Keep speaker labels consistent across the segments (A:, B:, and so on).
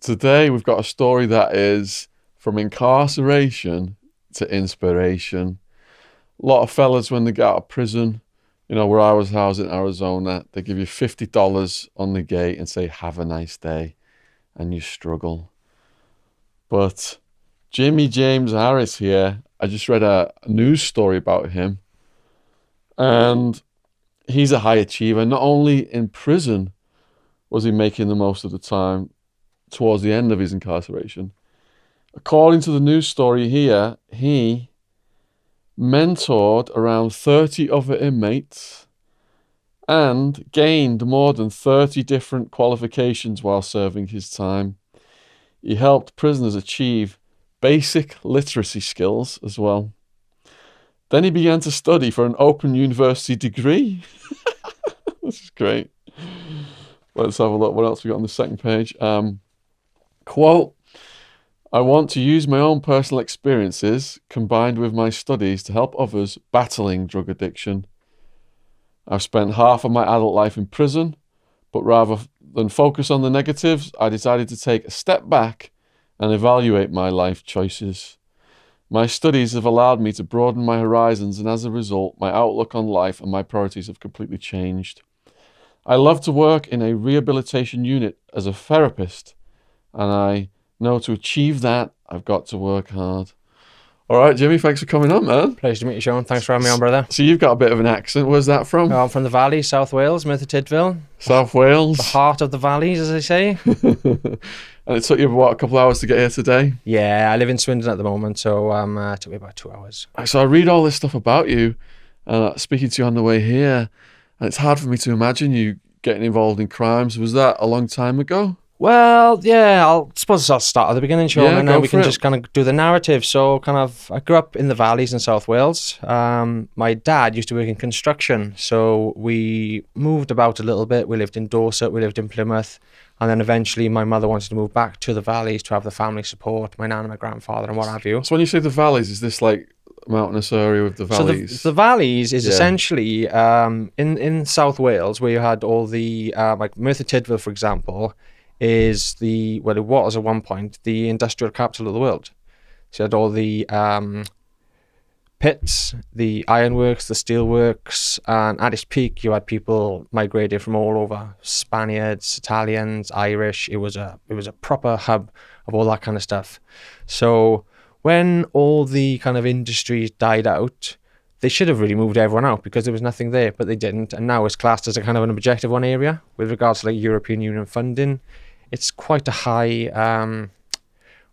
A: Today we've got a story that is from incarceration to inspiration. A lot of fellas, when they get out of prison, you know, where I was housed in Arizona, they give you $50 on the gate and say, have a nice day, and you struggle. But Jimmy James Harris here, I just read a news story about him, and he's a high achiever. Not only in prison was he making the most of the time towards the end of his incarceration. According to the news story here, he mentored around 30 other inmates and gained more than 30 different qualifications while serving his time. He helped prisoners achieve basic literacy skills as well. Then he began to study for an open university degree. This is great. Let's have a look. What else we got on the second page? Quote, I want to use my own personal experiences combined with my studies to help others battling drug addiction. I've spent half of my adult life in prison, but rather than focus on the negatives, I decided to take a step back and evaluate my life choices. My studies have allowed me to broaden my horizons, and as a result, my outlook on life and my priorities have completely changed. I love to work in a rehabilitation unit as a therapist, and I know to achieve that, I've got to work hard. All right, Jimmy, thanks for coming on, man.
B: Pleasure to meet you, Shaun. Thanks for having me on, brother.
A: So you've got a bit of an accent. Where's that from?
B: I'm from the Valley, South Wales, Merthyr Tydfil.
A: South Wales.
B: The heart of the valleys, as they say.
A: And it took you, what, a couple of hours to get here today?
B: Yeah, I live in Swindon at the moment, so it took me about 2 hours.
A: So I read all this stuff about you, speaking to you on the way here, and it's hard for me to imagine you getting involved in crimes. Was that a long time ago?
B: Well, yeah, I suppose I'll start at the beginning, Shaun, and then we can just kind of do the narrative. So I grew up in the valleys in South Wales. My dad used to work in construction, so we moved about a little bit. We lived in Dorset, we lived in Plymouth, and then eventually my mother wanted to move back to the valleys to have the family support, my nan and my grandfather and what have you.
A: So when you say the valleys, is this like a mountainous area with the valleys?
B: So the valleys is essentially in South Wales, where you had all the, like Merthyr Tydfil, for example, is it was at one point the industrial capital of the world. So you had all the pits, the ironworks, the steelworks, and at its peak you had people migrated from all over: Spaniards, Italians, Irish. It was a proper hub of all that kind of stuff. So when all the kind of industries died out, they should have really moved everyone out because there was nothing there, but they didn't. And now it's classed as a kind of an objective one area with regards to like European Union funding. It's quite a high,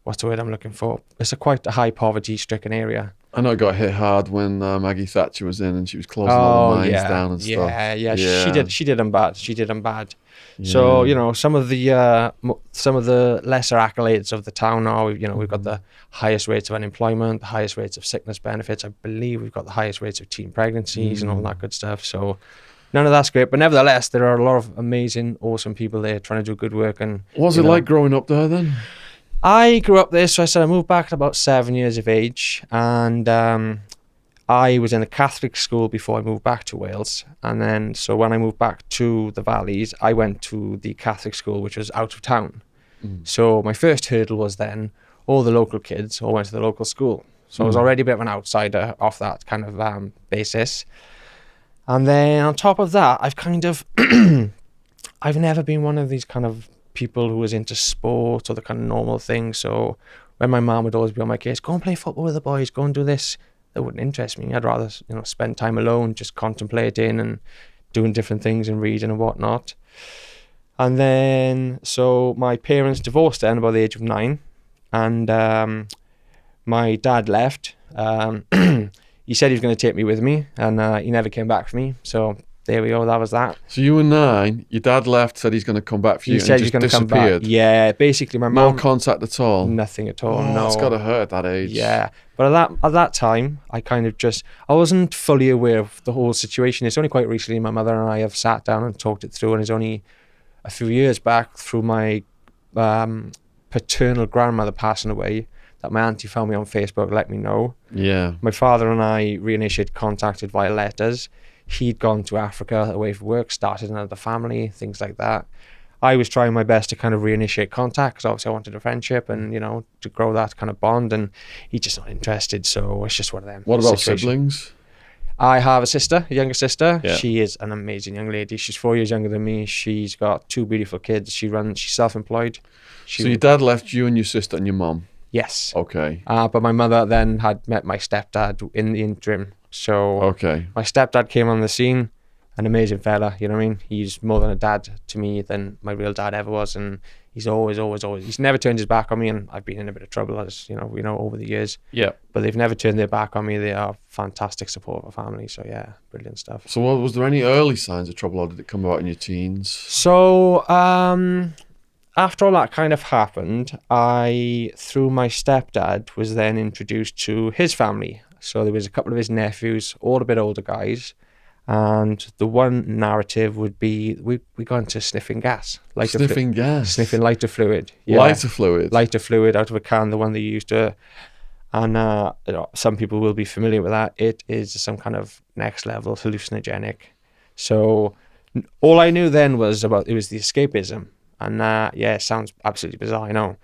B: what's the word I'm looking for? It's quite a high poverty-stricken area.
A: I know it got hit hard when Maggie Thatcher was in and she was closing all the mines down and stuff.
B: Yeah. She did them bad. Yeah. So, you know, some of the lesser accolades of the town are, we've got the highest rates of unemployment, the highest rates of sickness benefits. I believe we've got the highest rates of teen pregnancies and all that good stuff. So none of that's great, but nevertheless, there are a lot of amazing, awesome people there trying to do good work. And
A: what was it like growing up there then?
B: I grew up there, so I moved back at about 7 years of age, and I was in a Catholic school before I moved back to Wales. And then, so when I moved back to the valleys, I went to the Catholic school, which was out of town. So my first hurdle was then all the local kids all went to the local school. So I was already a bit of an outsider off that kind of basis. And then on top of that, I've never been one of these kind of people who was into sports or the kind of normal thing. So when my mom would always be on my case, go and play football with the boys, go and do this, that wouldn't interest me. I'd rather, spend time alone, just contemplating and doing different things and reading and whatnot. And then, so my parents divorced then about the age of 9, and my dad left. He said he was going to take me with me, and he never came back for me. So there we go, that was that.
A: So you were 9, your dad left, said he's going to come back for you,
B: he said
A: and
B: he's
A: just
B: going to come back. Yeah, basically my mum...
A: No contact at all?
B: Nothing at all,
A: no. It's got to hurt at that age.
B: Yeah, but at that time, I wasn't fully aware of the whole situation. It's only quite recently my mother and I have sat down and talked it through, and it's only a few years back through my paternal grandmother passing away that my auntie found me on Facebook, let me know.
A: Yeah.
B: My father and I reinitiated contact via letters. He'd gone to Africa away for work, started another family, things like that. I was trying my best to kind of reinitiate contact because obviously I wanted a friendship and, you know, to grow that kind of bond, and he's just not interested. So it's just one of them.
A: What about
B: situations.
A: siblings?
B: I have a sister, a younger sister.
A: Yeah.
B: She is an amazing young lady. She's 4 years younger than me. She's got 2 beautiful kids. She's self-employed.
A: So your dad left you and your sister and your mum?
B: Yes.
A: Okay.
B: But my mother then had met my stepdad in the interim. So
A: Okay.
B: my stepdad came on the scene, an amazing fella, you know what I mean? He's more than a dad to me than my real dad ever was, and he's always, he's never turned his back on me, and I've been in a bit of trouble, as you know, over the years.
A: Yeah.
B: But they've never turned their back on me. They are fantastic support of a family, so yeah, brilliant stuff.
A: So was there any early signs of trouble, or did it come about in your teens?
B: So, after all that kind of happened, I, through my stepdad, was then introduced to his family. So there was a couple of his nephews, all a bit older guys, and the one narrative would be we got into sniffing gas.
A: Sniffing gas?
B: Sniffing lighter fluid. Yeah.
A: Lighter fluid?
B: Lighter fluid out of a can, the one they used to... And you know, some people will be familiar with that. It is some kind of next level hallucinogenic. So all I knew then was it was the escapism. And yeah, it sounds absolutely bizarre, I know.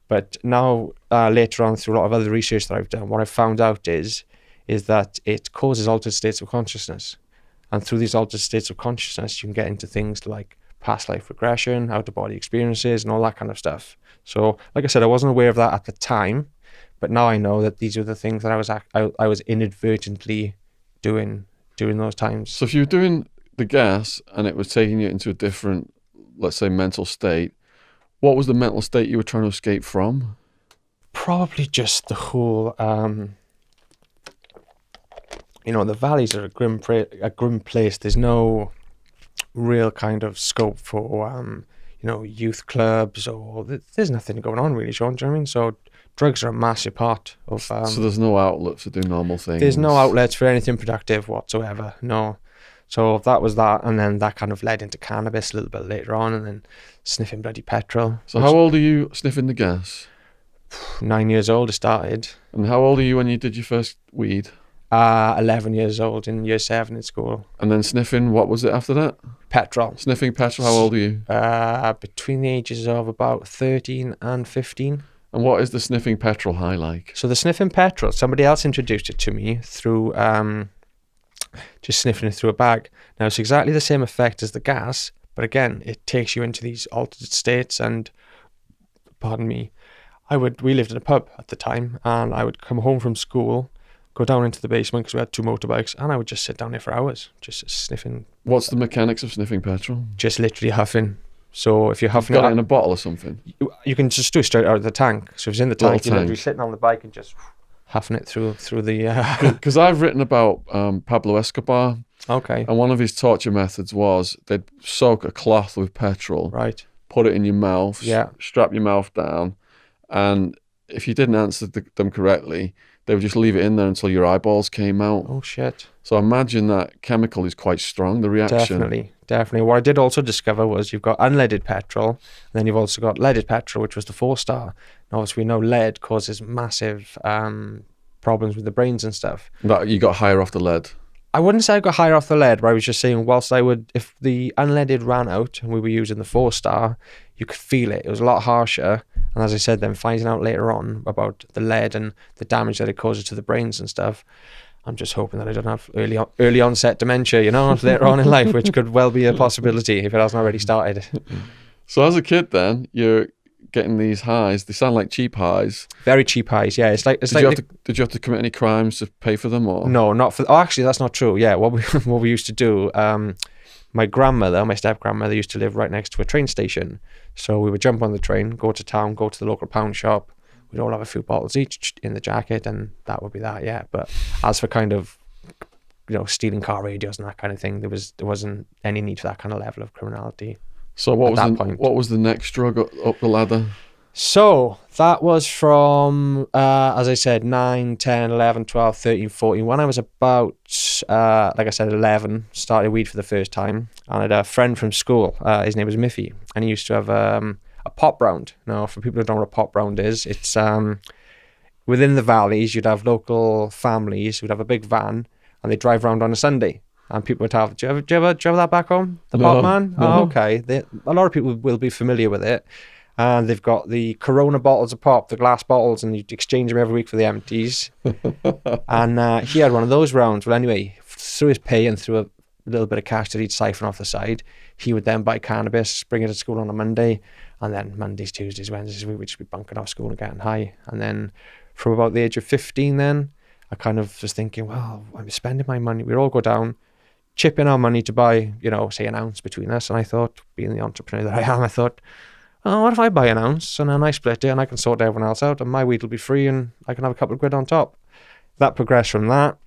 B: But now, later on, through a lot of other research that I've done, what I've found out is that it causes altered states of consciousness. And through these altered states of consciousness, you can get into things like past life regression, out-of-body experiences, and all that kind of stuff. So, like I said, I wasn't aware of that at the time, but now I know that these are the things that I was inadvertently doing those times.
A: So if you were doing the gas and it was taking you into a different, let's say, mental state, what was the mental state you were trying to escape from?
B: Probably just the whole, you know, the valleys are a grim place. There's no real kind of scope for, you know, youth clubs, or there's nothing going on really, Shaun, do you know what I mean? So drugs are a massive part of...
A: so there's no outlet to do normal things?
B: There's no outlets for anything productive whatsoever, no. So that was that, and then that kind of led into cannabis a little bit later on, and then sniffing bloody petrol.
A: So how old are you sniffing the gas?
B: 9 years old, I started.
A: And how old are you when you did your first weed?
B: 11 years old in year 7 in school.
A: And then sniffing, what was it after that?
B: Petrol.
A: Sniffing petrol, how old are you?
B: Between the ages of about 13 and 15.
A: And what is the sniffing petrol high like?
B: So the sniffing petrol, somebody else introduced it to me through just sniffing it through a bag. Now it's exactly the same effect as the gas, but again, it takes you into these altered states. And pardon me, we lived in a pub at the time, and I would come home from school, go down into the basement because we had 2 motorbikes, and I would just sit down there for hours, just sniffing.
A: What's the mechanics of sniffing petrol?
B: Just literally huffing. So if you're huffing
A: Got it in a bottle or something?
B: You can just do it straight out of the tank. So if it's in the tank,
A: Little
B: you're sitting on the bike and just huffing it through the...
A: Because I've written about Pablo Escobar.
B: Okay.
A: And one of his torture methods was they'd soak a cloth with petrol.
B: Right.
A: Put it in your mouth.
B: Yeah.
A: Strap your mouth down. And if you didn't answer them correctly, they would just leave it in there until your eyeballs came out.
B: Oh, shit.
A: So I imagine that chemical is quite strong, the reaction.
B: Definitely. What I did also discover was you've got unleaded petrol, and then you've also got leaded petrol, which was the 4-star. And obviously we know lead causes massive problems with the brains and stuff.
A: That you got higher off the lead?
B: I wouldn't say I got higher off the lead, but I was just saying if the unleaded ran out and we were using the 4-star, you could feel it. It was a lot harsher. And as I said, then finding out later on about the lead and the damage that it causes to the brains and stuff, I'm just hoping that I don't have early onset dementia, you know, later on in life, which could well be a possibility if it hasn't already started.
A: So as a kid then, you're getting these highs. They sound like cheap highs.
B: Very cheap highs, yeah.
A: Did you have to commit any crimes to pay for them? Or
B: no, not for... Oh, actually, that's not true. Yeah, what we used to do, my step-grandmother used to live right next to a train station. So we would jump on the train, go to town, go to the local pound shop. We'd all have a few bottles each in the jacket, and that would be that, yeah. But as for kind of, you know, stealing car radios and that kind of thing, there wasn't any need for that kind of level of criminality.
A: So what was the next drug up the ladder?
B: So that was from, as I said, 9, 10, 11, 12, 13, 14. When I was about, like I said, 11, started weed for the first time. And I had a friend from school. His name was Miffy. And he used to have a pop round. Now, for people who don't know what a pop round is, it's within the valleys, you'd have local families who'd have a big van, and they drive around on a Sunday. And people would have, do you ever that back home? The
A: No,
B: pop man?
A: no.
B: Oh, okay. A lot of people will be familiar with it. And they've got the Corona bottles of pop, the glass bottles, and you exchange them every week for the empties. And he had one of those rounds. Well, anyway, through his pay and through a little bit of cash that he'd siphon off the side, he would then buy cannabis, bring it to school on a Monday, and then Mondays, Tuesdays, Wednesdays, we would just be bunking off school and getting high. And then from about the age of 15 then, I kind of was thinking, well, I'm spending my money. We'd all go down, chip in our money to buy, you know, say an ounce between us. And I thought, being the entrepreneur that I am, I thought, oh, what if I buy an ounce and then I split it and I can sort everyone else out and my weed will be free and I can have a couple of quid on top. That progressed from that.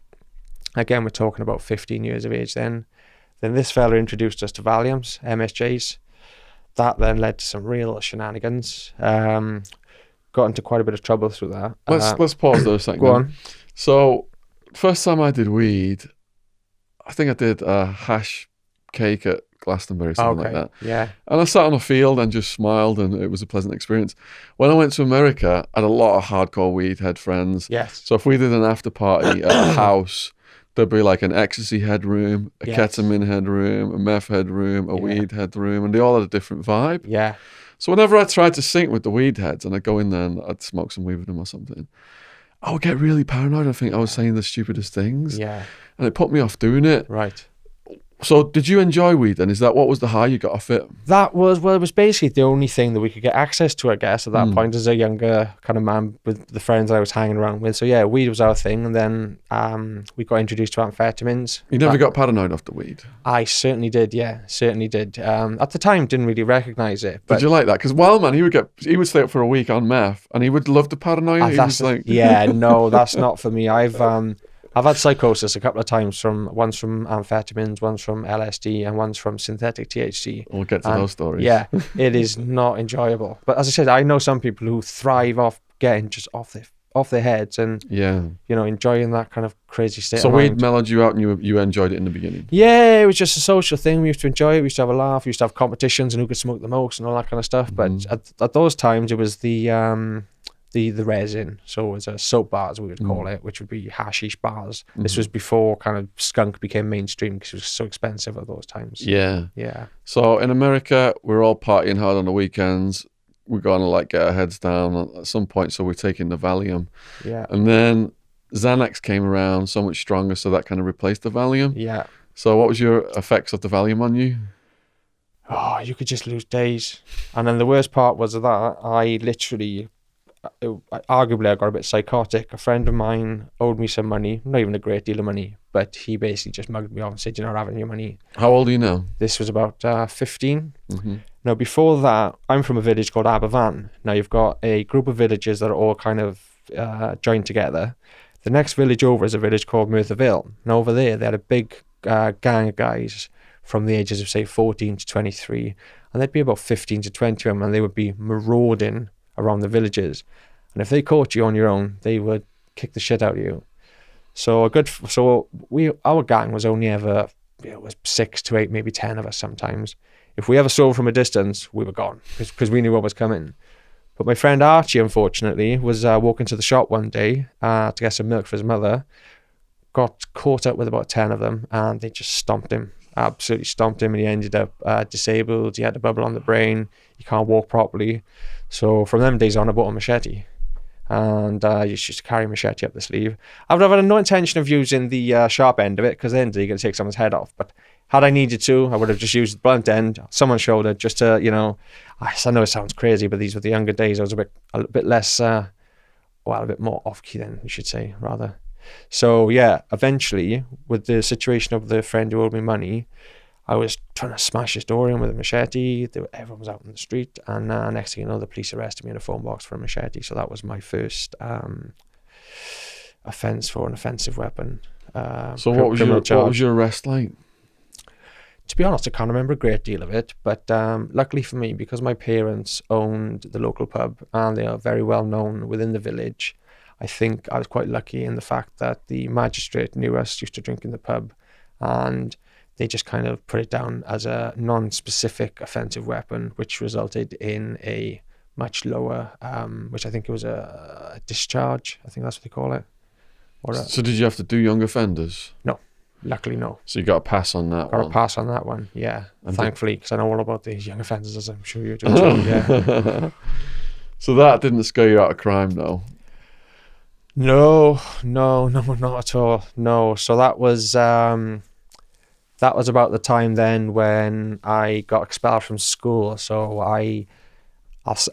B: Again, we're talking about 15 years of age then. Then this fella introduced us to Valiums, MSJs. That then led to some real shenanigans. Got into quite a bit of trouble through that.
A: Let's pause there a second.
B: Go on.
A: So, first time I did weed, I think I did a hash cake at Glastonbury, something like that.
B: Yeah.
A: And I sat on a field and just smiled, and it was a pleasant experience. When I went to America, I had a lot of hardcore weed head friends.
B: Yes.
A: So if we did an after party at a house, there'd be like an ecstasy head room, a
B: Yes.
A: ketamine head room, a meth head room, a weed head room, and they all had a different vibe.
B: Yeah.
A: So whenever I tried to sync with the weed heads and I'd go in there and I'd smoke some weed with them or something, I would get really paranoid. I think I was saying the stupidest things.
B: Yeah.
A: And it put me off doing it.
B: Right.
A: So did you enjoy weed then? What was the high you got off it?
B: That was, well, it was basically the only thing that we could get access to, I guess, at that point as a younger kind of man with the friends I was hanging around with. So yeah, weed was our thing. And then we got introduced to amphetamines.
A: You never got paranoid off the weed?
B: I certainly did, yeah, certainly did. At the time, didn't really recognise it. But
A: did you like that? Because Wildman, he would stay up for a week on meth and he would love the paranoia. He was like...
B: Yeah, no, that's not for me. I've had psychosis a couple of times, once from amphetamines, once from LSD, and once from synthetic THC.
A: We'll get to those stories.
B: Yeah, it is not enjoyable. But as I said, I know some people who thrive off getting just off their heads and enjoying that kind of crazy state.
A: So
B: of
A: weed
B: mind.
A: mellowed you out and you enjoyed it in the beginning.
B: Yeah, it was just a social thing. We used to enjoy it. We used to have a laugh. We used to have competitions and who could smoke the most and all that kind of stuff. But at those times, it was the resin. So it was a soap bar, as we would call it, which would be hashish bars. This was before kind of skunk became mainstream because it was so expensive at those times.
A: Yeah.
B: Yeah.
A: So in America, we're all partying hard on the weekends. We're going to like get our heads down at some point. So we're taking the Valium.
B: Yeah.
A: And then Xanax came around so much stronger. So that kind of replaced the Valium.
B: Yeah.
A: So what was your effects of the Valium on you?
B: Oh, you could just lose days. And then the worst part was that I literally... arguably I got a bit psychotic. A friend of mine owed me some money, not even a great deal of money, but he basically just mugged me off and said, you're not having your money.
A: How old are you now?
B: This was about 15. Now before that, I'm from a village called Aberfan. Now you've got a group of villages that are all kind of joined together. The next village over is a village called Merthyrville. Now over there, they had a big gang of guys from the ages of say 14 to 23, and there'd be about 15 to 20 of them, and they would be marauding around the villages, and if they caught you on your own, they would kick the shit out of you. So our gang was only ever, it was 6 to 8, maybe 10 of us sometimes. If we ever saw from a distance, we were gone because we knew what was coming. But my friend Archie, unfortunately, was walking to the shop one day to get some milk for his mother, got caught up with about 10 of them, and they just stomped him, absolutely stomped him, and he ended up disabled. He had a bubble on the brain. He can't walk properly. So from them days on, I bought a machete, and I used to carry a machete up the sleeve. I've had no intention of using the sharp end of it, because then you're going to take someone's head off. But had I needed to, I would have just used the blunt end, someone's shoulder, just to, I know it sounds crazy, but these were the younger days. I was a bit less, a bit more off-key then, you should say, rather. So yeah, eventually, with the situation of the friend who owed me money, I was trying to smash his door in with a machete. Everyone was out in the street, and next thing you know, the police arrested me in a phone box for a machete. So that was my first offence for an offensive weapon.
A: So what was your arrest like?
B: To be honest, I can't remember a great deal of it, but luckily for me, because my parents owned the local pub and they are very well known within the village, I think I was quite lucky in the fact that the magistrate knew us, used to drink in the pub, and they just kind of put it down as a non-specific offensive weapon, which resulted in a much lower, which I think it was a discharge. I think that's what they call it.
A: So did you have to do young offenders?
B: No. Luckily, no.
A: So you got a pass on that
B: Got
A: one.
B: a pass on that one, yeah.
A: And
B: thankfully, because I know all about these young offenders, as I'm sure you do too. Yeah.
A: So that didn't scare you out of crime, though.
B: No, not at all. No. So that was about the time then when I got expelled from school. So I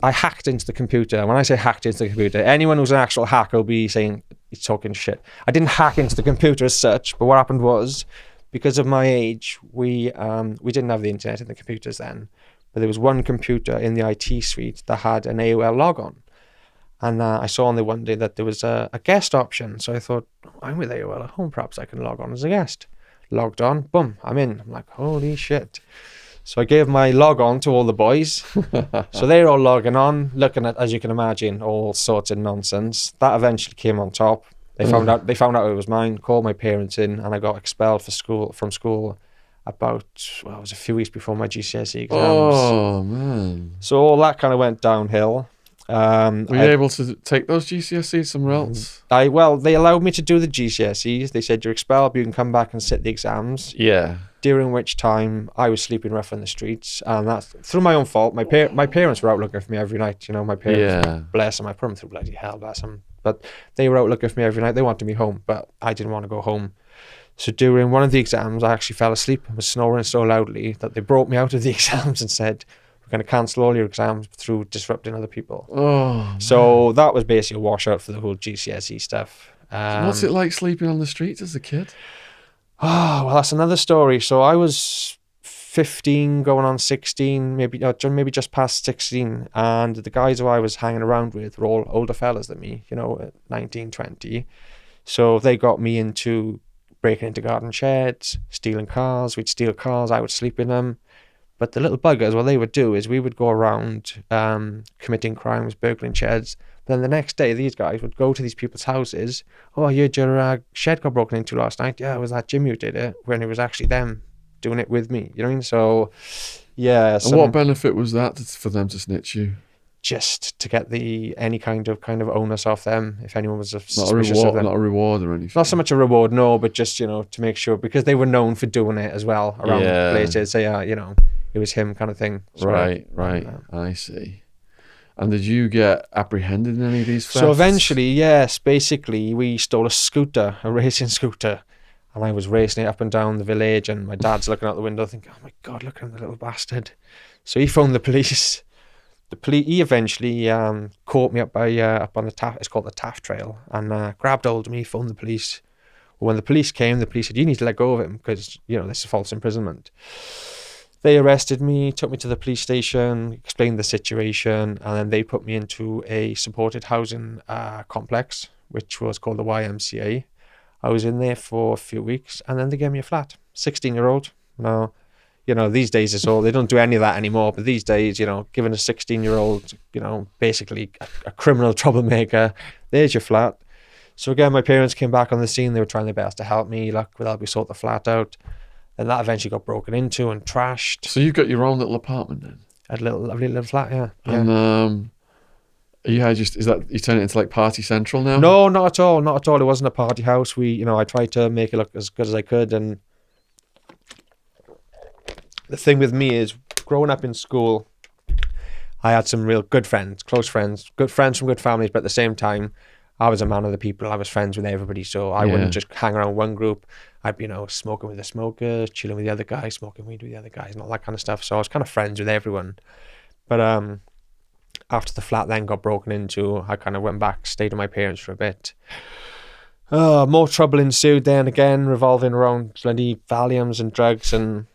B: hacked into the computer. When I say hacked into the computer, anyone who's an actual hacker will be saying he's talking shit. I didn't hack into the computer as such, but what happened was, because of my age, we didn't have the internet in the computers then, but there was one computer in the IT suite that had an AOL logon. And I saw on there one day that there was a guest option. So I thought, I'm with AOL at home, perhaps I can log on as a guest. Logged on, boom, I'm in. I'm like, holy shit. So I gave my log on to all the boys. So they're all logging on, looking at, as you can imagine, all sorts of nonsense. That eventually came on top. They found out it was mine, called my parents in, and I got expelled from school about, well, it was a few weeks before my GCSE exams.
A: Oh, man.
B: So all that kind of went downhill.
A: Were you able to take those GCSEs somewhere else?
B: Well, they allowed me to do the GCSEs. They said, you're expelled, but you can come back and sit the exams.
A: Yeah.
B: During which time I was sleeping rough in the streets, and that's through my own fault. My parents were out looking for me every night. You know, my parents, bless them, I put them through bloody hell, bless them. But they were out looking for me every night. They wanted me home, but I didn't want to go home. So during one of the exams, I actually fell asleep and was snoring so loudly that they brought me out of the exams and said, we're going to cancel all your exams through disrupting other people.
A: Oh.
B: So that was basically a washout for the whole GCSE stuff.
A: What's it like sleeping on the streets as a kid?
B: Oh, well, that's another story. So I was 15 going on 16, maybe just past 16. And the guys who I was hanging around with were all older fellas than me, you know, at 19, 20. So they got me into breaking into garden sheds, stealing cars. We'd steal cars. I would sleep in them. But the little buggers, what they would do is we would go around committing crimes, burgling sheds. Then the next day, these guys would go to these people's houses. Oh, I heard your shed got broken into last night. Yeah, it was that Jim who did it, when it was actually them doing it with me. You know what I mean? So, yeah.
A: And what benefit was that for them to snitch you?
B: Just to get any kind of onus off them if anyone was suspicious
A: not
B: of them.
A: Not a reward or anything.
B: Not so much a reward, no, but just, you know, to make sure, because they were known for doing it as well around places. So, yeah, you know, it was him kind of thing. So,
A: right. I see. And did you get apprehended in any of these thefts?
B: So eventually, yes, basically we stole a racing scooter, and I was racing it up and down the village, and my dad's looking out the window thinking, oh my God, look at the little bastard. So he phoned the police. He eventually caught me up on the Taff, it's called the Taff Trail, and grabbed hold of me, phoned the police. When the police came, the police said, you need to let go of him because, you know, this is false imprisonment. They arrested me, took me to the police station, explained the situation, and then they put me into a supported housing complex, which was called the YMCA. I was in there for a few weeks, and then they gave me a flat. 16-year-old. Now, you know, these days it's all, they don't do any of that anymore, but these days, you know, giving a 16-year-old, you know, basically a criminal troublemaker, there's your flat. So again, my parents came back on the scene. They were trying their best to help me, like, help me sort the flat out. And that eventually got broken into and trashed.
A: So you've got your own little apartment then?
B: A lovely little flat, yeah.
A: And you turn it into like Party Central now?
B: No, not at all. Not at all. It wasn't a party house. I tried to make it look as good as I could. And the thing with me is, growing up in school, I had some real good friends, close friends, good friends from good families, but at the same time, I was a man of the people. I was friends with everybody, so I wouldn't just hang around one group. I'd be, you know, smoking with the smokers, chilling with the other guys, smoking weed with the other guys, and all that kind of stuff. So I was kind of friends with everyone. But after the flat then got broken into, I kind of went back, stayed with my parents for a bit. More trouble ensued then again, revolving around bloody Valiums and drugs, and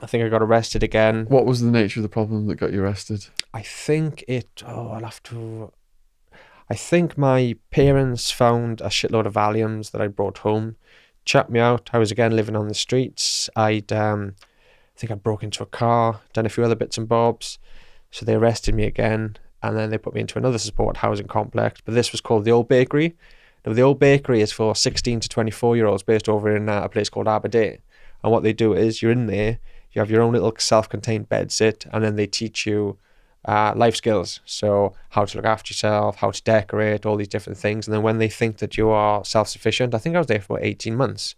B: I think I got arrested again.
A: What was the nature of the problem that got you arrested?
B: I think I think my parents found a shitload of Valiums that I brought home, chucked me out. I was again living on the streets. I think I broke into a car, done a few other bits and bobs. So they arrested me again, and then they put me into another support housing complex. But this was called the Old Bakery. Now, the Old Bakery is for 16 to 24-year-olds based over in a place called Aberdeen. And what they do is, you're in there, you have your own little self-contained bed sit, and then they teach you life skills. So how to look after yourself, how to decorate, all these different things. And then when they think that you are self-sufficient, I think I was there for 18 months,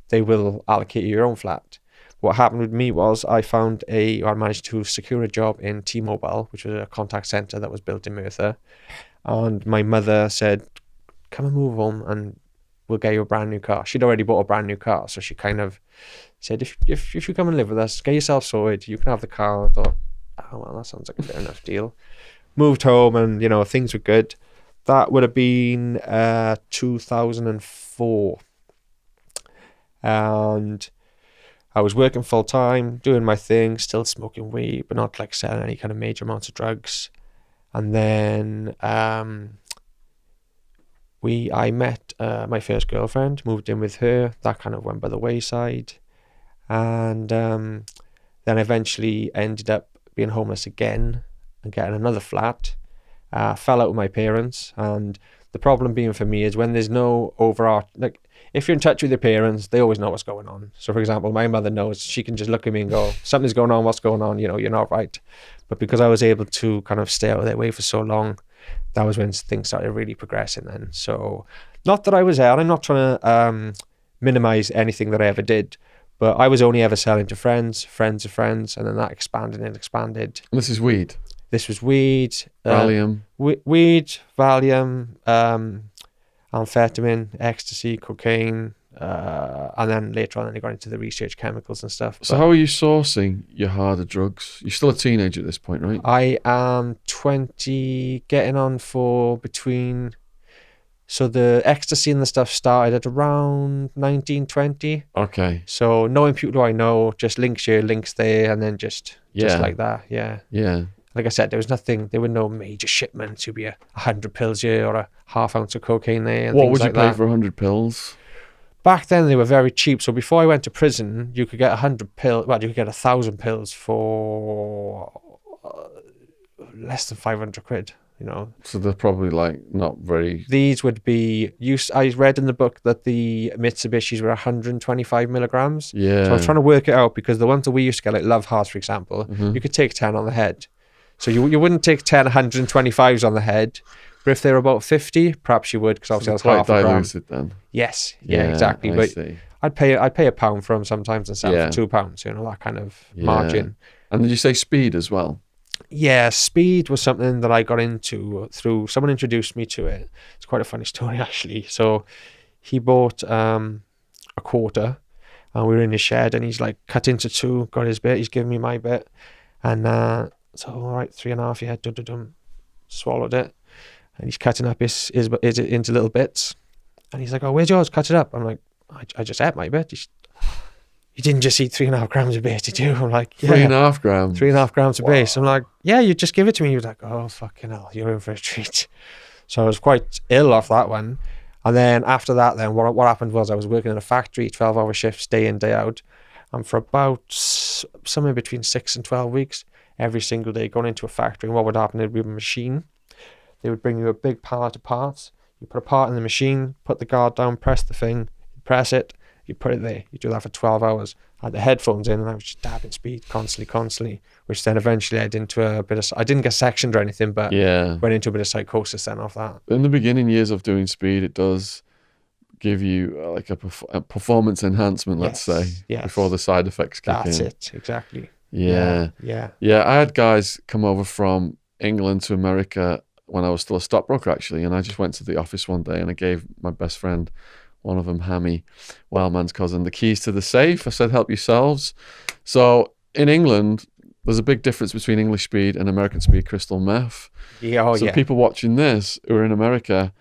B: they will allocate you your own flat. What happened with me was I managed to secure a job in T-Mobile, which was a contact center that was built in Merthyr. And my mother said, come and move home and we'll get you a brand new car. She'd already bought a brand new car. So she kind of said, if you come and live with us, get yourself sorted, you can have the car. I thought, oh, well, that sounds like a fair enough deal. Moved home and, things were good. That would have been 2004. And I was working full time, doing my thing, still smoking weed, but not like selling any kind of major amounts of drugs. And then I met my first girlfriend, moved in with her. That kind of went by the wayside. And then eventually ended up being homeless again and getting another flat. Fell out with my parents. And the problem being for me is when there's no if you're in touch with your parents, they always know what's going on. So, for example, my mother knows. She can just look at me and go, something's going on, what's going on? You're not right. But because I was able to kind of stay out of their way for so long, that was when things started really progressing then. So, not that I was out. I'm not trying to minimize anything that I ever did. But I was only ever selling to friends of friends. And then that expanded and expanded.
A: And this is weed?
B: This was weed.
A: Valium?
B: Weed, Valium, amphetamine, ecstasy, cocaine, and then later on I got into the research chemicals and stuff.
A: So how are you sourcing your harder drugs? You're still a teenager at this point, right?
B: I am 20, getting on for between... So the ecstasy and the stuff started at around 1920.
A: Okay.
B: So knowing people who I know, just links here, links there, and then just like that, yeah.
A: Yeah.
B: Like I said, there were no major shipments. You'd be 100 pills here or a half ounce of cocaine there. And
A: what would you
B: like
A: pay
B: that.
A: for 100 pills?
B: Back then, they were very cheap. So before I went to prison, you could get 100 pills. Well, you could get 1,000 pills for less than 500 quid.
A: So they're probably not very...
B: These would be used. I read in the book that the Mitsubishis were 125 milligrams.
A: Yeah.
B: So I was trying to work it out because the ones that we used to get, like Love Hearts, for example, you could take 10 on the head. So you wouldn't take 10 125s on the head, but if they were about 50, perhaps you would, because obviously that's half a gram.
A: Diluted then.
B: Yes, yeah, exactly. But I'd pay £1 for them sometimes and sell for £2. That kind of margin.
A: And did you say speed as well?
B: Yeah, speed was something that I got into through someone introduced me to it. It's quite a funny story actually. So he bought a quarter, and we were in his shed, and he's like cut into two, got his bit, he's giving me my bit, and so, all right, 3.5, yeah, swallowed it. And he's cutting up his into little bits. And he's like, oh, where's yours? Cut it up. I'm like, I just ate my bit. You didn't just eat 3.5 grams of base, did you? I'm like, yeah.
A: 3.5 grams?
B: 3.5 grams of base. I'm like, yeah, you just give it to me. He was like, oh, fucking hell, you're in for a treat. So I was quite ill off that one. And then after that, then what happened was I was working in a factory, 12-hour shifts, day in, day out. And for about somewhere between 6 and 12 weeks, every single day going into a factory. And what would happen, it'd be a machine. They would bring you a big pallet of parts. You put a part in the machine, put the guard down, press the thing, press it, you put it there. You do that for 12 hours. I had the headphones in and I was just dabbing speed constantly, which then eventually led into a bit of... I didn't get sectioned or anything, but went into a bit of psychosis then off that.
A: In the beginning years of doing speed, it does give you like a performance enhancement, let's say, before the side effects kick in.
B: That's it, exactly.
A: Yeah. I had guys come over from England to America when I was still a stockbroker, actually, and I just went to the office one day and I gave my best friend, one of them, Hammy, Wildman's cousin, the keys to the safe. I said, help yourselves. So in England, there's a big difference between English speed and American speed crystal meth. So people watching this who are in America,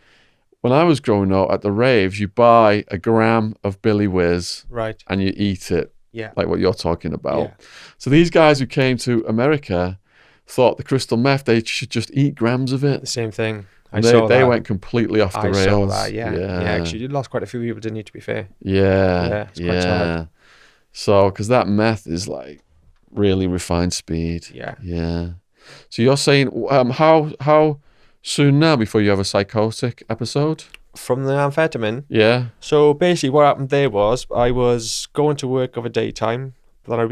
A: when I was growing up at the raves, you buy a gram of Billy Whiz,
B: right,
A: and you eat it.
B: Yeah.
A: Like what you're talking about.
B: Yeah.
A: So these guys who came to America thought the crystal meth, they should just eat grams of it.
B: The same thing.
A: They went completely off the rails.
B: I saw that, yeah. Actually, you lost quite a few people, didn't you, to be fair?
A: Yeah.
B: It's quite hard.
A: So, because that meth is like really refined speed. Yeah. So you're saying, how soon now before you have a psychotic episode?
B: From the amphetamine?
A: Yeah.
B: So basically what happened there was I was going to work of a daytime, but I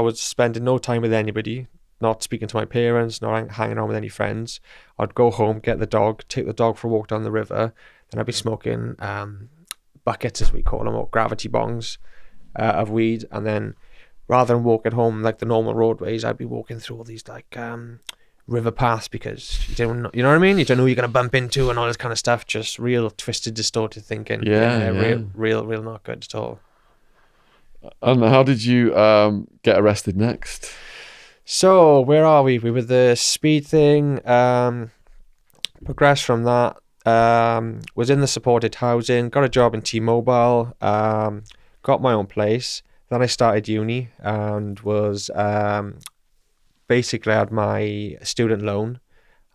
B: was spending no time with anybody, not speaking to my parents, not hanging around with any friends. I'd go home, get the dog, take the dog for a walk down the river, then I'd be smoking buckets, as we call them, or gravity bongs. of weed, and then rather than walking home like the normal roadways, I'd be walking through all these like river paths, because you don't know, you know what I mean? You don't know who you're gonna bump into and all this kind of stuff. Just real twisted, distorted thinking.
A: Yeah.
B: Real not good at all.
A: And how did you get arrested next?
B: So where are we? We were the speed thing. Progressed from that. Was in the supported housing. Got a job in T-Mobile. Got my own place. Then I started uni and was basically had my student loan,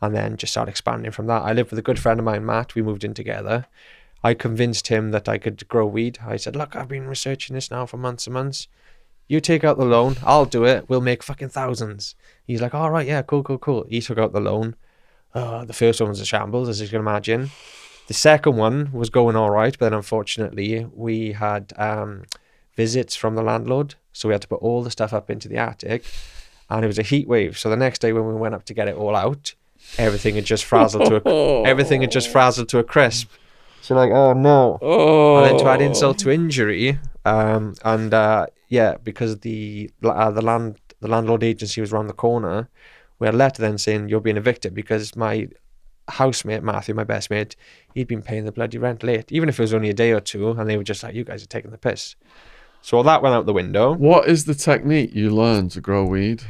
B: and then just started expanding from that. I lived with a good friend of mine, Matt. We moved in together. I convinced him that I could grow weed. I said, look, I've been researching this now for months and months. You take out the loan, I'll do it. We'll make fucking thousands. He's like, all right, yeah, cool. He took out the loan. The first one was a shambles, as you can imagine. The second one was going all right, but then unfortunately we had visits from the landlord, so we had to put all the stuff up into the attic, and it was a heat wave. So the next day when we went up to get it all out, everything had just frazzled to a crisp. So like, oh no. And then to add insult to injury, because the landlord agency was around the corner, we had a letter then saying you're being evicted because my housemate Matthew, my best mate, he'd been paying the bloody rent late, even if it was only a day or two, and they were just like, you guys are taking the piss. So all that went out the window.
A: What is the technique you learned to grow weed?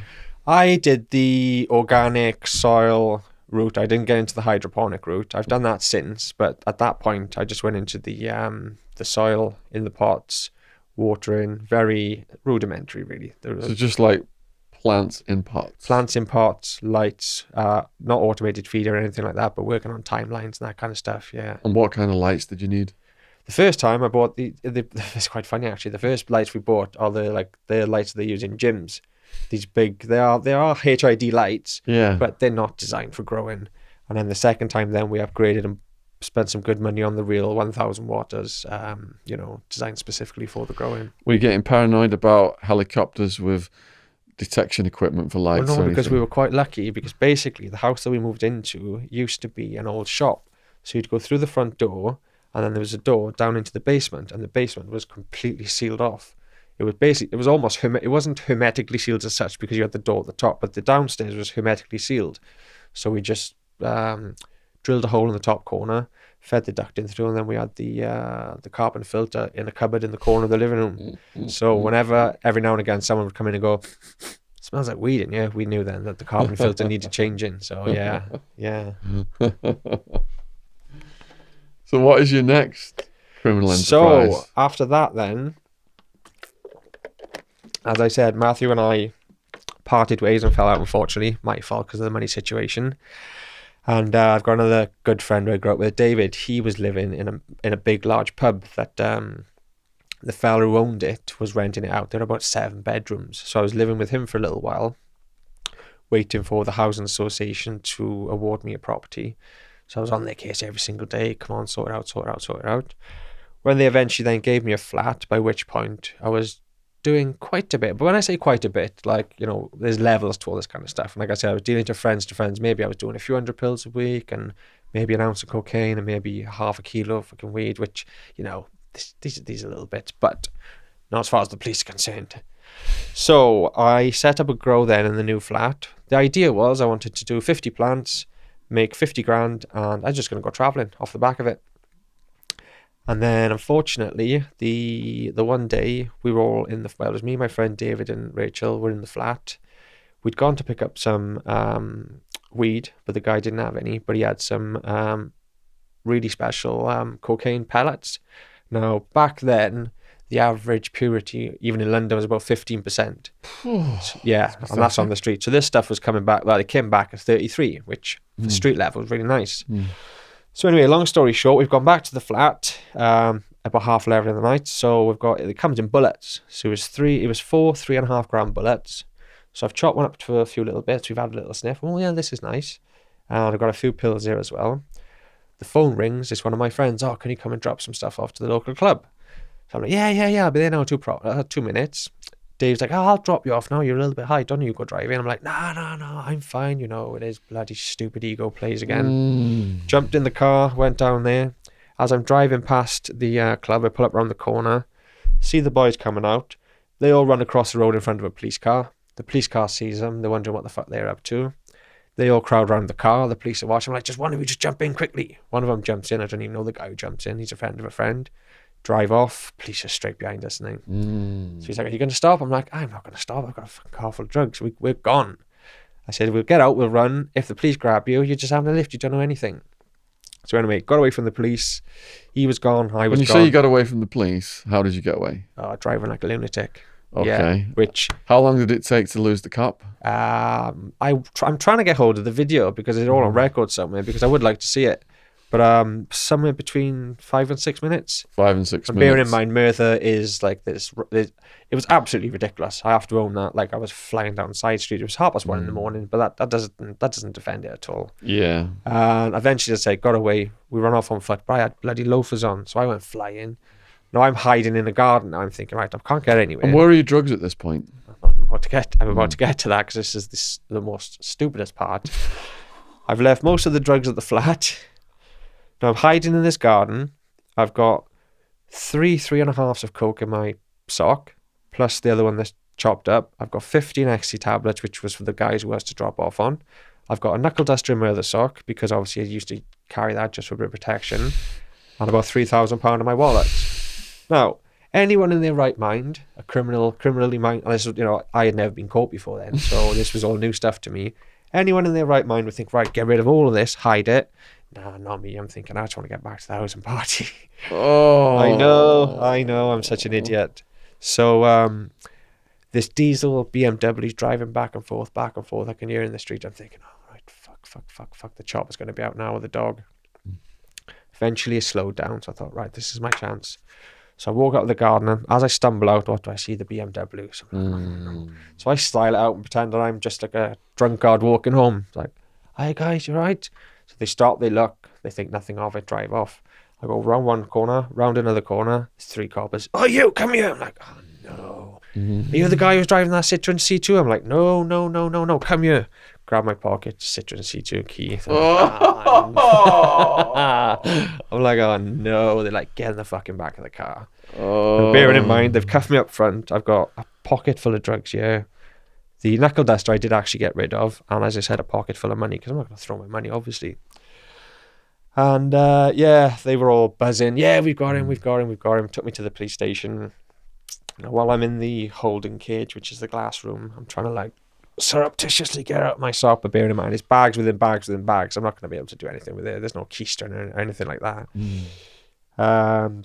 B: I did the organic soil route. I didn't get into the hydroponic route. I've done that since, but at that point I just went into the soil in the pots, watering, very rudimentary really.
A: So just like plants in pots, lights, not automated feeder or anything like that, but working on timelines and that kind of stuff. Yeah. And what kind of lights did you need?
B: The first time I bought it's quite funny actually. The first lights we bought are the lights they use in gyms. These big, they are HID lights,
A: yeah,
B: but they're not designed for growing. And then the second time, then we upgraded and spent some good money on the real 1,000 watters, designed specifically for the growing.
A: Were you getting paranoid about helicopters with detection equipment for lights?
B: Well, no, because we were quite lucky, because basically the house that we moved into used to be an old shop. So you'd go through the front door, and then there was a door down into the basement, and the basement was completely sealed off. It wasn't hermetically sealed as such because you had the door at the top, but the downstairs was hermetically sealed. So we just drilled a hole in the top corner, fed the duct in through, and then we had the carbon filter in a cupboard in the corner of the living room. So whenever, every now and again, someone would come in and go, smells like weed in here, we knew then that the carbon filter needed changing. So yeah.
A: So what is your next criminal enterprise?
B: So after that then, as I said, Matthew and I parted ways and fell out, unfortunately. My fault because of the money situation. And I've got another good friend who I grew up with, David. He was living in a big, large pub that the fella who owned it was renting it out. There were about 7 bedrooms. So I was living with him for a little while, waiting for the Housing Association to award me a property. So I was on their case every single day. Come on, sort it out. When they eventually then gave me a flat, by which point I was doing quite a bit. But when I say quite a bit, like, there's levels to all this kind of stuff. And like I said, I was dealing to friends. Maybe I was doing a few hundred pills a week, and maybe an ounce of cocaine, and maybe half a kilo of fucking weed, which, these are little bits, but not as far as the police are concerned. So I set up a grow then in the new flat. The idea was I wanted to do 50 plants, make 50 grand, and I was just going to go traveling off the back of it. And then, unfortunately, the one day we were all it was me, my friend David and Rachel were in the flat. We'd gone to pick up some weed, but the guy didn't have any, but he had some really special cocaine pellets. Now, back then, the average purity, even in London, was about 15%. Yeah, and that's on the street. So this stuff was coming back, it came back at 33, which for street level was really nice. So anyway, long story short, we've gone back to the flat about 11:30 in the night. So it comes in bullets. So it was 4 3.5 gram bullets. So I've chopped one up to a few little bits. We've had a little sniff. Oh yeah, this is nice. And I've got a few pills here as well. The phone rings. It's one of my friends. Oh, can you come and drop some stuff off to the local club? So I'm like, yeah, I'll be there now, 2 minutes. Dave's like, oh, I'll drop you off now. You're a little bit high. Don't you go driving? I'm like, no, I'm fine. It is bloody stupid ego plays again. Jumped in the car, went down there. As I'm driving past the club, I pull up around the corner. see the boys coming out. They all run across the road in front of a police car. The police car sees them. They're wondering what the fuck they're up to. They all crowd around the car. The police are watching. I'm like, just one of you just jump in quickly. One of them jumps in. I don't even know the guy who jumps in. He's a friend of a friend. Drive off. Police are straight behind us now. So he's like, are you going to stop? I'm like, I'm not going to stop. I've got a fucking car full of drugs. We're gone. I said, we'll get out. We'll run. If the police grab you, you're just having a lift. You don't know anything. So anyway, got away from the police. He was gone. I was gone.
A: When you say you got away from the police, how did you get away?
B: Driving like a lunatic.
A: Okay.
B: Yeah, which...
A: How long did it take to lose the cop?
B: I'm trying to get hold of the video because it's all on record somewhere, because I would like to see it. But somewhere between 5 and 6 minutes.
A: 5 and 6 minutes.
B: Bearing in mind, Merthyr is like this. It was absolutely ridiculous. I have to own that. Like, I was flying down side street. It was 1:30 in the morning, but that doesn't defend it at all.
A: Yeah.
B: And eventually, as I say, got away. We ran off on foot, but I had bloody loafers on, so I went flying. Now I'm hiding in the garden. Now I'm thinking, right, I can't get anywhere.
A: And where are your drugs at this point?
B: I'm about to get to that, because this is the most stupidest part. I've left most of the drugs at the flat. Now I'm hiding in this garden. I've got 3.5 of coke in my sock, plus the other one that's chopped up. I've got 15 ecstasy tablets, which was for the guys who was to drop off on. I've got a knuckle duster in my other sock, because obviously I used to carry that just for a bit of protection, and about £3,000 in my wallet. Now, anyone in their right mind, a criminally minded, unless, you know, I had never been caught before then, so this was all new stuff to me. Anyone in their right mind would think, right, get rid of all of this, hide it. Nah, not me. I'm thinking, I just want to get back to the housing party.
A: Oh.
B: I know, I'm such an idiot. So, this diesel BMW's driving back and forth. I can hear in the street. I'm thinking, oh, right, fuck, the chopper's going to be out now with the dog. Eventually it slowed down, so I thought, right, this is my chance. So I walk out of the garden, and as I stumble out, what do I see? The BMW. So, so I style it out and pretend that I'm just like a drunkard walking home. It's like, hi guys, you right? So they stop, they look, they think nothing of it, drive off. I go round one corner, round another corner, there's 3 coppers. Oh, you, come here. I'm like, oh no. Are you the guy who's driving that Citroen C2? I'm like, no, come here. Grab my pocket, Citroen C2 key. I'm like, oh no. They're like, get in the fucking back of the car. And bearing in mind, they've cuffed me up front. I've got a pocket full of drugs here. The knuckle duster I did actually get rid of. And as I said, a pocket full of money, because I'm not going to throw my money, obviously. And yeah, they were all buzzing. Yeah, we've got him. Took me to the police station. Now, while I'm in the holding cage, which is the glass room, I'm trying to like surreptitiously get out my sock, but bearing in mind, it's bags within bags within bags. I'm not going to be able to do anything with it. There's no keystone or anything like that.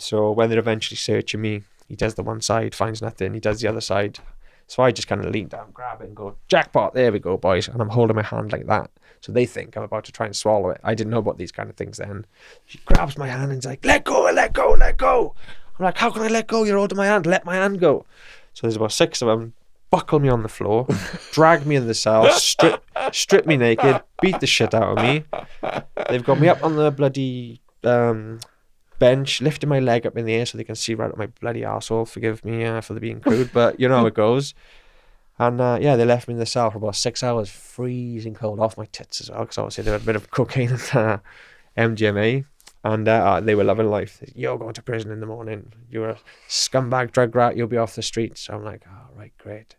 B: So when they're eventually searching me, he does the one side, finds nothing. He does the other side. So I just kind of lean down, grab it and go, jackpot, there we go, boys. And I'm holding my hand like that. So they think I'm about to try and swallow it. I didn't know about these kind of things then. She grabs my hand and is like, let go. I'm like, how can I let go? You're holding my hand. Let my hand go. So there's about 6 of them, buckle me on the floor, drag me in the cell, strip me naked, beat the shit out of me. They've got me up on the bloody bench, lifting my leg up in the air so they can see right up my bloody arsehole. Forgive me for the being crude, but you know how it goes. And yeah, they left me in the cell for about 6 hours, freezing cold, off my tits as well, because obviously they had a bit of cocaine and MDMA. And they were loving life. You're going to prison in the morning. You're a scumbag drug rat. You'll be off the streets. So I'm like, oh, right, great.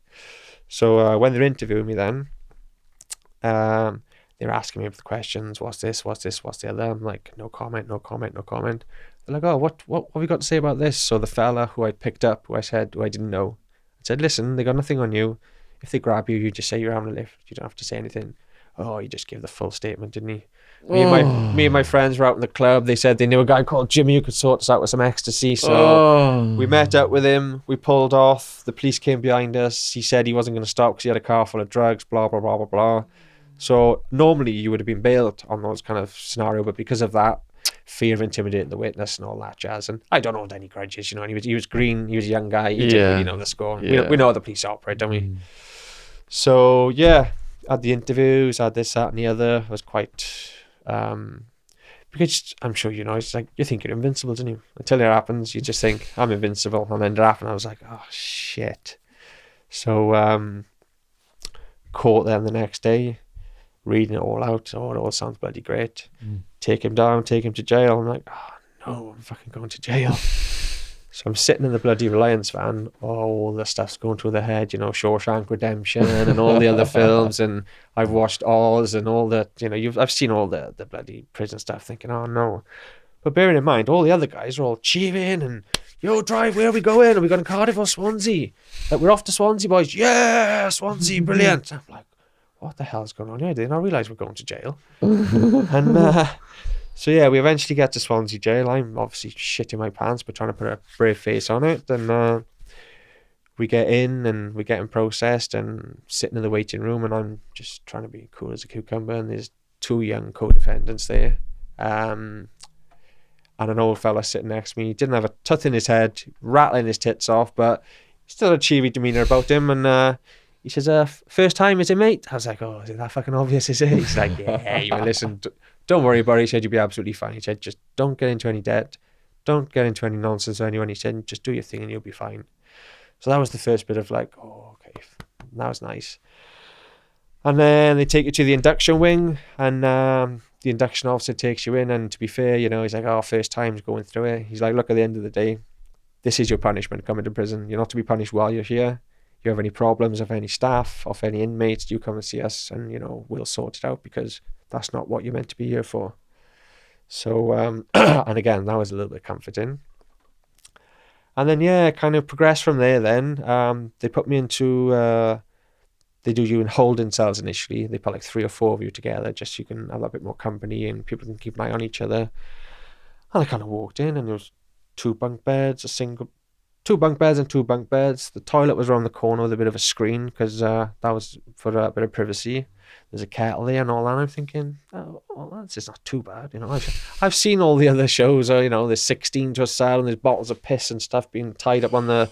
B: So when they're interviewing me then, they're asking me the questions. What's this? What's the other? I'm like, no comment. They're like, oh, what have you got to say about this? So the fella who I picked up, who I didn't know, I said, listen, they got nothing on you. If they grab you, you just say you're having a lift. You don't have to say anything. Oh, he just gave the full statement, didn't he? Me and my friends were out in the club. They said they knew a guy called Jimmy who could sort us out with some ecstasy. So we met up with him. We pulled off. The police came behind us. He said he wasn't going to stop because he had a car full of drugs, blah, blah, blah, blah, blah. So normally you would have been bailed on those kind of scenario, but because of that, fear of intimidating the witness and all that jazz. And I don't hold any grudges, you know. And he was green. He was a young guy. He didn't really know the score. Yeah. We know how the police operate, don't we? So yeah, had the interviews, had this, that, and the other. I was quite... because I'm sure you know, it's like you think you're invincible, don't you? Until it happens, you just think I'm invincible, and then it happened. I was like, oh shit. So caught them the next day, reading it all out. Oh, it all sounds bloody great. Take him down, take him to jail. I'm like, oh no, I'm fucking going to jail. So I'm sitting in the bloody Reliance van. All the stuff's going through the head, you know, Shawshank Redemption and all the other films. And I've watched Oz and all the, you know, I've seen all the bloody prison stuff thinking, oh no. But bearing in mind, all the other guys are all cheering and, yo, drive, where are we going? Are we going to Cardiff or Swansea? Like, we're off to Swansea, boys. Yeah, Swansea, brilliant. I'm like, what the hell's going on here? I did not realise we're going to jail. And so yeah, we eventually get to Swansea jail. I'm obviously shitting my pants, but trying to put a brave face on it. And we get in and we're getting processed and sitting in the waiting room, and I'm just trying to be cool as a cucumber. And there's 2 young co-defendants there. And an old fella sitting next to me. He didn't have a tooth in his head, rattling his tits off, but still a cheery demeanour about him. And he says, first time, is it, mate? I was like, oh, is it that fucking obvious, is it? He's like, yeah, you listen, don't worry about it. He said, you'll be absolutely fine. He said, just don't get into any debt. Don't get into any nonsense or anyone. He said, just do your thing and you'll be fine. So that was the first bit of like, oh, okay, that was nice. And then they take you to the induction wing, and the induction officer takes you in. And to be fair, you know, he's like, oh, first time's going through it. He's like, look, at the end of the day, this is your punishment coming to prison. You're not to be punished while you're here. You have any problems of any staff, of any inmates, you come and see us, and, you know, we'll sort it out, because that's not what you're meant to be here for. So, and again, that was a little bit comforting. And then, yeah, kind of progressed from there then. They put me into, they do you in holding cells initially. They put like 3 or 4 of you together, just so you can have a bit more company and people can keep an eye on each other. And I kind of walked in, and there was 2 bunk beds, 2 bunk beds and 2 bunk beds. The toilet was around the corner with a bit of a screen, because that was for a bit of privacy. There's a kettle there and all that. I'm thinking, oh, well, this is not too bad. You know, I've seen all the other shows. You know, there's 16 to a cell, and there's bottles of piss and stuff being tied up on the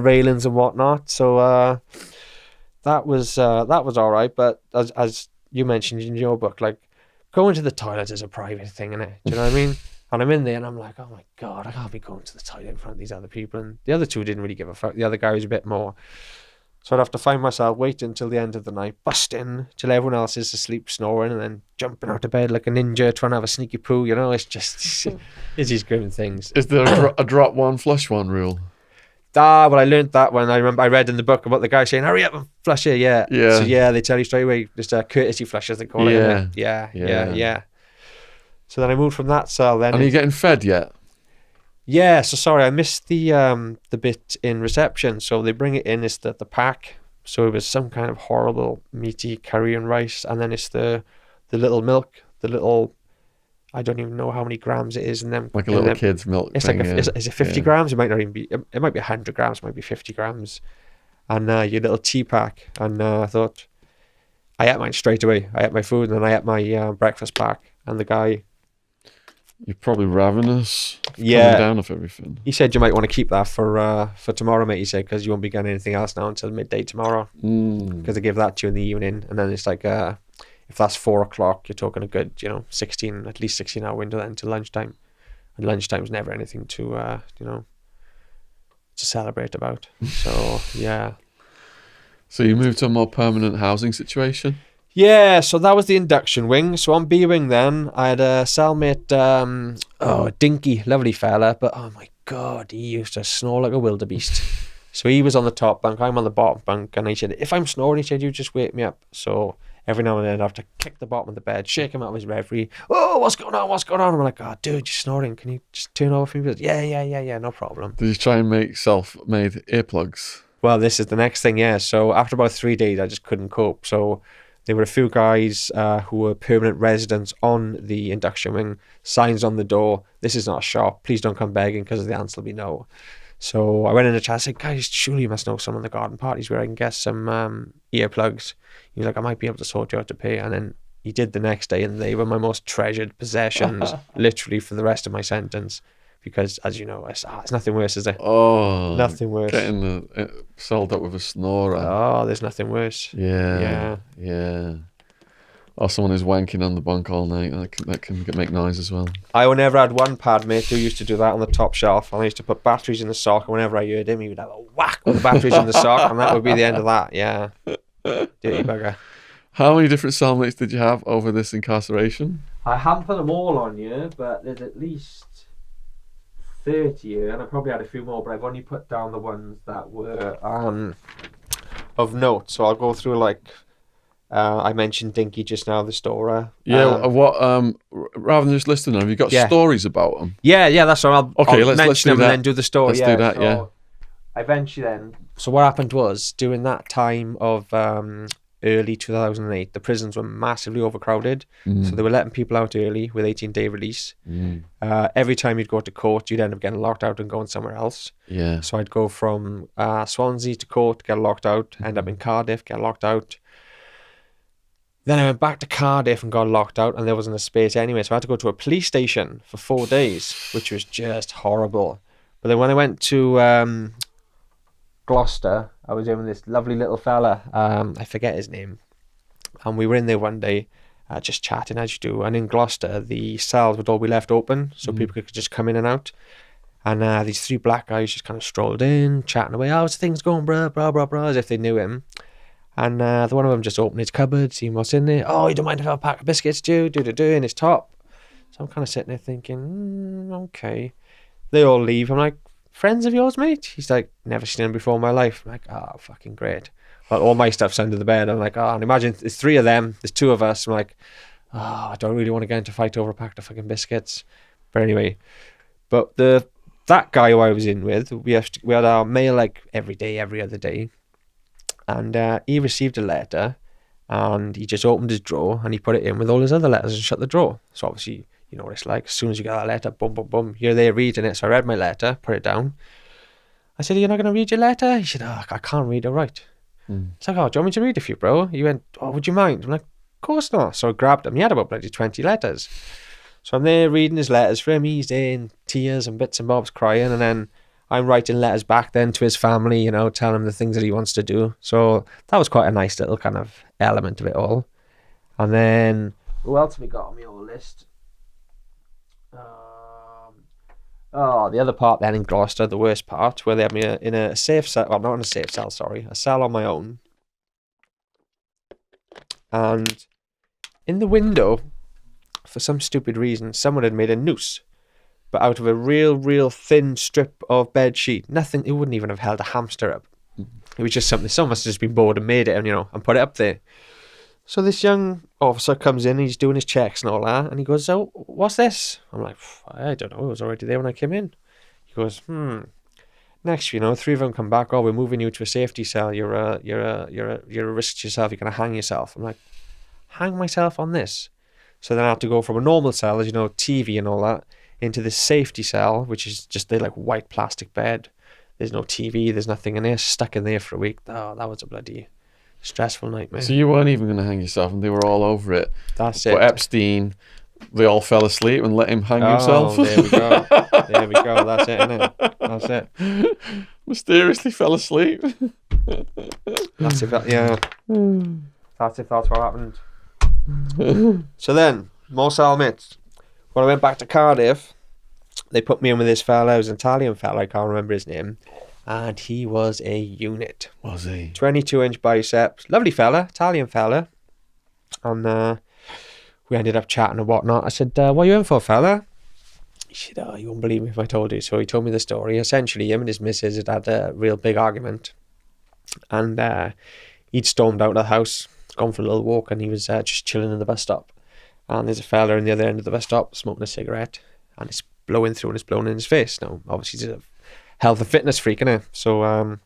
B: railings and whatnot. So that was all right. But as you mentioned in your book, like, going to the toilet is a private thing, innit? Do you know what I mean? And I'm in there and I'm like, oh my God, I can't be going to the toilet in front of these other people. And the other 2 didn't really give a fuck. The other guy was a bit more. So I'd have to find myself waiting until the end of the night, busting till everyone else is asleep, snoring, and then jumping out of bed like a ninja, trying to have a sneaky poo. You know, it's just, it's these grim things.
A: Is there a drop one, flush one rule?
B: Well, I learned that when I read in the book about the guy saying, hurry up and flush it. Yeah. So yeah, they tell you straight away, just a courtesy flush, as they call it. Yeah. So then I moved from that cell then.
A: And are you getting fed yet?
B: Yeah, so sorry, I missed the bit in reception. So they bring it in, it's the pack. So it was some kind of horrible meaty curry and rice, and then it's the little milk, the little, I don't even know how many grams it is in them.
A: Like a little kid's milk.
B: It's
A: thing,
B: like is it 50 grams? It might not even be. It might be 100 grams. It might be 50 grams. And your little tea pack. And I thought, I ate mine straight away. I ate my food, and then I ate my breakfast pack. And the guy,
A: you're probably ravenous.
B: Yeah.
A: Coming down off everything.
B: He said, you might want to keep that for tomorrow, mate. He said, because you won't be getting anything else now until midday tomorrow. Because they give that to you in the evening, and then it's like, if that's 4 o'clock, you're talking a good, you know, at least 16 hour window then until lunchtime. And lunchtime's never anything to, you know, to celebrate about. So yeah. So
A: you moved to a more permanent housing situation?
B: Yeah, so that was the induction wing. So on B wing then, I had a cellmate, Dinky, lovely fella, but oh my God, he used to snore like a wildebeest. So he was on the top bunk, I'm on the bottom bunk, and he said, if I'm snoring, he said, you just wake me up. So every now and then I'd have to kick the bottom of the bed, shake him out of his reverie. Oh, what's going on? I'm like, oh, dude, you're snoring. Can you just turn off? He goes, yeah, no problem.
A: Did you try and make self-made earplugs?
B: Well, this is the next thing, yeah. So after about 3 days, I just couldn't cope. So there were a few guys who were permanent residents on the induction wing, signs on the door, this is not a shop, please don't come begging, because the answer will be no. So I went in the chat, I said, guys, surely you must know some of the garden parties where I can get some earplugs. He was like, I might be able to sort you out to pay. And then he did the next day, and they were my most treasured possessions, literally for the rest of my sentence. Because, as you know, it's nothing worse, is there?
A: Oh,
B: nothing worse.
A: Getting sold up with a snorer.
B: Oh, there's nothing worse.
A: Yeah. Or someone who's wanking on the bunk all night. That can make noise as well.
B: I never had one pad mate who used to do that on the top shelf. And I used to put batteries in the sock, and whenever I heard him, he would have a whack with the batteries in the sock, and that would be the end of that. Yeah. Dirty bugger.
A: How many different cellmates did you have over this incarceration?
B: I haven't put them all on you, but there's at least third year, and I probably had a few more, but I've only put down the ones that were of note. So I'll go through like I mentioned Dinky just now, the storer.
A: Yeah, rather than just listing them, have you got stories about them?
B: Yeah, that's what I'll
A: let's
B: mention
A: do
B: them
A: that.
B: and then do the story.
A: Let's do that, yeah.
B: Eventually then. So what happened was, during that time of early 2008, the prisons were massively overcrowded. So they were letting people out early with 18-day release. Every time you'd go to court, you'd end up getting locked out and going somewhere else.
A: Yeah.
B: So I'd go from Swansea to court, get locked out, end up in Cardiff, get locked out. Then I went back to Cardiff and got locked out, and there wasn't a space anyway. So I had to go to a police station for 4 days, which was just horrible. But then when I went to Gloucester, I was in with this lovely little fella. I forget his name. And we were in there one day, just chatting as you do. And in Gloucester, the cells would all be left open, so people could just come in and out. And these 3 black guys just kind of strolled in, chatting away. How's things going, bro? Blah, blah, blah, as if they knew him. And the one of them just opened his cupboard, seeing what's in there. Oh, you don't mind if I have a pack of biscuits, do in his top. So I'm kind of sitting there thinking, okay. They all leave. I'm like, friends of yours, mate? He's like, never seen him before in my life. I'm like, oh, fucking great. But all my stuff's under the bed. I'm like, oh, and imagine there's 3 of them, there's 2 of us. I'm like, oh, I don't really want to get into a fight over a pack of fucking biscuits. But anyway, but that guy who I was in with, we had our mail like every day, every other day. And he received a letter, and he just opened his drawer and he put it in with all his other letters and shut the drawer. So obviously, you know what it's like. As soon as you get that letter, boom, boom, boom, you're there reading it. So I read my letter, put it down. I said, you're not going to read your letter? He said, oh, I can't read or write. It's like, oh, do you want me to read it for you, bro? He went, oh, would you mind? I'm like, of course not. So I grabbed him. He had about bloody 20 letters. So I'm there reading his letters for him. He's there in tears and bits and bobs crying. And then I'm writing letters back then to his family, you know, telling him the things that he wants to do. So that was quite a nice little kind of element of it all. And then, who else have we got on my old list? The other part then in Gloucester, the worst part, where they had me in a safe cell, well, not in a safe cell, sorry, a cell on my own. And in the window, for some stupid reason, someone had made a noose, but out of a real thin strip of bed sheet. Nothing, it wouldn't even have held a hamster up. It was just something, someone must have just been bored and made it, and and put it up there. So this young officer comes in, he's doing his checks and all that, and he goes, so what's this? I'm like, I don't know, it was already there when I came in. He goes, next, 3 of them come back, oh, we're moving you to a safety cell, you're a risk to yourself, you're going to hang yourself. I'm like, hang myself on this? So then I had to go from a normal cell, as you know, TV and all that, into this safety cell, which is just the like white plastic bed. There's no TV, there's nothing in there, stuck in there for a week. Oh, that was a bloody stressful nightmare.
A: So you weren't even going to hang yourself, and they were all over it.
B: That's it.
A: But Epstein, they all fell asleep and let him hang himself.
B: There we go. There we go. That's it, innit? That's it.
A: Mysteriously fell asleep.
B: That's it. Yeah. That's what happened. So then, more cellmates. When I went back to Cardiff, they put me in with this fella. It was an Italian fella. I can't remember his name. And he was a unit.
A: Was he?
B: 22-inch biceps. Lovely fella. Italian fella. And we ended up chatting and whatnot. I said, what are you in for, fella? He said, oh, you won't believe me if I told you. So he told me the story. Essentially, him and his missus had a real big argument. And he'd stormed out of the house, gone for a little walk, and he was just chilling in the bus stop. And there's a fella in the other end of the bus stop smoking a cigarette. And it's blowing through and it's blowing in his face. Now, obviously, he's a health and fitness freak, innit? So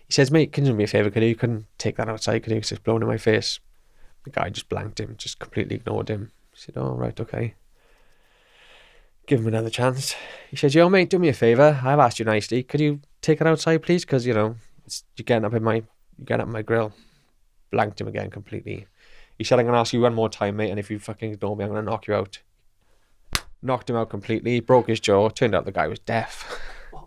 B: he says, mate, can you do me a favour? You couldn't take that outside, could you? Because it's blowing in my face. The guy just blanked him, just completely ignored him. He said, oh, right, okay. Give him another chance. He said, yo, mate, do me a favour. I've asked you nicely. Could you take it outside, please? Because, you're getting up my grill. Blanked him again completely. He said, I'm going to ask you one more time, mate, and if you fucking ignore me, I'm going to knock you out. Knocked him out completely, broke his jaw. Turned out the guy was deaf.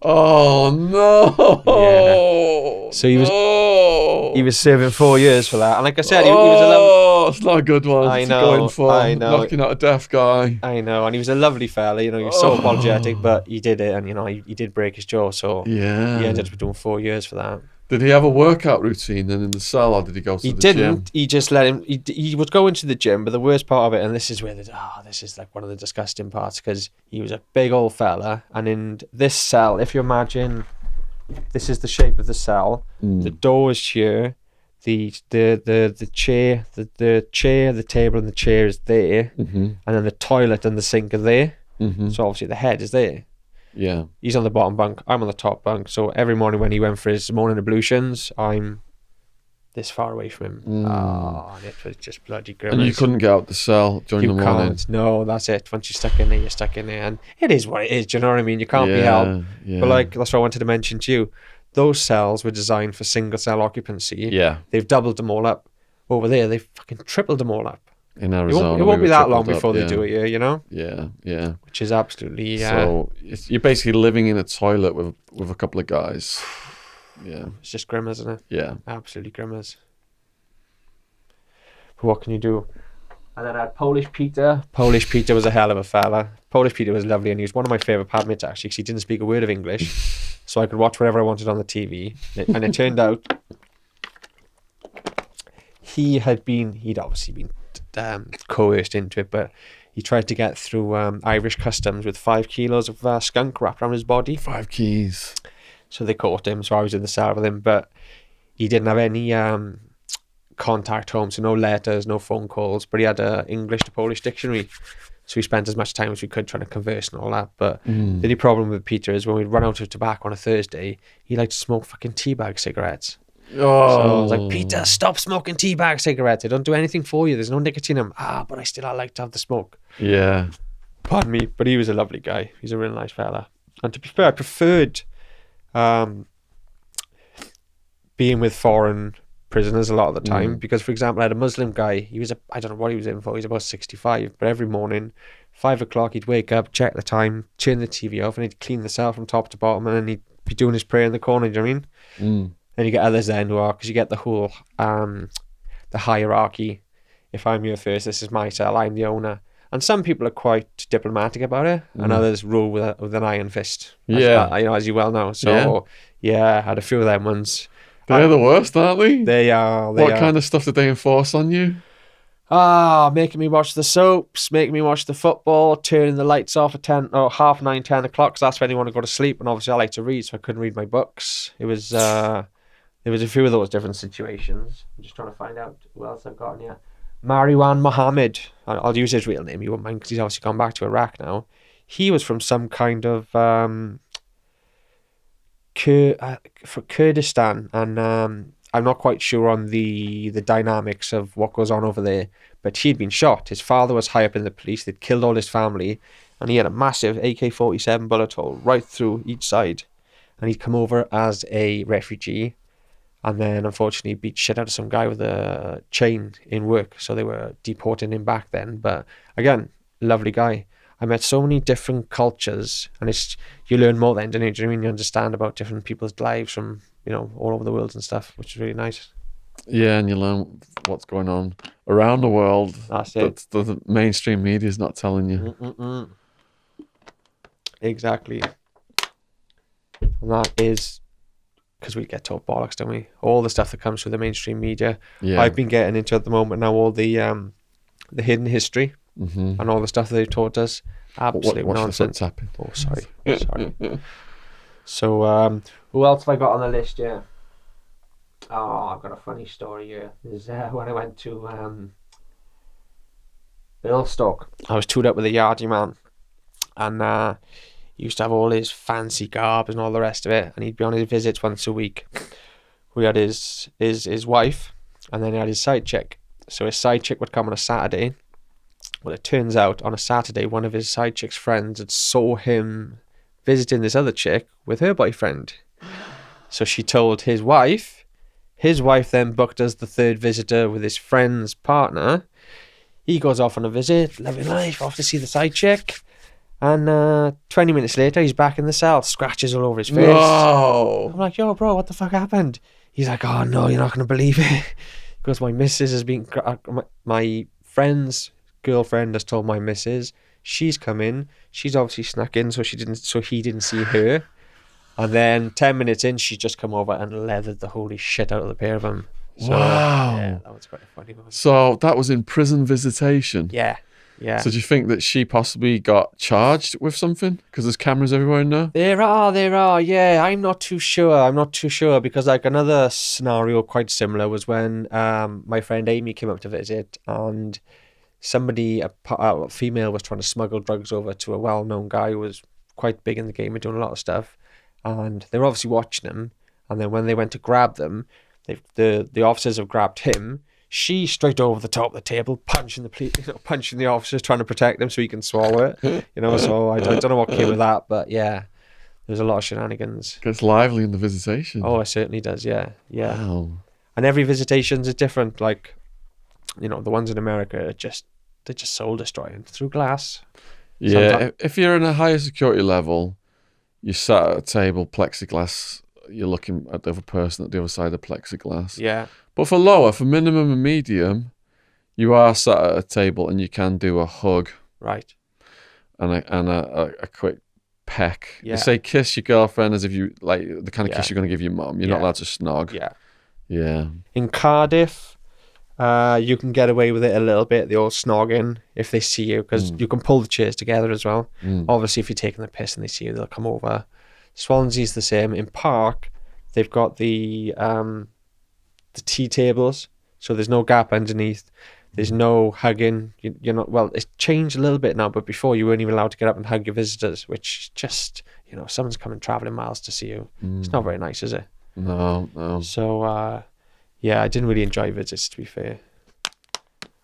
A: Oh, no.
B: Yeah. So he was serving 4 years for that. And like I said, he was a lovely...
A: Oh, it's not a good one
B: I
A: to
B: know,
A: go in for.
B: I know.
A: Knocking out a deaf guy.
B: I know, and he was a lovely fella. He was so apologetic, but he did it, and he did break his jaw, so
A: yeah,
B: he ended up doing 4 years for that.
A: Did he have a workout routine then in the cell, or did he go to
B: He
A: the
B: didn't.
A: gym?
B: He just let him. He would go into the gym, but the worst part of it, and this is where this is like one of the disgusting parts, because he was a big old fella, and in this cell, if you imagine, this is the shape of the cell. The door is here. The chair, the chair, the table, and the chair is there, and then the toilet and the sink are there. So obviously the head is there.
A: Yeah.
B: He's on the bottom bunk. I'm on the top bunk. So every morning when he went for his morning ablutions, I'm this far away from him. And it was just bloody grim.
A: And you couldn't get out the cell during the morning?
B: Can't. No, that's it. Once you're stuck in there, you're stuck in there. And it is what it is. Do you know what I mean? You can't be helped.
A: Yeah.
B: But like, that's what I wanted to mention to you. Those cells were designed for single cell occupancy.
A: Yeah.
B: They've doubled them all up. Over there, they've fucking tripled them all up.
A: In Arizona.
B: It won't be that long
A: tripled
B: before
A: up,
B: they do it here, you know?
A: Yeah.
B: Which is absolutely...
A: So you're basically living in a toilet with a couple of guys. Yeah.
B: It's just grim, isn't it?
A: Yeah.
B: Absolutely grim as. But what can you do? And then I had Polish Peter. Polish Peter was a hell of a fella. Polish Peter was lovely, and he was one of my favourite padmates, actually, because he didn't speak a word of English. So I could watch whatever I wanted on the TV. And it turned out he'd obviously been coerced into it, but he tried to get through Irish customs with 5 kilos of skunk wrapped around his body.
A: 5 keys.
B: So they caught him, so I was in the cell with him, but he didn't have any contact home, so no letters, no phone calls, but he had a English to Polish dictionary, so we spent as much time as we could trying to converse and all that. But the only problem with Peter is when we'd run out of tobacco on a Thursday, he liked to smoke fucking teabag cigarettes. So I was like, Peter, stop smoking teabag cigarettes. They don't do anything for you. There's no nicotine in them. But I like to have the smoke.
A: Yeah.
B: Pardon me, but he was a lovely guy. He's a real nice fella. And to be fair, I preferred being with foreign prisoners a lot of the time, because, for example, I had a Muslim guy. I don't know what he was in for. He was about 65, but every morning, 5 o'clock, he'd wake up, check the time, turn the TV off, and he'd clean the cell from top to bottom, and then he'd be doing his prayer in the corner. Do you know what I mean? And you get others then who are, because you get the whole the hierarchy. If I'm here first, this is my cell, I'm the owner. And some people are quite diplomatic about it, and others rule with an iron fist. As you well know. So I had a few of them ones.
A: They're the worst, aren't they?
B: They are.
A: What kind of stuff did they enforce on you?
B: Making me watch the soaps, making me watch the football, turning the lights off at 10 or 9:30, 10 o'clock, because that's when you want to go to sleep. And obviously I like to read, so I couldn't read my books. It was there was a few of those different situations. I'm just trying to find out who else I've got in here. Marwan Mohammed. I'll use his real name. You won't mind, because he's obviously gone back to Iraq now. He was from some kind of for Kurdistan, and I'm not quite sure on the dynamics of what goes on over there, but he'd been shot. His father was high up in the police. They'd killed all his family, and he had a massive AK-47 bullet hole right through each side, and he'd come over as a refugee, and then unfortunately beat shit out of some guy with a chain in work, so they were deporting him back then. But again, lovely guy. I met so many different cultures, and you learn more then, don't you? Do you know what I mean? You understand about different people's lives from, all over the world and stuff, which is really nice.
A: Yeah, and you learn what's going on around the world.
B: That's it.
A: That the mainstream media is not telling you.
B: Exactly. And that is because we get told bollocks, don't we? All the stuff that comes through the mainstream media.
A: Yeah.
B: I've been getting into at the moment now all the hidden history and all the stuff that they've taught us. Absolute nonsense.
A: Tapping.
B: Oh, sorry. So, who else have I got on the list here? Oh, I've got a funny story here. This is when I went to Millstock. I was toured up with a yardie man, and he used to have all his fancy garb and all the rest of it, and he'd be on his visits once a week. We had his wife, and then he had his side chick. So his side chick would come on a Saturday. Well, it turns out on a Saturday, one of his side chick's friends had saw him visiting this other chick with her boyfriend. So she told his wife. His wife then booked as the third visitor with his friend's partner. He goes off on a visit, loving life, off to see the side chick. And 20 minutes later, he's back in the cell, scratches all over his face.
A: No.
B: I'm like, yo, bro, what the fuck happened? He's like, oh, no, you're not going to believe it. Because my missus has been... My friend's girlfriend has told my missus. She's come in. She's obviously snuck in, so he didn't see her. And then 10 minutes in, she just come over and leathered the holy shit out of the pair of them. So,
A: Wow.
B: Yeah, that was quite a funny one.
A: So that was in prison visitation.
B: Yeah. Yeah.
A: So do you think that she possibly got charged with something? Because there's cameras everywhere now.
B: There are. Yeah, I'm not too sure because like another scenario quite similar was when my friend Amy came up to visit and somebody, a female, was trying to smuggle drugs over to a well-known guy who was quite big in the game and doing a lot of stuff, and they were obviously watching him. And then when they went to grab them, the officers have grabbed him. She straight over the top of the table, punching the officers, trying to protect them so he can swallow it. So I don't know what came of that, but yeah, there's a lot of shenanigans.
A: Gets lively in the visitation.
B: Oh, it certainly does. Yeah.
A: Wow.
B: And every visitation's is different. Like, the ones in America they're just soul destroying through glass.
A: Yeah,
B: Sometimes.
A: if you're in a higher security level, you sat at a table, plexiglass, you're looking at the other person at the other side of plexiglass.
B: Yeah.
A: But for lower, for minimum and medium, you are sat at a table and you can do a hug
B: Right.
A: and a quick peck.
B: Yeah.
A: They say kiss your girlfriend as if you like the kind of
B: Yeah.
A: kiss you're going to give your mum. You're not allowed to snog.
B: Yeah.
A: Yeah.
B: In Cardiff, you can get away with it a little bit, the old snogging, if they see you, because you can pull the chairs together as well. Obviously, if you're taking the piss and they see you, they'll come over. Swansea's the same. In Park, they've got the tea tables, so there's no gap underneath. There's no hugging. You're not, well, it's changed a little bit now, but before you weren't even allowed to get up and hug your visitors, which just, someone's coming traveling miles to see you. It's not very nice, is it?
A: No.
B: So, yeah, I didn't really enjoy visits, to be fair.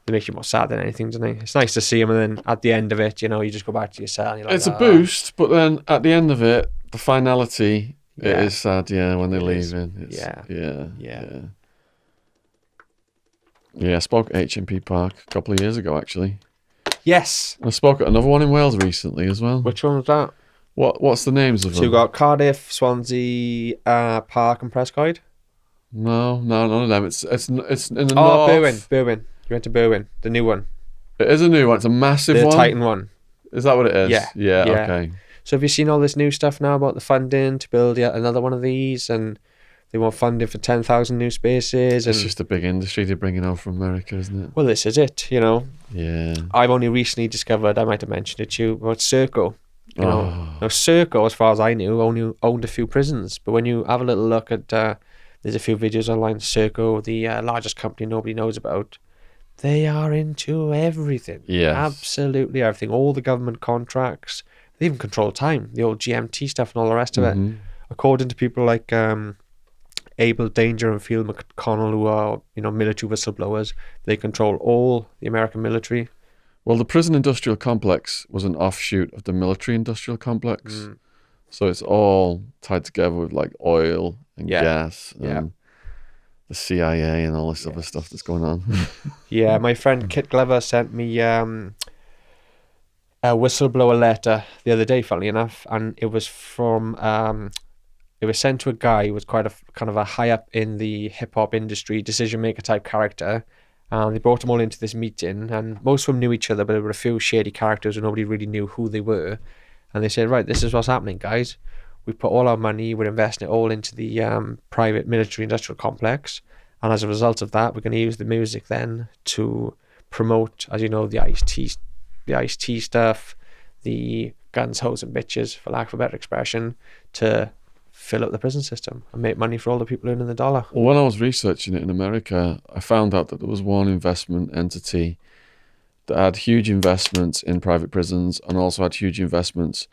B: They make you more sad than anything, don't they? It's nice to see them, and then at the end of it, you just go back to your cell and you're like,
A: It's a boost, but then at the end of it, the finality,
B: Yeah.
A: it is sad, when they're
B: It is.
A: leaving.
B: Yeah.
A: Yeah, I spoke at HMP Park a couple of years ago, actually.
B: Yes.
A: I spoke at another one in Wales recently as well.
B: Which one was that?
A: What's the names of them?
B: So you got Cardiff, Swansea, Park, and Prescoid.
A: No, none of them. It's in the
B: Oh,
A: north.
B: Berwyn. You went to Berwyn, the new one,
A: It is a new one. It's a massive
B: the
A: one.
B: Titan one.
A: Is that what it is?
B: Yeah.
A: Okay.
B: So have you seen all this new stuff now about the funding to build yet another one of these, and they want funding for 10,000 new spaces?
A: It's
B: And
A: just a big industry they're bringing out from America, isn't it?
B: well, this is it.
A: Yeah.
B: I've only recently discovered, I might have mentioned it to you, about Serco.
A: Oh.
B: Now, Serco, as far as I knew, only owned a few prisons. But when you have a little look at, there's a few videos online, Serco, the largest company nobody knows about, they are into everything.
A: Yes.
B: Absolutely everything. All the government contracts. They even control time, the old GMT stuff and all the rest of it. According to people like Abel Danger and Field McConnell, who are, military whistleblowers, they control all the American military.
A: Well, the prison industrial complex was an offshoot of the military industrial complex. So it's all tied together with like oil and gas and the CIA and all this other stuff that's going on.
B: Yeah, my friend Kit Glover sent me a whistleblower letter the other day, funnily enough, and it was from it was sent to a guy who was quite a kind of a high up in the hip hop industry, decision maker type character. And they brought them all into this meeting, and most of them knew each other, but there were a few shady characters and nobody really knew who they were. And they said, right, this is what's happening, guys. We put all our money, we're investing it all into the private military industrial complex. And as a result of that, we're going to use the music then to promote, as you know, the Ice-T stuff, the guns, hoes and bitches, for lack of a better expression, to fill up the prison system and make money for all the people earning the dollar.
A: Well, when I was researching it in America, I found out that there was one investment entity that had huge investments in private prisons and also had huge investments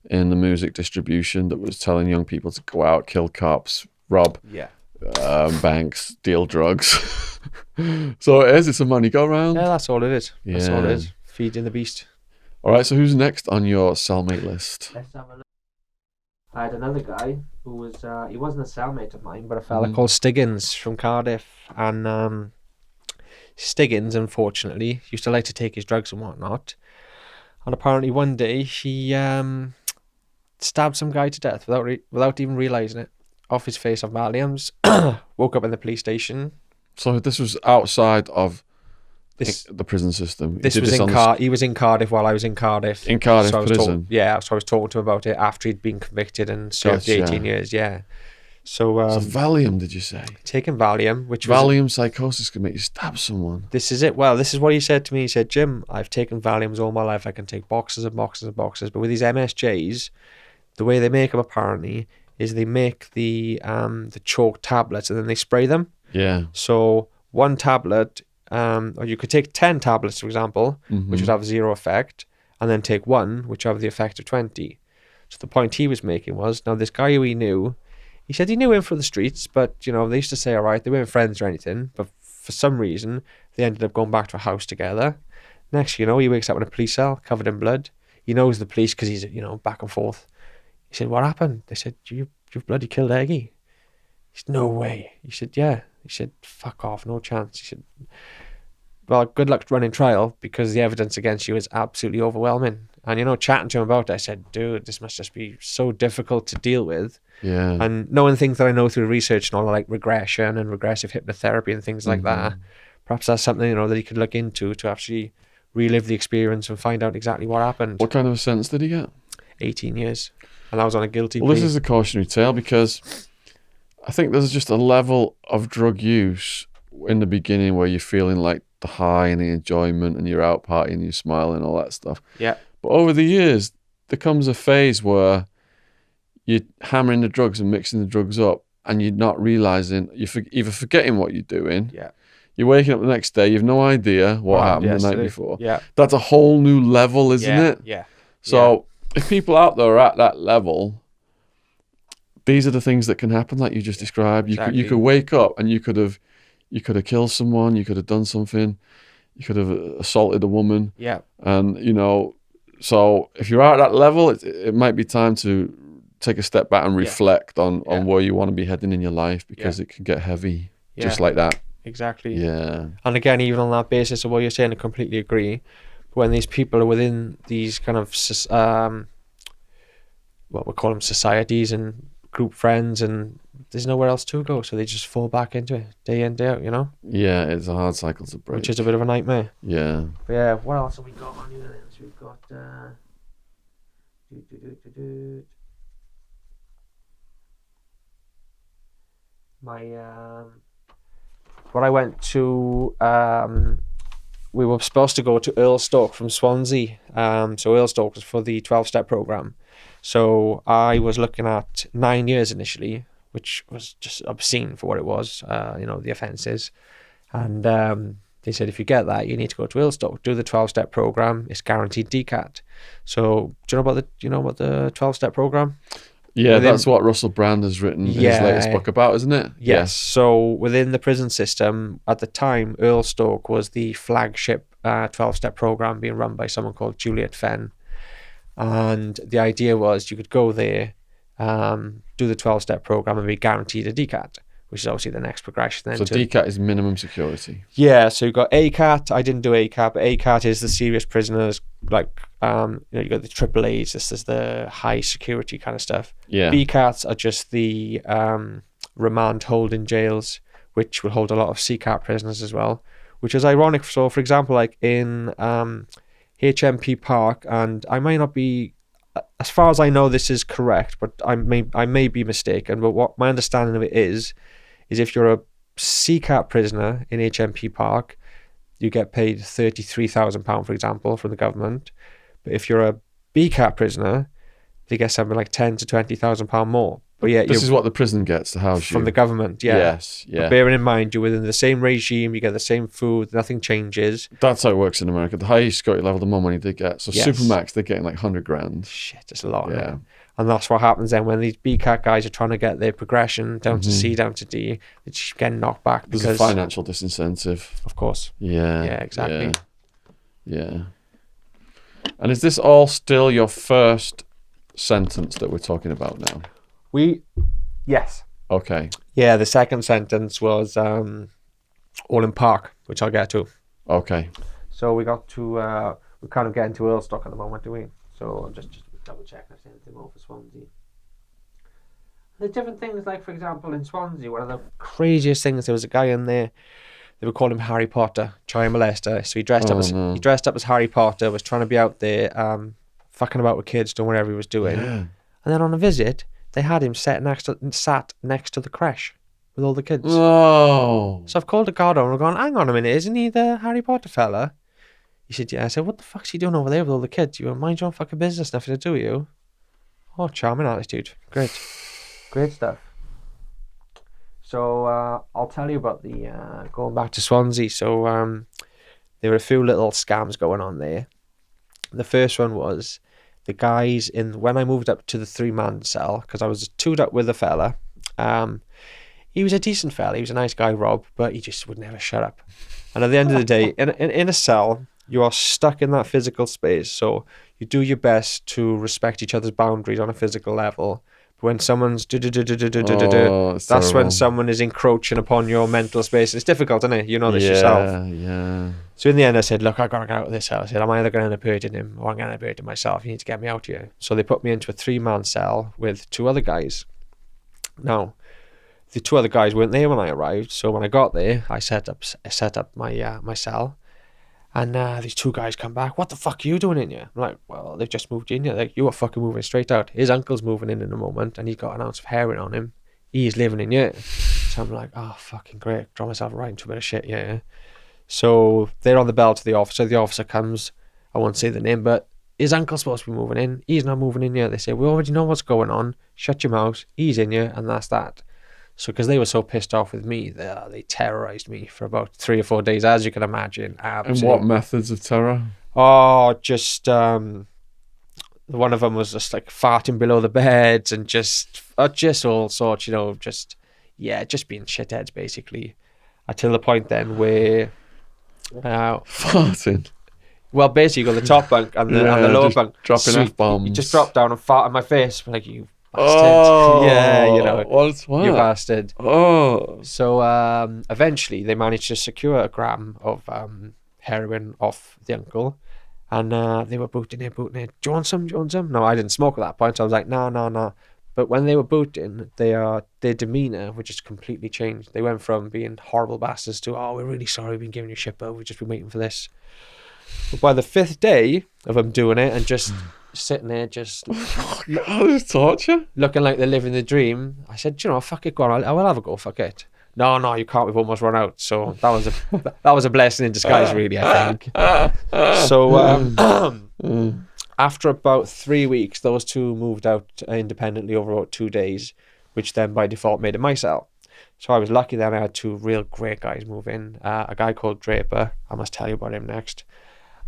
A: in the music distribution that was telling young people to go out, kill cops, rob banks, deal drugs. So it's a money go round.
B: Yeah, that's all it is. That's all it
A: Yeah.
B: is. Feeding the beast.
A: All right, so who's next on your cellmate list?
B: Let's have a look. I had another guy who was, he wasn't a cellmate of mine, but a fella called Stiggins from Cardiff. And Stiggins, unfortunately, used to like to take his drugs and whatnot. And apparently one day he stabbed some guy to death without even realising it. Off his face on Valiums. Woke up in the police station.
A: So this was outside of the prison system.
B: This
A: He did
B: was
A: this
B: in
A: on
B: He was in Cardiff while I was in Cardiff.
A: in Cardiff
B: I was
A: prison.
B: so I was talking to him about it after he'd been convicted and served the 18 years. Yeah. So,
A: So Valium, did you say?
B: taking Valium, which was
A: Valium psychosis can make you stab someone.
B: this is it. Well, this is what he said to me. He said, Jim, I've taken Valiums all my life. I can take boxes and boxes and boxes. But with these MSJs, the way they make them apparently is they make the chalk tablets and then they spray them.
A: Yeah.
B: So one tablet, or you could take 10 tablets, for example, which would have 0 effect, and then take one, which would have the effect of 20. So the point he was making was, now this guy who he knew, he said he knew him from the streets, but, you know, they used to say, all right, they weren't friends or anything, but for some reason, they ended up going back to a house together. Next, you know, he wakes up in a police cell, covered in blood. He knows the police because he's, you know, back and forth. He said, what happened? They said, you've bloody killed Icke. He said, no way. He said, yeah. He said, fuck off, no chance. He said, well, good luck running trial because the evidence against you is absolutely overwhelming. And, you know, chatting to him about it, I said, dude, this must just be so difficult to deal with.
A: Yeah.
B: And knowing things that I know through research and all, like regression and regressive hypnotherapy and things like that, perhaps that's something, you know, that he could look into to actually relive the experience and find out exactly what happened.
A: What kind of a sentence did he get?
B: 18 years. And I was on a guilty
A: Well,
B: plea.
A: this is a cautionary tale because I think there's just a level of drug use in the beginning where you're feeling like the high and the enjoyment and you're out partying, you're smiling, all that stuff.
B: Yeah.
A: But over the years, there comes a phase where you're hammering the drugs and mixing the drugs up and you're not realising, you're either forgetting what you're doing.
B: Yeah.
A: You're waking up the next day, you've no idea what happened the night before.
B: Yeah.
A: That's a whole new level, isn't it?
B: Yeah.
A: So if people out there are at that level, these are the things that can happen, like you just described. You could wake up and you could have killed someone, you could have done something, you could have assaulted a woman.
B: Yeah.
A: And, you know, so if you're at that level, it might be time to take a step back and reflect on where you want to be heading in your life because it can get heavy just like that.
B: Exactly.
A: Yeah.
B: And again, even on that basis of what you're saying, I completely agree. When these people are within these kind of, what we call them, societies and group friends, and there's nowhere else to go, so they just fall back into it day in, day out, you know?
A: Yeah, it's a hard cycle to break.
B: Which is a bit of a nightmare.
A: Yeah.
B: But yeah, what else have we got on here then? So we've got, when I went to, we were supposed to go to Earlstoke from Swansea. So Earlstoke was for the 12-step program. So I was looking at 9 years initially, which was just obscene for what it was, you know, the offences. And they said, if you get that, you need to go to Earlstoke, do the 12-step program. It's guaranteed DCAT. So do you know about the 12-step program?
A: Yeah, that's what Russell Brand has written in his latest book about, isn't it?
B: Yes. So within the prison system, at the time, Earlstoke was the flagship 12-step program being run by someone called Juliet Fenn. And the idea was you could go there, do the 12-step program and be guaranteed a DCAT, which is obviously the next progression. Then
A: so DCAT is minimum security.
B: Yeah, so you've got ACAT. I didn't do ACAT, but ACAT is the serious prisoners, like, you know, you got the AAAs. This is the high security kind of stuff.
A: Yeah.
B: BCATs are just the remand holding jails, which will hold a lot of CCAT prisoners as well, which is ironic. So, for example, like in HMP Park, and I may not be, as far as I know, this is correct, but I may be mistaken. But what my understanding of it is if you're a CCAT prisoner in HMP Park, you get paid £33,000, for example, from the government. But if you're a BCAT prisoner, they get something like £10,000 to £20,000 more. But yeah,
A: this is what the prison gets to house you.
B: From the government, yeah.
A: Yes, yeah.
B: But bearing in mind, you're within the same regime, you get the same food, nothing changes.
A: That's how it works in America. The higher security level, the more money they get. So
B: Yes.
A: Supermax, they're getting like 100 grand.
B: Shit, it's a lot.
A: Yeah.
B: Man. And that's what happens then when these BCAT guys are trying to get their progression down to C, down to D, they just get knocked back because...
A: There's a financial disincentive.
B: Of course.
A: Yeah.
B: Yeah, exactly.
A: Yeah. And is this all still your first sentence that we're talking about now?
B: Yes.
A: Okay.
B: Yeah, the second sentence was all in Park, which I'll get to.
A: Okay.
B: So we got to, we're kind of getting to Earlstoke at the moment, do we? So I'm just double checking if there's anything more for Swansea. The different things, like for example in Swansea, one of the craziest things, there was a guy in there They would call him Harry Potter, child molester. So he dressed up as Harry Potter, was trying to be out there, fucking about with kids, doing whatever he was doing.
A: Yeah.
B: And then on a visit, they had him sat next to the creche with all the kids.
A: Oh.
B: So I've called the guard over and gone, hang on a minute, isn't he the Harry Potter fella? He said, yeah. I said, what the fuck's he doing over there with all the kids? You mind your own fucking business, nothing to do with you. Oh, charming attitude. Great stuff. So I'll tell you about the going back to Swansea. So there were a few little scams going on there. The first one was the guys when I moved up to the 3-man cell, because I was 2'd up with a fella. He was a decent fella. He was a nice guy, Rob, but he just would never shut up. And at the end of the day, in a cell, you are stuck in that physical space. So you do your best to respect each other's boundaries on a physical level. When someone's that's when someone is encroaching upon your mental space. It's difficult, isn't it? You know this yourself.
A: Yeah.
B: So in the end, I said, look, I got to get out of this cell. I said, I'm either going to end up hurting him or I'm going to end up hurting myself. You need to get me out here. So they put me into a 3-man cell with 2 other guys. Now, the 2 other guys weren't there when I arrived. So when I got there, I set up my cell. And these 2 guys come back. What the fuck are you doing in here? I'm like, well, they've just moved in here. Like, you are fucking moving straight out. His uncle's moving in a moment, and he's got an ounce of heroin on him. He's living in here. So I'm like, oh, fucking great. Draw myself right into a bit of shit, yeah. So they're on the bell to the officer. The officer comes. I won't say the name, but his uncle's supposed to be moving in. He's not moving in here. They say, we already know what's going on. Shut your mouth. He's in here, and that's that. So because they were so pissed off with me, they terrorised me for about 3 or 4 days, as you can imagine. Absolutely.
A: And what methods of terror?
B: Oh, just one of them was just like farting below the beds and just all sorts, just being shitheads basically. Until the point then where
A: farting.
B: Well, basically, you got the top bunk and the lower bunk
A: dropping F-bombs.
B: You just drop down and fart in my face, like you. Bastard.
A: Oh,
B: yeah,
A: what's what?
B: You bastard.
A: Oh.
B: So eventually they managed to secure a gram of heroin off the uncle, and they were booting it. Do you want some? No, I didn't smoke at that point, so I was like, no. But when they were booting, their demeanour would just completely changed. They went from being horrible bastards to, oh, we're really sorry, we've been giving you shit, but we've just been waiting for this. But by the 5th day of them doing it and just sitting there, just
A: torture,
B: looking like they're living the dream, I said, fuck it, go on, I will have a go, fuck it. No, you can't, we've almost run out. So that was a blessing in disguise, really, I think. So after about 3 weeks, those 2 moved out independently over about 2 days, which then by default made it my cell. So I was lucky that I had 2 real great guys move in. A guy called Draper, I must tell you about him next,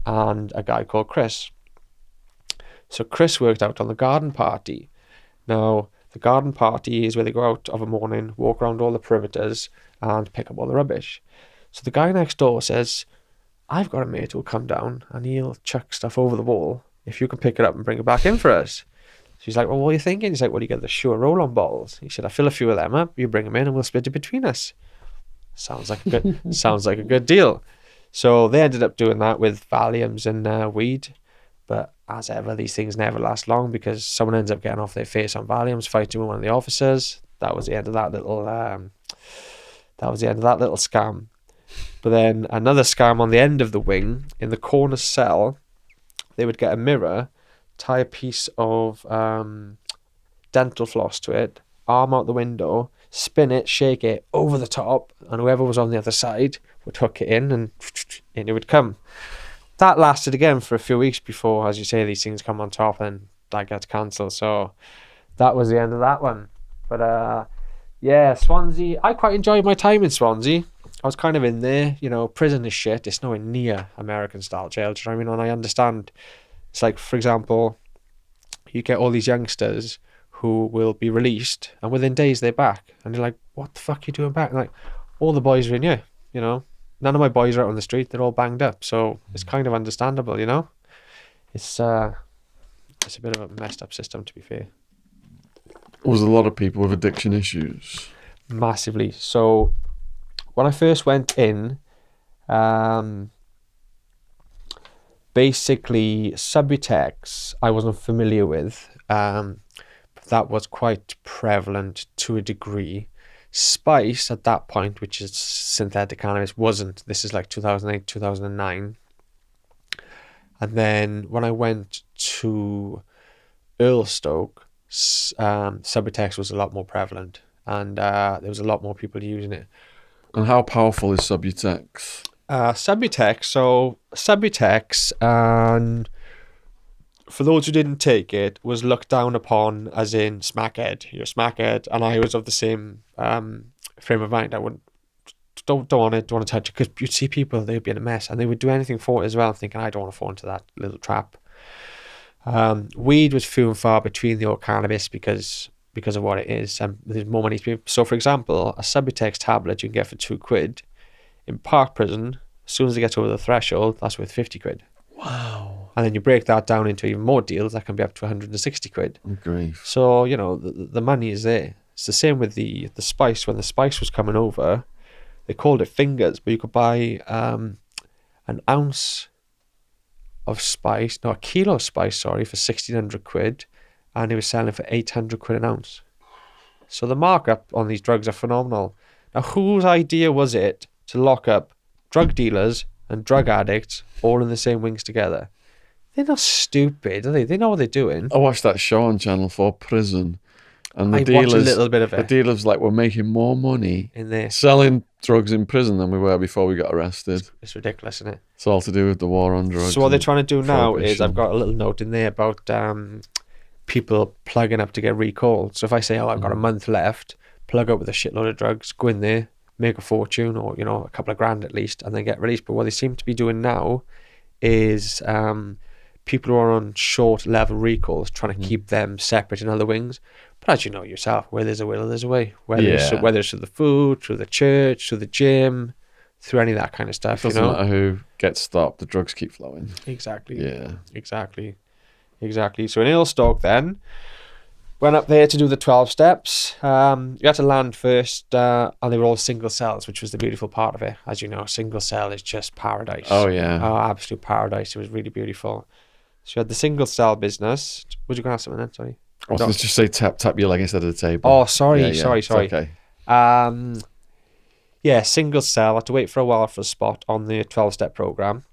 B: and a guy called Chris. So Chris worked out on the garden party. Now, the garden party is where they go out of a morning, walk around all the perimeters and pick up all the rubbish. So the guy next door says, I've got a mate who'll come down and he'll chuck stuff over the wall if you can pick it up and bring it back in for us. She's like, well, what are you thinking? He's like, well, you get the Sure roll-on bottles. He said, I fill a few of them up, you bring them in and we'll split it between us. Sounds like a good deal. So they ended up doing that with Valiums and weed. But as ever, these things never last long because someone ends up getting off their face on Valiums, fighting with one of the officers. That was the end of that little scam. But then another scam on the end of the wing, in the corner cell, they would get a mirror, tie a piece of dental floss to it, arm out the window, spin it, shake it over the top, and whoever was on the other side would hook it in and in it would come. That lasted again for a few weeks before, as you say, these things come on top and that gets cancelled. So that was the end of that one. But yeah, Swansea, I quite enjoyed my time in Swansea. I was kind of in there, prison is shit. It's nowhere near American style jail. Do you know what I mean? And I understand. It's like, for example, you get all these youngsters who will be released and within days they're back. And you're like, what the fuck are you doing back? And like, all the boys are in here, None of my boys are out on the street. They're all banged up. So it's kind of understandable, It's a bit of a messed up system, to be fair.
A: Was a lot of people with addiction issues?
B: Massively. So when I first went in, basically Subutex I wasn't familiar with. That was quite prevalent to a degree. Spice at that point, which is synthetic cannabis, wasn't. This is like 2008, 2009. And then when I went to Earlstoke, Subutex was a lot more prevalent, and there was a lot more people using it.
A: And how powerful is Subutex?
B: Subutex, and for those who didn't take it, was looked down upon as in smackhead. You're a smackhead, and I was of the same frame of mind. I don't want to touch it, because you'd see people, they'd be in a mess, and they would do anything for it as well, thinking I don't want to fall into that little trap. Weed was few and far between the old cannabis because of what it is, and there's more money to be. So, for example, a Subutex tablet you can get for £2 in Park Prison. As soon as it gets over the threshold, that's worth £50.
A: Wow.
B: And then you break that down into even more deals, that can be up to £160.
A: Oh, grief.
B: So, you know, the money is there. It's the same with the spice. When the spice was coming over, they called it fingers, but you could buy an ounce of spice, no, a kilo of spice, sorry, for £1,600, and they were selling it for £800 an ounce. So the markup on these drugs are phenomenal. Now, whose idea was it to lock up drug dealers and drug addicts all in the same wings together? They're not stupid, are they? They know what they're doing.
A: I watched that show on Channel 4, Prison, and
B: I watched a little bit of it.
A: The dealers like were making more money
B: In there.
A: selling drugs in prison than we were before we got arrested.
B: It's ridiculous, isn't it?
A: It's all to do with the war on drugs.
B: So what they're trying to do now is,
A: prohibition.
B: I've got a little note in there about people plugging up to get recalled. So if I say, oh, I've got a month left, plug up with a shitload of drugs, go in there, make a fortune, or, you know, a couple of grand at least, and then get released. But what they seem to be doing now is people who are on short level recalls, trying to keep them separate in other wings. But as you know yourself, where there's a will, there's a way. Whether it's through the food, through the church, through the gym, through any of that kind of stuff.
A: It doesn't matter who gets stopped, the drugs keep flowing.
B: Exactly.
A: Yeah.
B: Exactly. So in Earlstoke then, went up there to do the 12 steps. You had to land first, and they were all single cells, which was the beautiful part of it. As you know, single cell is just paradise.
A: Oh, yeah.
B: Oh, absolute paradise. It was really beautiful. So you had the single cell business. Was you going to ask something then? Sorry.
A: Let's just say tap your leg instead of the table.
B: Oh, sorry.
A: It's okay.
B: Yeah, single cell. I had to wait for a while for a spot on the 12-step program.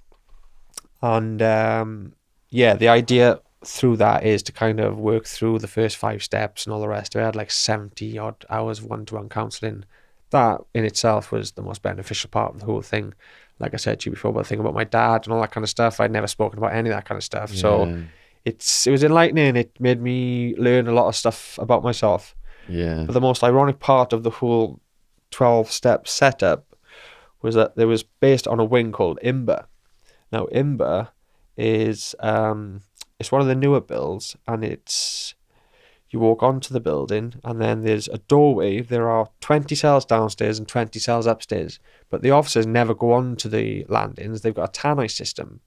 B: And the idea through that is to kind of work through the first 5 steps and all the rest of it. I had like 70 odd hours of one-to-one counselling. That in itself was the most beneficial part of the whole thing. Like I said to you before, about the thing about my dad and all that kind of stuff. I'd never spoken about any of that kind of stuff.
A: Yeah.
B: So it was enlightening. It made me learn a lot of stuff about myself.
A: Yeah.
B: But the most ironic part of the whole 12-step setup was that there was based on a wing called IMBA. Now, IMBA is it's one of the newer builds, and it's you walk onto the building, and then there's a doorway. There are 20 cells downstairs and 20 cells upstairs, but the officers never go on to the landings. They've got a tannoy system.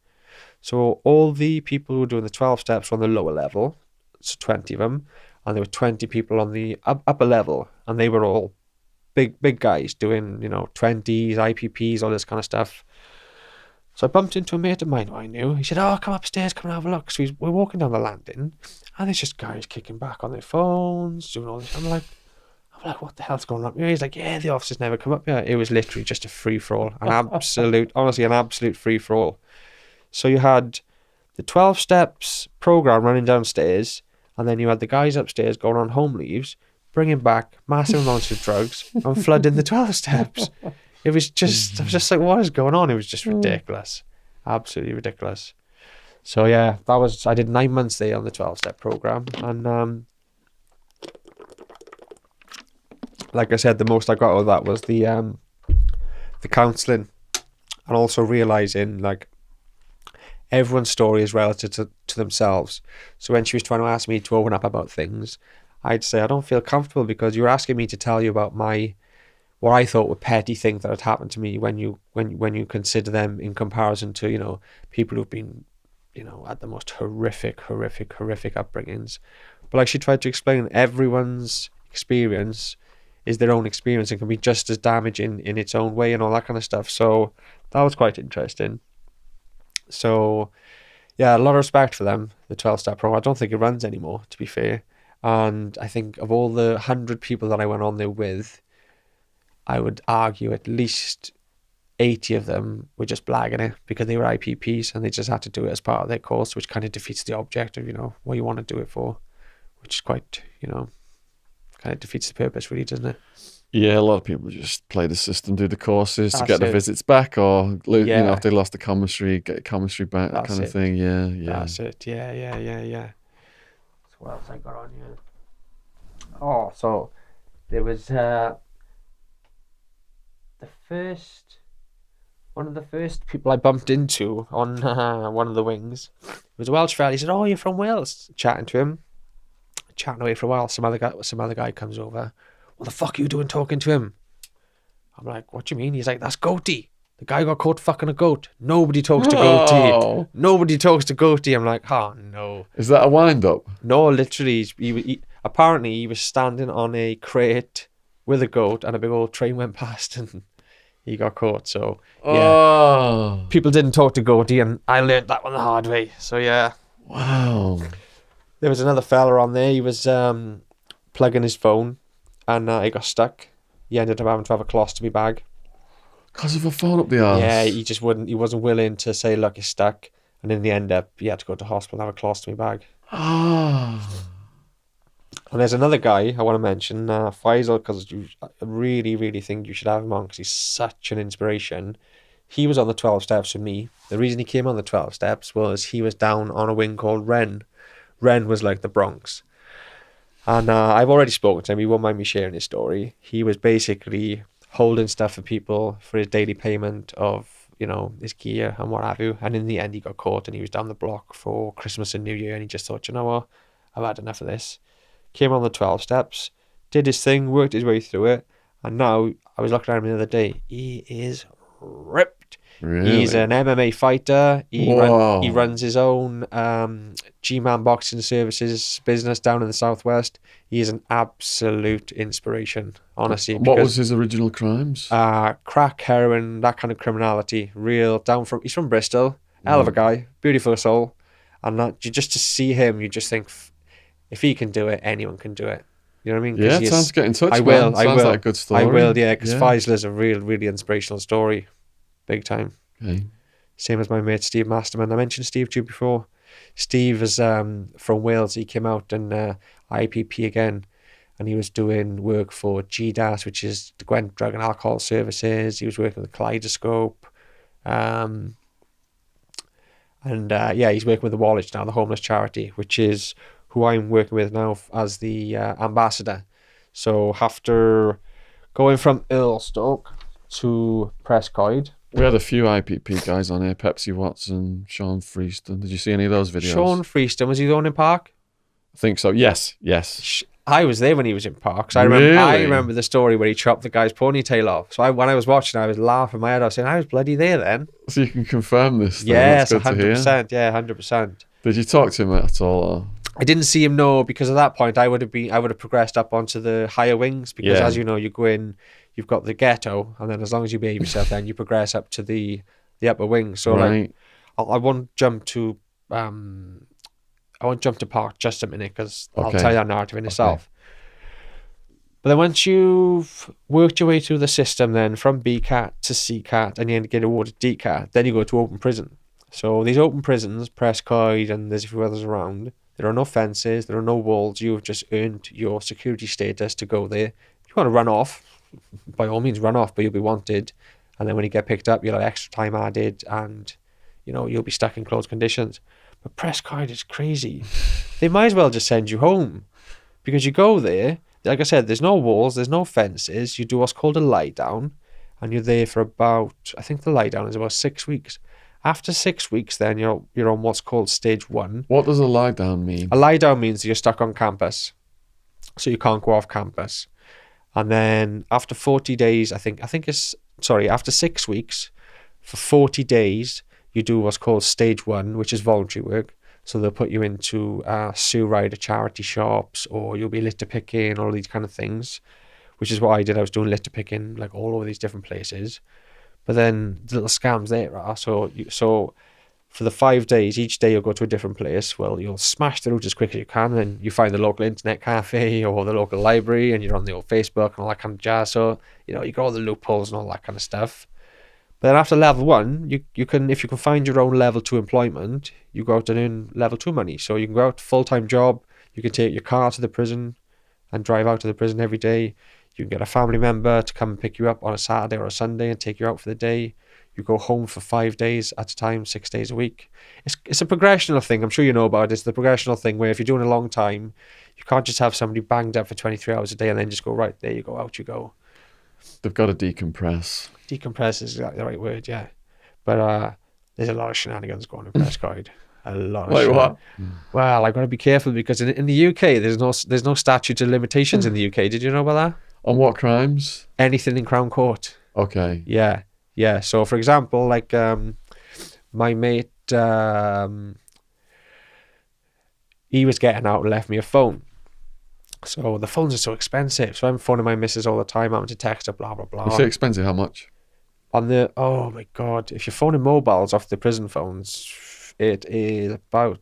B: So all the people who were doing the 12 steps were on the lower level, so 20 of them, and there were 20 people on the upper level, and they were all big guys doing, 20s, IPPs, all this kind of stuff. So I bumped into a mate of mine who I knew. He said, oh, come upstairs, come and have a look. So we're walking down the landing, and there's just guys kicking back on their phones, doing all this. I'm like, what the hell's going on up here? He's like, yeah, the officers never come up here. It was literally just a free-for-all, honestly, an absolute free-for-all. So you had the 12 steps program running downstairs, and then you had the guys upstairs going on home leaves, bringing back massive amounts of drugs and flooding the 12 steps. It was just, I was just like, what is going on? It was just ridiculous. Absolutely ridiculous. So yeah, I did 9 months there on the 12-step program. And like I said, the most I got out of that was the counselling, and also realising like everyone's story is relative to themselves. So when she was trying to ask me to open up about things, I'd say I don't feel comfortable because you're asking me to tell you about what I thought were petty things that had happened to me when you consider them in comparison to, people who've been, at the most horrific upbringings. But like she tried to explain, everyone's experience is their own experience and can be just as damaging in its own way and all that kind of stuff. So that was quite interesting. So yeah, a lot of respect for them, the 12-step program. I don't think it runs anymore, to be fair. And I think of all the 100 people that I went on there with, I would argue at least 80 of them were just blagging it because they were IPPs and they just had to do it as part of their course, which kind of defeats the object of, what you want to do it for, which is quite, kind of defeats the purpose, really, doesn't it?
A: Yeah, a lot of people just play the system, do the courses to
B: That's
A: get the
B: it.
A: visits back, or
B: Yeah.
A: if they lost the commissary, get the commissary back, that
B: That's
A: kind of
B: it.
A: thing. Yeah.
B: That's it. Yeah. So what else I got on here? Oh, so there was one of the first people I bumped into on one of the wings was a Welsh fella. He said, "Oh, you're from Wales?" Chatting to him, chatting away for a while. Some other guy comes over. What the fuck are you doing talking to him? I'm like, what do you mean? He's like, that's Goatee. The guy got caught fucking a goat. Nobody talks to Goatee.
A: Oh.
B: Nobody talks to Goatee. I'm like, oh no.
A: Is that a wind up?
B: No, literally, apparently he was standing on a crate with a goat and a big old train went past and he got caught. So, yeah.
A: Oh.
B: People didn't talk to Goatee and I learned that one the hard way. So, yeah.
A: Wow.
B: There was another fella on there. He was plugging his phone and he got stuck. He ended up having to have a colostomy bag.
A: Because of a phone up the arse?
B: Yeah, he wasn't willing to say, look, it's stuck. And in the end he had to go to hospital and have a colostomy bag.
A: Ah.
B: And there's another guy I want to mention, Faisal, because I really, really think you should have him on because he's such an inspiration. He was on the 12 steps with me. The reason he came on the 12 steps was he was down on a wing called Wren. Wren was like the Bronx. And I've already spoken to him. He won't mind me sharing his story. He was basically holding stuff for people for his daily payment of, his gear and what have you. And in the end, he got caught and he was down the block for Christmas and New Year. And he just thought, you know what? I've had enough of this. Came on the 12 steps, did his thing, worked his way through it. And now, I was looking at him the other day. He is ripped.
A: Really?
B: He's an MMA fighter. He
A: Whoa.
B: runs his own G-Man boxing services business down in the Southwest. He is an absolute inspiration, honestly.
A: What was his original crimes?
B: Crack, heroin, that kind of criminality. He's from Bristol. Hell of a guy. Beautiful soul. And just to see him, you just think, if he can do it, anyone can do it. You know what I mean?
A: Yeah, it's time to get in touch,
B: I
A: man.
B: will.
A: Sounds like a good story.
B: I will, yeah, because Faisal is a really inspirational story. Big time.
A: Okay.
B: Same as my mate Steve Masterman. I mentioned Steve to you before. Steve is from Wales. He came out and IPP again, and he was doing work for GDAS, which is the Gwent Drug and Alcohol Services. He was working with Kaleidoscope. He's working with the Wallage now, the homeless charity, which is who I'm working with now as the ambassador. So after going from Earlstoke to Prescoid.
A: We had a few IPP guys on here, Pepsi Watson, Shaun Freeston. Did you see any of those videos?
B: Shaun Freeston, was he the one in Park?
A: I think so. Yes.
B: I was there when he was in Park. So I
A: Really?
B: remember the story where he chopped the guy's ponytail off. So when I was watching, I was laughing my head off, saying, I was bloody there then.
A: So you can confirm this. Then.
B: Yes,
A: That's good to hear.
B: 100%. Yeah, 100%.
A: Did you talk to him at all? Or?
B: I didn't see him, no, because at that point I would have progressed up onto the higher wings because as you know, you go in, you've got the ghetto, and then as long as you behave yourself, then you progress up to the upper wing. So
A: right.
B: I won't jump to Park just a minute because I'll tell you that narrative in itself. But then once you've worked your way through the system, then from BCAT to CCAT, and you get awarded DCAT, then you go to open prison. So these open prisons, Prescoid, and there's a few others around. There are no fences, there are no walls. You've just earned your security status to go there. If you want to run off, by all means run off, but you'll be wanted. And then when you get picked up, you'll have extra time added and, you'll be stuck in closed conditions. But Prescoid is crazy. They might as well just send you home because you go there, like I said, there's no walls, there's no fences. You do what's called a lie down and you're there for about, I think the lie down is about 6 weeks. After 6 weeks, then you're on what's called stage 1.
A: What does a lie down mean?
B: A lie down means that you're stuck on campus, so you can't go off campus. And then after 40 days, after 6 weeks, for 40 days, you do what's called stage 1, which is voluntary work. So they'll put you into Sue Rider charity shops, or you'll be litter picking, all these kind of things, which is what I did. I was doing litter picking like all over these different places. But then the little scams there are, so for the 5 days, each day you'll go to a different place. Well, you'll smash the route as quick as you can, and you find the local internet cafe or the local library, and you're on the old Facebook and all that kind of jazz. So, you know, you got all the loopholes and all that kind of stuff. But then after level 1, you can, if you can find your own level 2 employment, you go out and earn level 2 money. So you can go out, full-time job, you can take your car to the prison and drive out to the prison every day. You can get a family member to come and pick you up on a Saturday or a Sunday and take you out for the day. You go home for 5 days at a time, 6 days a week. It's a progressional thing. I'm sure you know about it. It's the progressional thing where if you're doing a long time, you can't just have somebody banged up for 23 hours a day and then just go, right, there you go, out you go.
A: They've got to decompress.
B: Decompress is exactly the right word, yeah. But there's a lot of shenanigans going on in Prescott. A lot of
A: What?
B: Well, I've got to be careful because in the UK, there's no statute of limitations in the UK. Did you know about that?
A: On what crimes?
B: Anything in Crown Court.
A: Okay.
B: Yeah. Yeah, so for example, like my mate, he was getting out and left me a phone. So the phones are so expensive. So I'm phoning my missus all the time. I'm having to text her, blah, blah, blah.
A: You say expensive, how much?
B: Oh my God, if you're phoning mobiles off the prison phones, it is about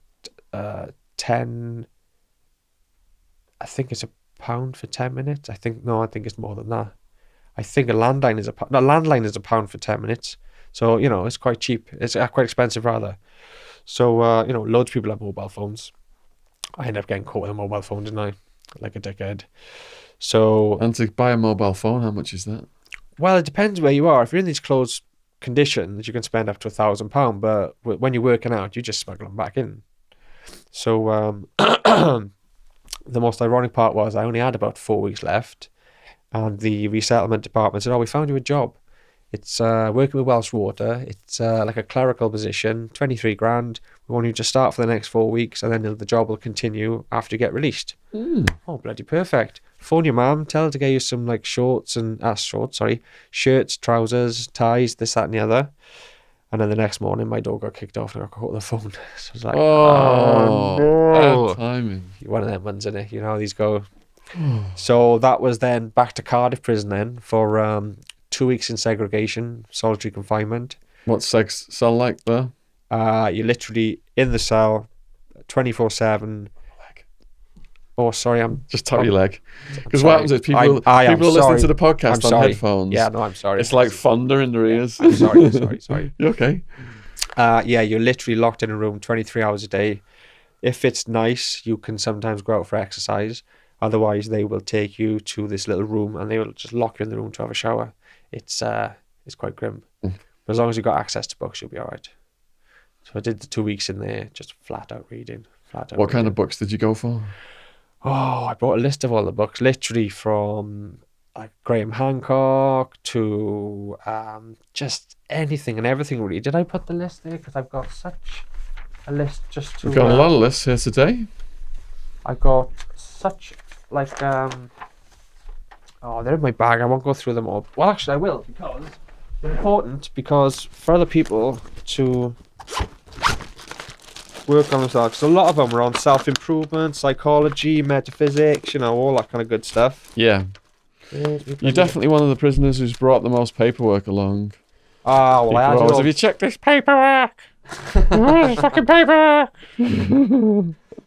B: 10, I think it's £1 for 10 minutes. I think it's more than that. I think a landline is landline is £1 for 10 minutes. So, you know, it's quite cheap. It's quite expensive rather. So, you know, loads of people have mobile phones. I ended up getting caught with a mobile phone, didn't I? Like a dickhead. So.
A: And to buy a mobile phone, how much is that?
B: Well, it depends where you are. If you're in these closed conditions, you can spend up to £1,000. But when you're working out, you just smuggle them back in. So, the most ironic part was I only had about 4 weeks left. And the resettlement department said, we found you a job. It's working with Welsh Water. It's like a clerical position, 23 grand. We want you to start for the next 4 weeks, and then the job will continue after you get released. Oh, bloody perfect. Phone your mum, tell her to get you some like shirts, trousers, ties, this, that, and the other. And then the next morning, my dog got kicked off and I got caught on the phone. So I was like, oh no.
A: Bad timing.
B: One of them ones, isn't it? You know how these go. So that was then back to Cardiff prison then for 2 weeks in segregation, solitary confinement.
A: What's sex cell like there?
B: You're literally in the cell 24/7. Oh, sorry, I'm
A: just tap your leg. Because what happens is people listening to the podcast on headphones.
B: Yeah, no, I'm sorry.
A: It's like thunder in their ears.
B: I'm sorry.
A: You okay?
B: Yeah, you're literally locked in a room 23 hours a day. If it's nice, you can sometimes go out for exercise. Otherwise, they will take you to this little room and they will just lock you in the room to have a shower. It's quite grim. But as long as you've got access to books, you'll be all right. So I did the 2 weeks in there, just flat out reading.
A: What kind of books did you go for?
B: Oh, I brought a list of all the books, literally from like Graham Hancock to just anything and everything really. Did I put the list there? Because I've got such a list just to...
A: We've got a lot of lists here today.
B: I've got such like they're in my bag. I won't go through them all. Well, actually I will, because they're important, because for other people to work on themselves. So a lot of them are on self-improvement, psychology, metaphysics, you know, all that kind of good stuff.
A: Yeah. You're definitely one of the prisoners who's brought the most paperwork along.
B: Well,
A: have you checked this paperwork? This fucking paperwork.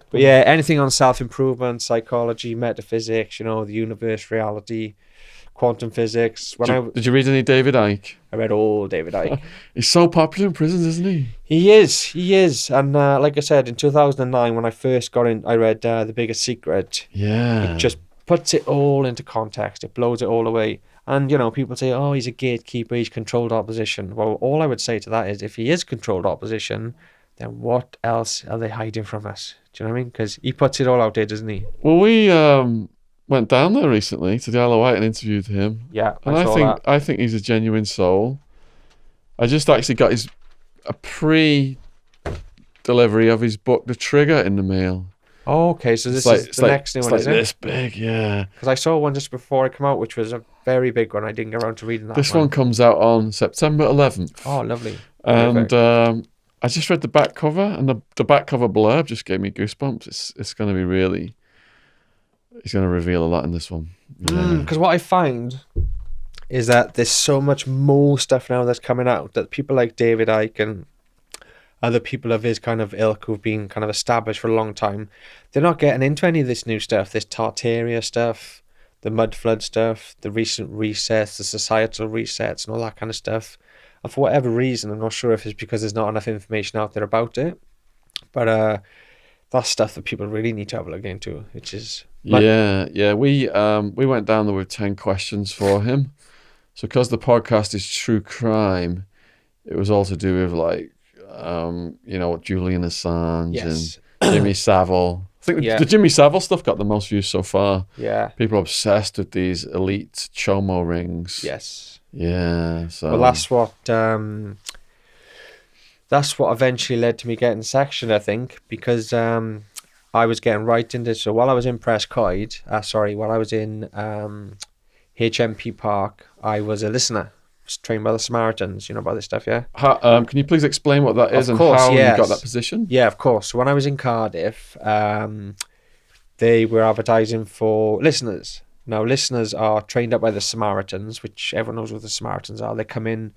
B: But yeah, anything on self-improvement, psychology, metaphysics, you know, the universe, reality, quantum physics.
A: Did you read any David Icke?
B: I read all David Icke.
A: He's so popular in prisons, isn't he?
B: He is. And like I said, in 2009, when I first got in, I read The Biggest Secret.
A: Yeah.
B: It just puts it all into context. It blows it all away. And, you know, people say, oh, he's a gatekeeper, he's controlled opposition. Well, all I would say to that is, if he is controlled opposition, then what else are they hiding from us? Do you know what I mean? Because he puts it all out there, doesn't he?
A: Well, we went down there recently to the Isle of Wight and interviewed him.
B: Yeah,
A: and I think he's a genuine soul. I just actually got a pre-delivery of his book, The Trigger, in the mail.
B: Oh, okay, so this is the next new one, is it?
A: It's like this big, yeah.
B: Because I saw one just before it came out, which was a very big one. I didn't get around to reading that.
A: This one comes out on September 11th.
B: Oh, lovely.
A: And I just read the back cover, and the back cover blurb just gave me goosebumps. It's going to be really... He's going to reveal a lot in this one.
B: Because what I find is that there's so much more stuff now that's coming out, that people like David Icke and other people of his kind of ilk who've been kind of established for a long time, they're not getting into any of this new stuff, this Tartaria stuff, the mud flood stuff, the recent resets, the societal resets and all that kind of stuff. And for whatever reason, I'm not sure if it's because there's not enough information out there about it, but that's stuff that people really need to have a look into, which is...
A: Yeah. We went down there with 10 questions for him. So because the podcast is true crime, it was all to do with like, Julian Assange and Jimmy Savile. I think the Jimmy Savile stuff got the most views so far.
B: Yeah.
A: People are obsessed with these elite chomo rings.
B: Yes.
A: Yeah. So
B: well, that's what eventually led to me getting sectioned, I think, because I was getting right into... So while I was in Prescoid, while I was in HMP Park, I was a listener. I was trained by the Samaritans. You know about this stuff, yeah?
A: Can you please explain what that is and how you got that position?
B: Yeah, of course. So when I was in Cardiff, they were advertising for listeners. Now, listeners are trained up by the Samaritans, which everyone knows what the Samaritans are. They come in,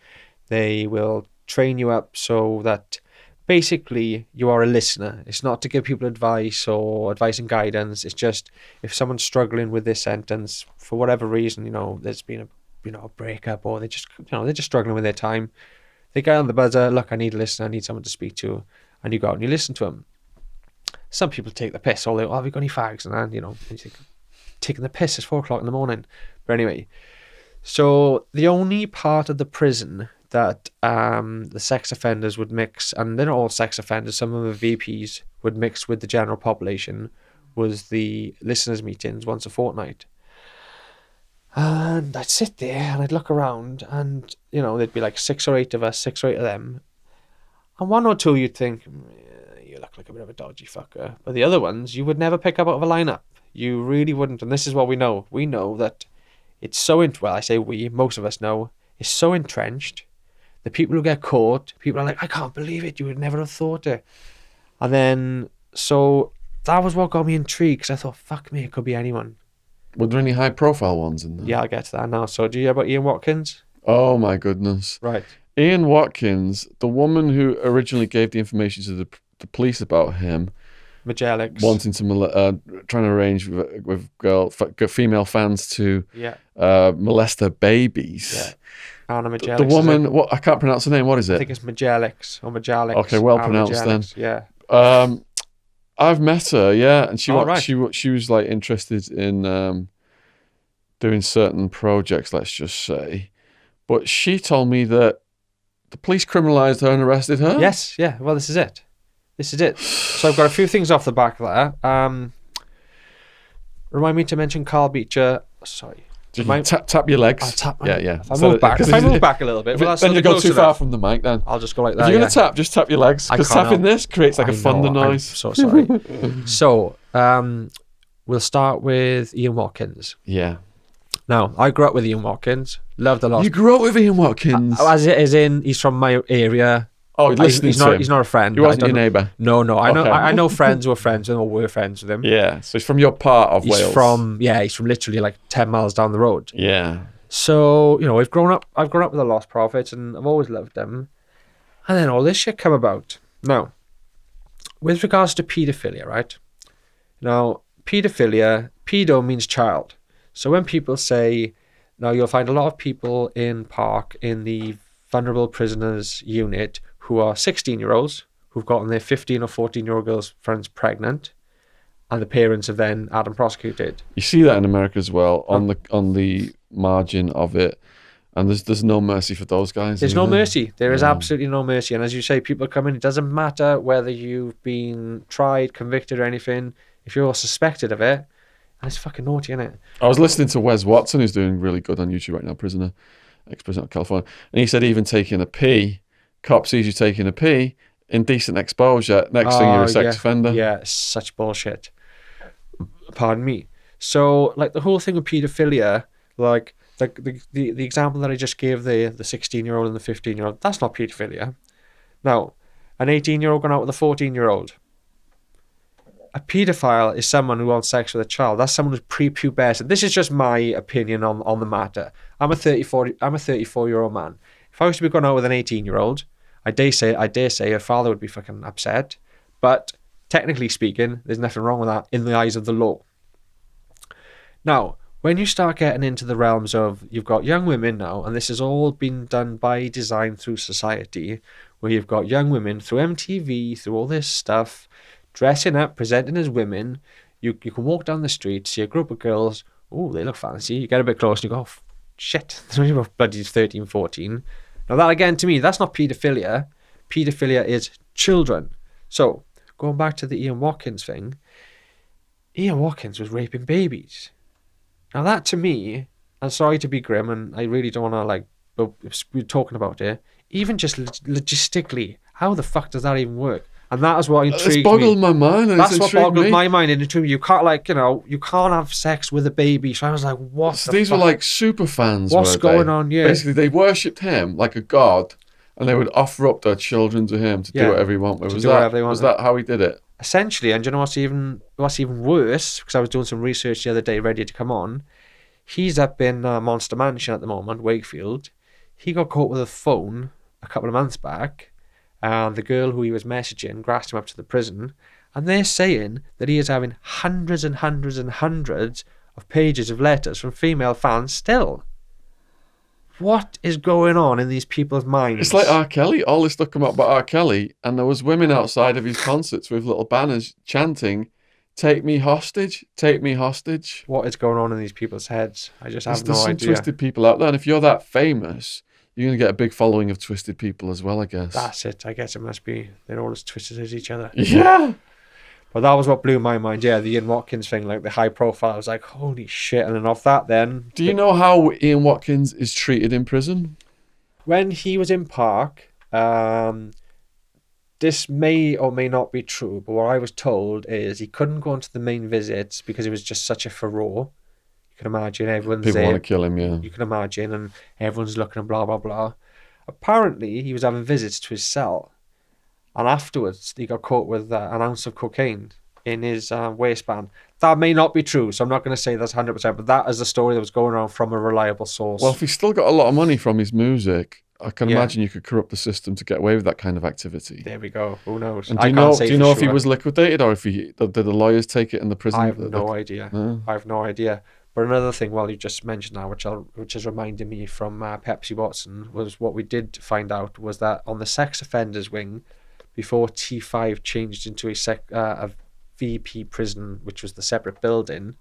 B: they will train you up so that basically you are a listener. It's not to give people advice and guidance. It's just if someone's struggling with this sentence for whatever reason, there's been a breakup, or they're just struggling with their time, they get on the buzzer, look, I need a listener, I need someone to speak to, and you go out and you listen to them. Some people take the piss, have you got any fags? And you think, taking the piss, it's 4 o'clock in the morning. But anyway, so the only part of the prison that the sex offenders would mix, and they're not all sex offenders, some of them are VPs, would mix with the general population, was the listeners' meetings once a fortnight. And I'd sit there and I'd look around and, there'd be like 6 or 8 of us, 6 or 8 of them. And 1 or 2 you'd think, you look like a bit of a dodgy fucker. But the other ones, you would never pick up out of a lineup. You really wouldn't. And this is what we know. We know that it's so, I say we, most of us know, it's so entrenched. The people who get caught, people are like, I can't believe it. You would never have thought it. And then, so that was what got me intrigued, because I thought, fuck me, it could be anyone.
A: Were there any high-profile ones in there?
B: Yeah, I'll get to that now. So do you hear about Ian Watkins?
A: Oh, my goodness.
B: Right.
A: Ian Watkins, the woman who originally gave the information to the police about him,
B: Magellix,
A: wanting to trying to arrange with female fans to molest their babies.
B: Yeah. Anna Magellix.
A: The woman, I can't pronounce her name. What is it?
B: I think it's Magellix or Magellix.
A: Okay, well pronounced
B: Magellix,
A: then.
B: Yeah.
A: I've met her, yeah, and she was like interested in doing certain projects, let's just say, but she told me that the police criminalised her and arrested her.
B: Yes, yeah. Well, this is it. So I've got a few things off the back of that. Remind me to mention Carl Beecher. Sorry.
A: Tap your legs.
B: I'll tap my,
A: yeah.
B: If I move back a little bit,
A: then you go too far from the mic. Then
B: I'll just go like that.
A: If you're gonna just tap your legs, because tapping this creates like a thunder noise.
B: I'm so sorry. So we'll start with Ian Watkins.
A: Yeah.
B: Now, I grew up with Ian Watkins. Loved a lot.
A: You grew up with Ian Watkins?
B: As in, he's from my area.
A: Oh, he's
B: not a friend.
A: He wasn't your neighbour?
B: No. I know friends who are friends with him or were friends with him.
A: Yeah, so he's from your part of Wales.
B: He's from literally like 10 miles down the road.
A: Yeah.
B: So, I've grown up with the Lost Prophets, and I've always loved them. And then all this shit come about. Now, with regards to paedophilia, right? Now, pedo means child. So when people say, now you'll find a lot of people in Park in the vulnerable prisoners unit who are 16-year-olds who've gotten their 15 or 14-year-old girlfriends pregnant, and the parents have then had them prosecuted.
A: You see that in America as well, on the margin of it, and there's no mercy for those guys.
B: There's no mercy. There is absolutely no mercy. And as you say, people come in, it doesn't matter whether you've been tried, convicted or anything, if you're suspected of it, and it's fucking naughty, isn't it?
A: I was listening to Wes Watson, who's doing really good on YouTube right now, ex-prisoner of California, and he said even taking a pee, cop sees you taking a pee, indecent exposure, next thing you're a sex offender.
B: Yeah, such bullshit. Pardon me. So, like, the whole thing with paedophilia, like, the example that I just gave, the 16-year-old and the 15-year-old, that's not paedophilia. Now, an 18-year-old going out with a 14-year-old. A paedophile is someone who wants sex with a child. That's someone who's prepubescent. This is just my opinion on the matter. I'm a 34-year-old man. If I was to be going out with an 18-year-old, I dare say her father would be fucking upset. But technically speaking, there's nothing wrong with that in the eyes of the law. Now, when you start getting into the realms of, you've got young women now, and this has all been done by design through society, where you've got young women through MTV, through all this stuff, dressing up, presenting as women. You can walk down the street, see a group of girls, oh, they look fancy. You get a bit close and you go, oh, shit, they're only about bloody 13, 14. Now that, again, to me, that's not paedophilia. Paedophilia is children. So, going back to the Ian Watkins thing, Ian Watkins was raping babies. Now that, to me, I'm sorry to be grim, and I really don't want to, like, we're talking about it, even just logistically, how the fuck does that even work? And that is what intrigues me.
A: It's boggled my mind.
B: That's what boggled my mind. And you can't, like, you can't have sex with a baby. So I was like, what?
A: So these were like super fans.
B: What's going on? Yeah.
A: Basically, they worshipped him like a god, and they would offer up their children to him to do whatever he wanted. Was that how he did it? Essentially,
B: and do you know what's even worse? Because I was doing some research the other day, ready to come on. He's up in Monster Mansion at the moment, Wakefield. He got caught with a phone a couple of months back. And the girl who he was messaging grassed him up to the prison, and they're saying that he is having hundreds and hundreds and hundreds of pages of letters from female fans still. What is going on in these people's minds?
A: It's like R. Kelly. All this stuff come up about R. Kelly, and there was women outside of his concerts with little banners chanting, "Take me hostage, take me hostage."
B: What is going on in these people's heads? I just have no idea.
A: There's some twisted people out there, and if you're that famous, you're going to get a big following of twisted people as well, I guess.
B: That's it. I guess it must be. They're all as twisted as each other.
A: Yeah.
B: But that was what blew my mind. Yeah, the Ian Watkins thing, like the high profile. I was like, holy shit. And then off that then...
A: Do you know how Ian Watkins is treated in prison?
B: When he was in Park, this may or may not be true, but what I was told is he couldn't go into the main visits because he was just such a furore. You can imagine everyone's
A: People
B: there.
A: want to kill him, yeah.
B: You can imagine, and everyone's looking and blah, blah, blah. Apparently, he was having visits to his cell, and afterwards, he got caught with an ounce of cocaine in his waistband. That may not be true, so I'm not going to say that's 100%, but that is the story that was going around from a reliable source.
A: Well, if he's still got a lot of money from his music, I can imagine you could corrupt the system to get away with that kind of activity.
B: There we go. Who knows?
A: And do you know if he was liquidated, or if did the lawyers take it in the prison?
B: I have no idea. I have no idea. But another thing, well, you just mentioned now, which has reminded me from Pepsi Watson, was what we did find out was that on the sex offenders wing, before T5 changed into a VP prison, which was the separate building,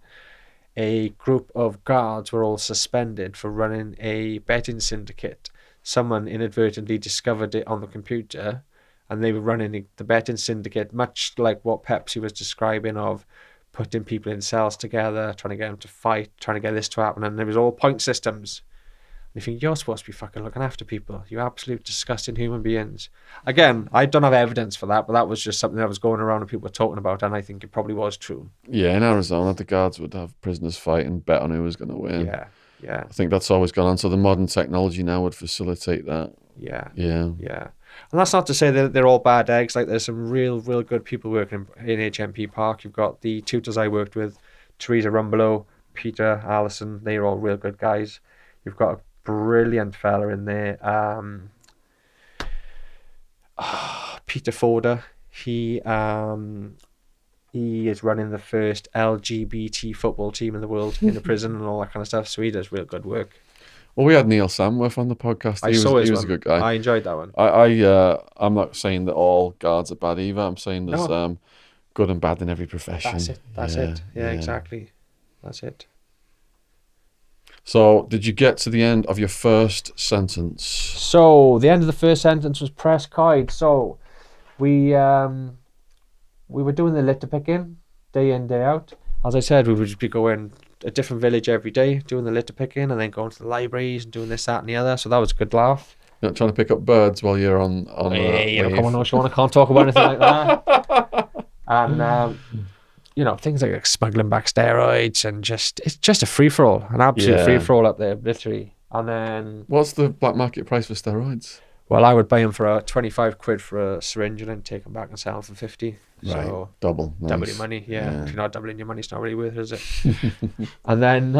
B: a group of guards were all suspended for running a betting syndicate. Someone inadvertently discovered it on the computer, and they were running the betting syndicate, much like what Pepsi was describing of putting people in cells together, trying to get them to fight, trying to get this to happen, and it was all point systems. And you think, you're supposed to be fucking looking after people. You absolute disgusting human beings. Again, I don't have evidence for that, but that was just something that was going around and people were talking about, and I think it probably was true.
A: Yeah, in Arizona, the guards would have prisoners fight and bet on who was going to win.
B: Yeah.
A: I think that's always gone on. So the modern technology now would facilitate that.
B: Yeah. And that's not to say that they're all bad eggs. Like, there's some real good people working in HMP Park. You've got the tutors I worked with, Teresa Rumbelow, Peter, Allison. They're all real good guys. You've got a brilliant fella in there, Peter Forder. He is running the first LGBT football team in the world in the prison and all that kind of stuff. So he does real good work.
A: Well, we had Neil Samworth on the podcast. He was a good guy.
B: I enjoyed that one.
A: I'm not saying that all guards are bad either. I'm saying there's good and bad in every profession.
B: That's it. Yeah, exactly. That's it.
A: So, did you get to the end of your first sentence?
B: So, the end of the first sentence was press coid. So, we were doing the litter picking day in, day out. As I said, we would just be going a different village every day, doing the litter picking, and then going to the libraries and doing this, that, and the other. So that was a good laugh.
A: You're not trying to pick up birds while you're on
B: come on, Shaun, I can't talk about anything like that. And things like smuggling back steroids, and it's just a free for all, an absolute free for all up there, literally. And then,
A: what's the black market price for steroids?
B: Well, I would buy them for 25 quid for a syringe and then take them back and sell them for 50.
A: Right,
B: so
A: double
B: your money. Yeah. If you're not doubling your money, it's not really worth it, is it? And then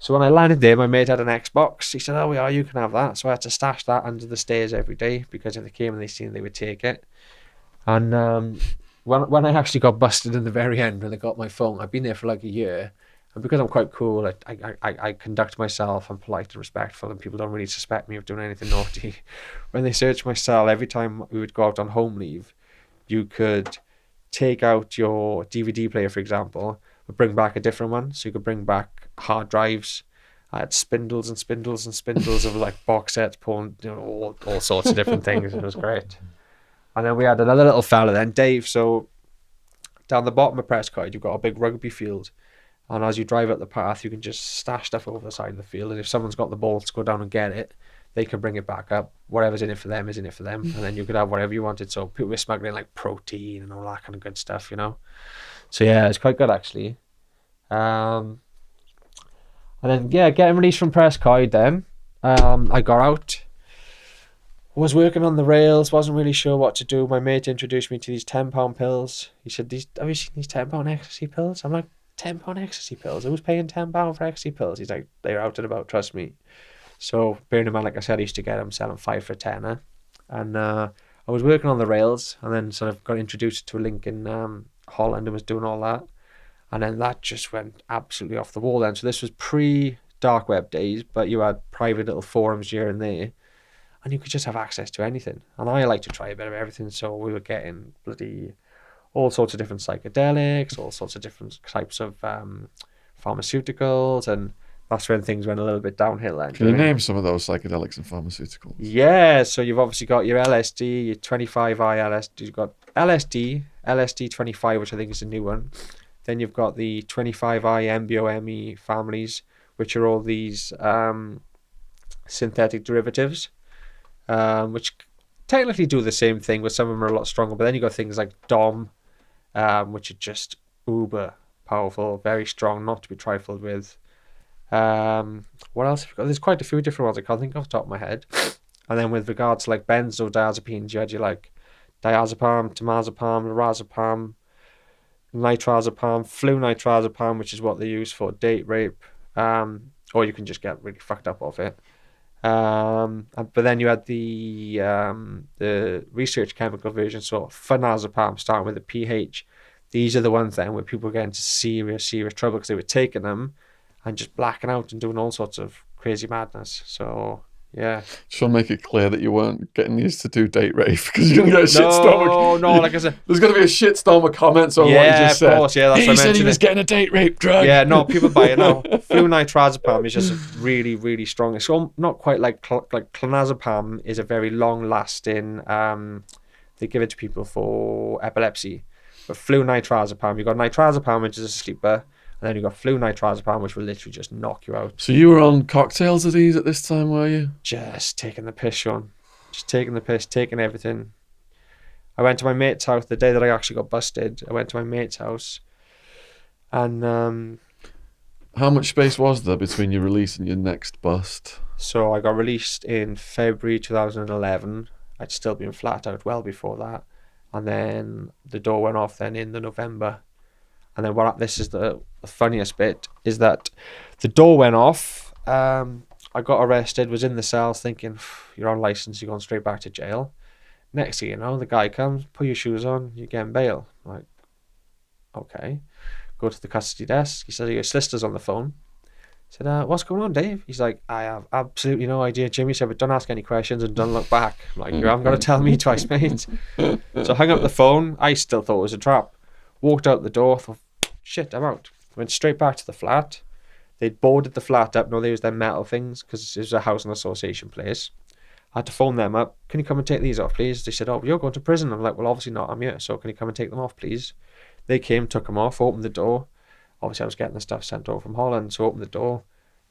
B: So when I landed there, my mate had an Xbox. He said, "Oh, yeah, you can have that." So I had to stash that under the stairs every day because if they came and they seen, they would take it. And when I actually got busted in the very end, when I got my phone, I've been there for like a year. And because I'm quite cool, I conduct myself. I'm polite and respectful, and people don't really suspect me of doing anything naughty. When they searched my cell, every time we would go out on home leave, you could take out your DVD player, for example, but bring back a different one. So you could bring back hard drives. I had spindles and spindles and spindles of like box sets, porn, all sorts of different things. It was great. And then we had another little fella then, Dave. So down the bottom of Prescott, you've got a big rugby field. And as you drive up the path, you can just stash stuff over the side of the field. And if someone's got the balls to go down and get it, they can bring it back up. Whatever's in it for them is in it for them. And then you could have whatever you wanted. So people were smuggling like protein and all that kind of good stuff, So yeah, it's quite good actually. And then, yeah, getting released from Prescott then, I got out. Was working on the rails, wasn't really sure what to do. My mate introduced me to these £10 pills. He said, "Have you seen these £10 ecstasy pills?" I'm like, £10 ecstasy pills? Who's paying £10 for ecstasy pills? He's like, "They're out and about, trust me." So, bearing in mind, like I said, I used to get them selling 5 for a tenner. And I was working on the rails and then sort of got introduced to a link in Holland and was doing all that. And then that just went absolutely off the wall then. So this was pre-dark web days, but you had private little forums here and there. And you could just have access to anything. And I like to try a bit of everything. So we were getting bloody all sorts of different psychedelics, all sorts of different types of pharmaceuticals. And that's when things went a little bit downhill then.
A: Can you name some of those psychedelics and pharmaceuticals?
B: Yeah. So you've obviously got your LSD, your 25I LSD. You've got LSD 25, which I think is a new one. Then you've got the 25I MBOME families, which are all these synthetic derivatives. Which technically do the same thing, but some of them are a lot stronger. But then you got things like Dom, which are just uber powerful, very strong, not to be trifled with. What else have you got? There's quite a few different ones I can't think off the top of my head. And then with regards to like benzodiazepines, you had your like diazepam, temazepam, lorazepam, nitrazepam, flunitrazepam, which is what they use for date rape, or you can just get really fucked up off it. But then you had the research chemical version, so phenazepam starting with a PH. These are the ones then where people were getting into serious trouble because they were taking them and just blacking out and doing all sorts of crazy madness. So yeah.
A: Just want to make it clear that you weren't getting used to do date rape because you're going to get a shitstorm.
B: No, like I said.
A: There's going to be a shitstorm of comments on what you just said.
B: Yeah, of course, yeah, that's what I mentioned.
A: He said he was getting a date rape drug.
B: Yeah, no, people buy it now. Flunitrazepam is just really, really strong. It's not quite like clonazepam is a very long-lasting, they give it to people for epilepsy. But flunitrazepam, you've got nitrazepam, which is a sleeper, and then you've got flunitrazepam, which will literally just knock you out.
A: So you were on cocktails of these at this time, were you?
B: Just taking the piss, Shaun. Just taking the piss, taking everything. I went to my mate's house the day that I actually got busted. I went to my mate's house. And
A: how much space was there between your release and your next bust?
B: So I got released in February 2011. I'd still been flat out well before that. And then the door went off then in the November. And then this is the funniest bit, is that the door went off. I got arrested, was in the cells thinking, you're on license, you're going straight back to jail. Next thing you know, the guy comes, put your shoes on, you're getting bail. I'm like, okay. Go to the custody desk. He said, your solicitor's on the phone. I said, what's going on, Dave? He's like, I have absolutely no idea, Jimmy. He said, but don't ask any questions and don't look back. I'm like, you haven't got to tell me twice, mate. So I hung up the phone. I still thought it was a trap. Walked out the door, thought, shit, I'm out. Went straight back to the flat. They'd boarded the flat up. No, they used their metal things because it was a housing association place. I had to phone them up. Can you come and take these off, please? They said, oh, you're going to prison. I'm like, well, obviously not. I'm here. So can you come and take them off, please? They came, took them off, opened the door. Obviously, I was getting the stuff sent over from Holland. So opened the door.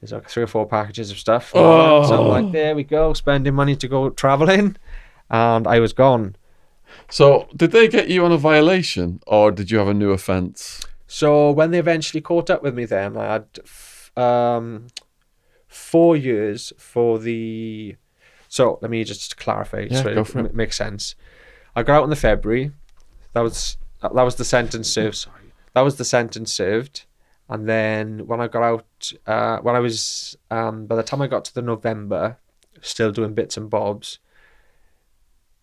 B: There's like 3 or 4 packages of stuff.
A: Oh.
B: So I'm like, there we go, spending money to go traveling. And I was gone.
A: So did they get you on a violation or did you have a new offence?
B: So when they eventually caught up with me then, I had 4 years for the... So let me just clarify so it makes sense. I got out in the February. That was the sentence served. Sorry. That was the sentence served. And then when I got out, when I was, by the time I got to the November, still doing bits and bobs,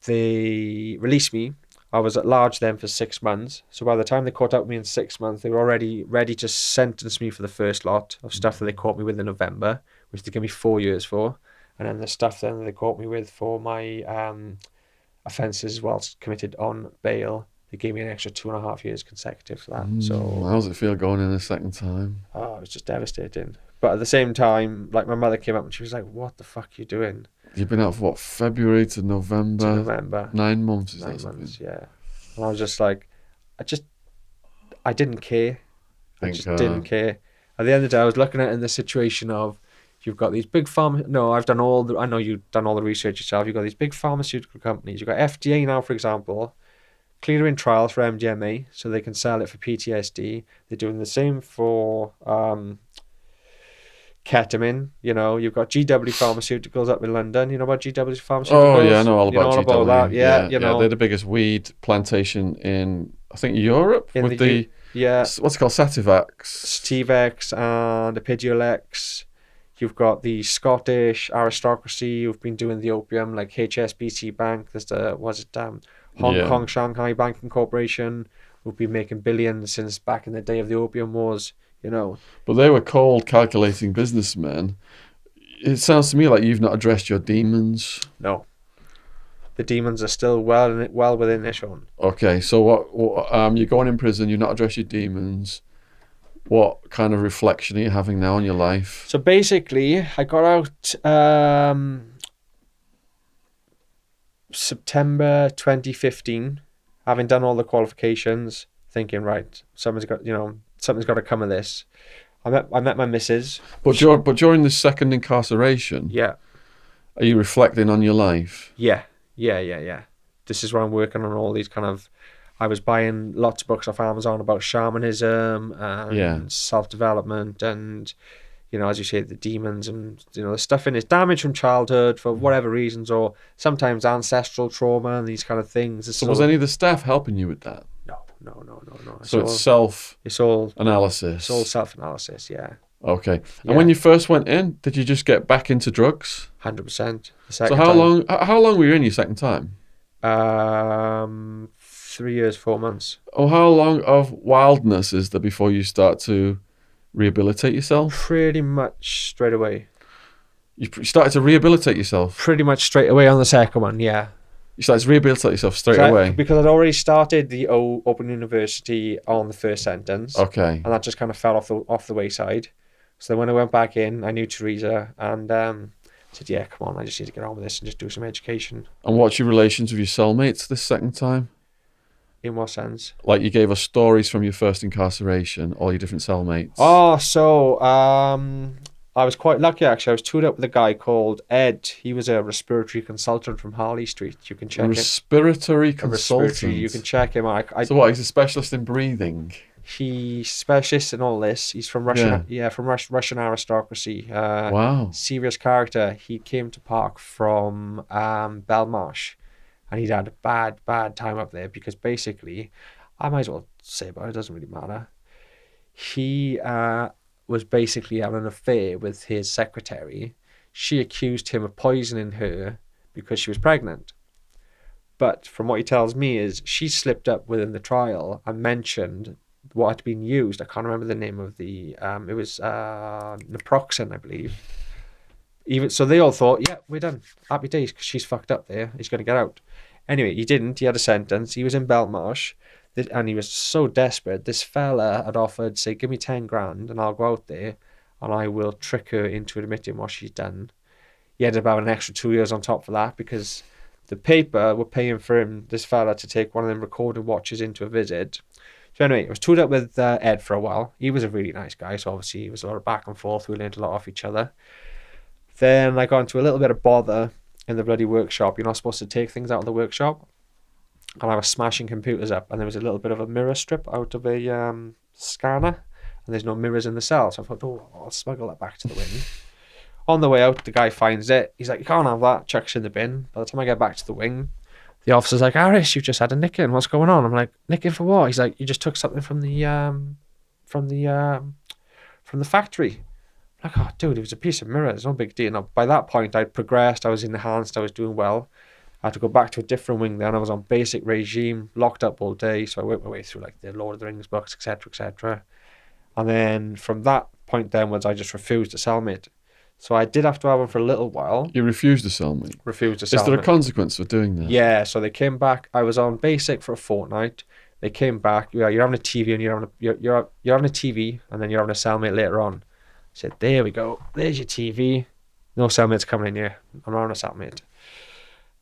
B: they released me. I was at large then for 6 months. So by the time they caught up with me in 6 months, they were already ready to sentence me for the first lot of stuff that they caught me with in November, which they gave me 4 years for. And then the stuff then they caught me with for my offences whilst committed on bail, they gave me an extra 2.5 years consecutive for that. So
A: how does it feel going in a second time?
B: oh, it was just devastating. But at the same time, like my mother came up and she was like, "What the fuck are you doing?"
A: You've been out for what, February to November?
B: To November.
A: 9 months, is
B: 9
A: that
B: months,
A: something?
B: yeah. And I was just like, I didn't care. I just didn't care. At the end of the day, I was looking at it in the situation of, you've got these big I know you've done all the research yourself. You've got these big pharmaceutical companies. You've got FDA now, for example, clearing trials for MDMA so they can sell it for PTSD. They're doing the same for ketamine. You know, you've got GW Pharmaceuticals up in London. You know about GW Pharmaceuticals?
A: Oh yeah, I know all about GW.
B: That. Yeah, you know,
A: they're the biggest weed plantation in, I think, Europe,
B: in
A: with the what's it called,
B: Sativex and Epidiolex. You've got the Scottish aristocracy who've been doing the opium, like HSBC Bank. There's the Hong Kong Shanghai Banking Corporation, who've been making billions since back in the day of the opium wars. You know,
A: but they were cold, calculating businessmen. It sounds to me like you've not addressed your demons.
B: No, the demons are still well within their Shaun.
A: Okay, so what you're going in prison, you've not addressed your demons. What kind of reflection are you having now on your life?
B: So basically, I got out September 2015, having done all the qualifications, thinking, right, something's got to come of this. I met my missus.
A: But during this second incarceration,
B: yeah,
A: are you reflecting on your life?
B: Yeah. This is where I'm working on all these kind of. I was buying lots of books off Amazon about shamanism and self-development and, you know, as you say, the demons and, you know, the stuff in his damage from childhood for whatever reasons, or sometimes ancestral trauma and these kind of things.
A: So was any of the staff helping you with that?
B: No.
A: So it's
B: all
A: analysis.
B: It's all self-analysis, yeah.
A: Okay. And
B: Yeah.
A: when you first went in, did you just get back into drugs?
B: 100%.
A: So how long were you in your second time?
B: 3 years, 4 months.
A: Oh, how long of wildness is there before you start to rehabilitate yourself?
B: Pretty much straight away.
A: You started to rehabilitate yourself?
B: Pretty much straight away on the second one, yeah.
A: You started to rehabilitate yourself straight away?
B: Because I'd already started the Open University on the first sentence.
A: Okay.
B: And that just kind of fell off the wayside. So then when I went back in, I knew Teresa and said, yeah, come on, I just need to get on with this and just do some education.
A: And what's your relations with your cellmates this second time?
B: In what sense?
A: Like, you gave us stories from your first incarceration, all your different cellmates.
B: Oh, so I was quite lucky, actually. I was toured up with a guy called Ed. He was a respiratory consultant from Harley Street. You can check him.
A: Respiratory consultant?
B: You can check him.
A: So what, he's a specialist in breathing?
B: He's specialist in all this. He's from Russia. Yeah, from Russian aristocracy.
A: Wow.
B: Serious character. He came to Park from Belmarsh. And he'd had a bad time up there because basically, I might as well say about it, doesn't really matter. He was basically having an affair with his secretary. She accused him of poisoning her because she was pregnant. But from what he tells me is she slipped up within the trial and mentioned what had been used. I can't remember the name of the, it was naproxen, I believe. So they all thought, yeah, we're done. Happy days, because she's fucked up there. He's going to get out. Anyway, he didn't. He had a sentence. He was in Belmarsh, and he was so desperate. This fella had offered, say, give me 10 grand, and I'll go out there, and I will trick her into admitting what she's done. He ended up having an extra 2 years on top for that, because the paper were paying for him, this fella, to take one of them recording watches into a visit. So anyway, I was toured up with Ed for a while. He was a really nice guy, so obviously it was a lot of back and forth. We learned a lot off each other. Then I got into a little bit of bother in the bloody workshop. You're not supposed to take things out of the workshop. And I was smashing computers up, and there was a little bit of a mirror strip out of a scanner, and there's no mirrors in the cell. So I thought, I'll smuggle that back to the wing. On the way out, the guy finds it. He's like, you can't have that. Chucks in the bin. By the time I get back to the wing, the officer's like, Aris, you just had a nick-in. What's going on? I'm like, nick-in for what? He's like, you just took something from the from the factory. I'm like, oh, dude, it was a piece of mirror. It's no big deal. Now, by that point, I'd progressed. I was enhanced. I was doing well. I had to go back to a different wing then. I was on basic regime, locked up all day. So I worked my way through like the Lord of the Rings books, etc., etc. And then from that point downwards, I just refused to cellmate. So I did have to have them for a little while.
A: You refused to cellmate?
B: Refused to cellmate.
A: Is there a consequence for doing that?
B: Yeah, so they came back. I was on basic for a fortnight. They came back. You're having a TV and you're having a TV, and then you're having a cellmate later on. I said, there we go. There's your TV. No cellmates coming in here. I'm not on a cellmate.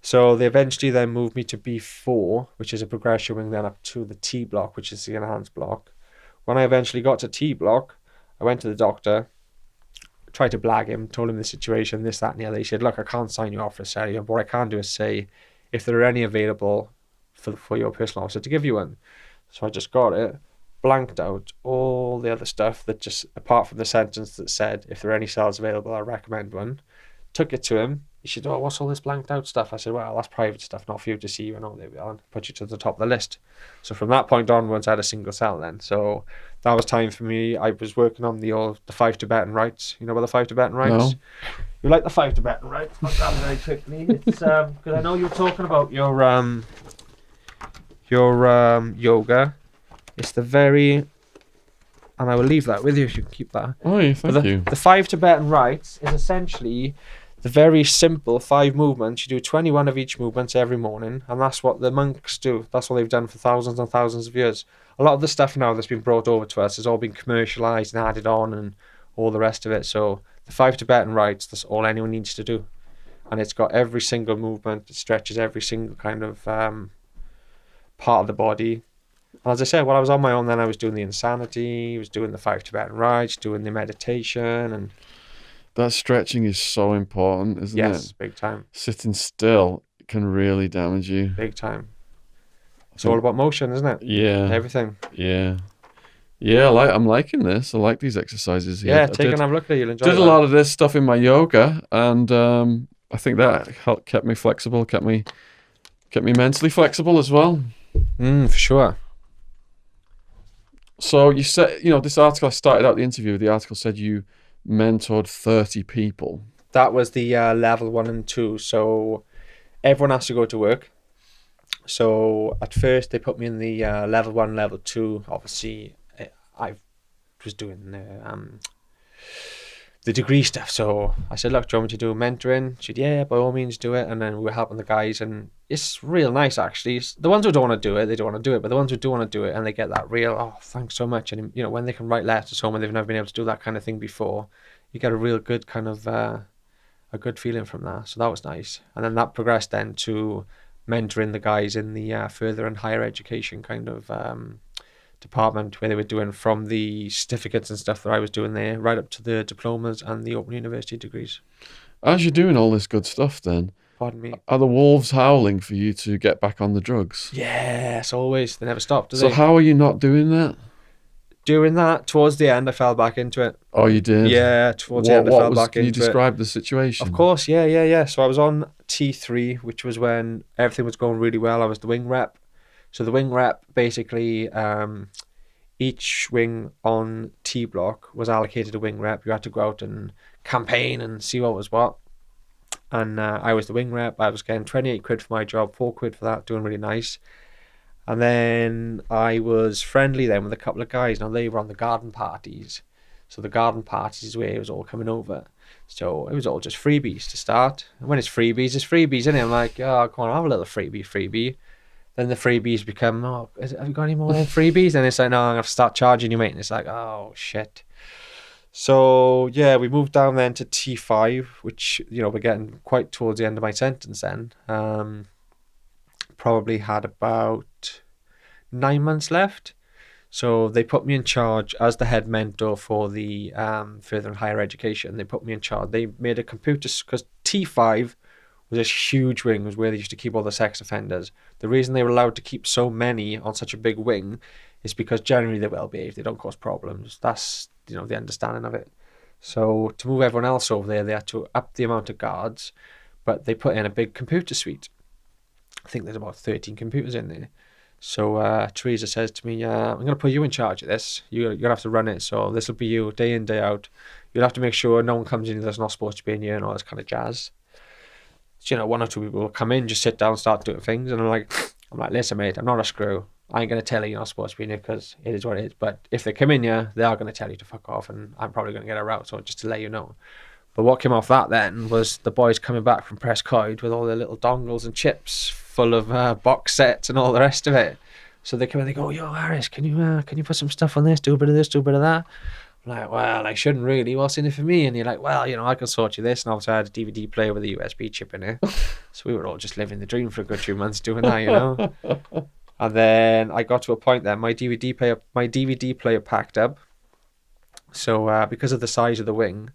B: So they eventually then moved me to B4, which is a progression wing, then up to the T block, which is the enhanced block. When I eventually got to T block, I went to the doctor, tried to blag him, told him the situation, this, that, and the other. He said, look, I can't sign you off for a Serie. What I can do is say if there are any available for your personal officer to give you one. So I just got it, blanked out all the other stuff that just, apart from the sentence that said, if there are any cells available, I recommend one. Took it to him. He said, oh, what's all this blanked out stuff? I said, well, that's private stuff, not for you to see. You know, there we are, and put you to the top of the list. So from that point onwards, I had a single cell then. So that was time for me. I was working on the 5 Tibetan rights. You know about the 5 Tibetan rights?
A: No.
B: You like the 5 Tibetan rights? I'll grab it very quickly. It's because I know you were talking about your yoga. It's the very, and I will leave that with you if you can keep that.
A: Oh, yeah, thank you.
B: The 5 Tibetan rights is essentially the very simple 5 movements. You do 21 of each movement every morning, and that's what the monks do. That's what they've done for thousands and thousands of years. A lot of the stuff now that's been brought over to us has all been commercialized and added on and all the rest of it. So the 5 Tibetan rights, that's all anyone needs to do. And it's got every single movement. It stretches every single kind of part of the body. And as I said, when I was on my own then, I was doing the insanity, I was doing the 5 Tibetan rights, doing the meditation, and
A: that stretching is so important, isn't it?
B: yes, big time.
A: Sitting still can really damage you.
B: Big time. It's all about motion, isn't it?
A: Yeah.
B: Everything.
A: Yeah. Yeah, I'm liking this. I like these exercises here.
B: Yeah, take and have a look at it. You'll enjoy it.
A: Did a lot of this stuff in my yoga, and I think that kept me flexible, kept me mentally flexible as well.
B: For sure.
A: So you said, this article, I started out the interview with, the article said you mentored 30 people.
B: That was the level 1 and 2. So everyone has to go to work. So at first they put me in the level 1, level 2. Obviously, I was doing the degree stuff. So I said, look, do you want me to do mentoring? She said, yeah, by all means do it. And then we were helping the guys, and it's real nice actually. The ones who don't want to do it, they don't want to do it. But the ones who do want to do it, and they get that real, oh, thanks so much. And when they can write letters to someone they've never been able to do that kind of thing before, you get a real good kind of a good feeling from that. So that was nice. And then that progressed then to mentoring the guys in the further and higher education kind of department, where they were doing from the certificates and stuff that I was doing there right up to the diplomas and the Open University degrees.
A: As you're doing all this good stuff then,
B: Pardon me.
A: are the wolves howling for you to get back on the drugs?
B: Yes, always. They never stopped, do
A: So
B: they?
A: how are you not doing that?
B: Doing that, towards the end, I fell back into it.
A: Oh, you did?
B: Yeah, towards the end, I fell back
A: can you
B: into it.
A: describe the situation?
B: Of course, yeah. So I was on T3, which was when everything was going really well. I was the wing rep. So the wing rep, basically, each wing on T block was allocated a wing rep. You had to go out and campaign and see what was what. And I was the wing rep. I was getting 28 quid for my job, 4 quid for that, doing really nice. And then I was friendly then with a couple of guys. Now they were on the garden parties. So the garden parties is where it was all coming over. So it was all just freebies to start. And when it's freebies, isn't it? I'm like, oh, come on, have a little freebie. Then the freebies become, oh, have you got any more freebies? And it's like, no, I'm going to have to start charging you, mate. And it's like, oh, shit. So, yeah, we moved down then to T5, which, we're getting quite towards the end of my sentence then. Probably had about 9 months left. So they put me in charge as the head mentor for the further and higher education. They put me in charge. They made a computer, because T5 was this huge wing, was where they used to keep all the sex offenders. The reason they were allowed to keep so many on such a big wing is because generally they're well behaved, they don't cause problems. That's the understanding of it. So to move everyone else over there, they had to up the amount of guards, but they put in a big computer suite. I think there's about 13 computers in there. So Teresa says to me, I'm going to put you in charge of this. You're going to have to run it. So this will be you day in, day out. You'll have to make sure no one comes in that's not supposed to be in here and all this kind of jazz. So, one or two people will come in, just sit down, start doing things. And I'm like, listen, mate, I'm not a screw. I ain't going to tell you you're not supposed to be in here because it is what it is. But if they come in here, they are going to tell you to fuck off. And I'm probably going to get a route. So just to let you know. But what came off that then was the boys coming back from Prescoid with all their little dongles and chips full of box sets and all the rest of it. So they come in, they go, yo, Harris, can you put some stuff on this, do a bit of this, do a bit of that? I'm like, well, I shouldn't really. What's in it for me? And you're like, well, I can sort you this. And obviously I had a DVD player with a USB chip in it. So we were all just living the dream for a good 2 months doing that, And then I got to a point that my DVD player packed up. So because of the size of the wing,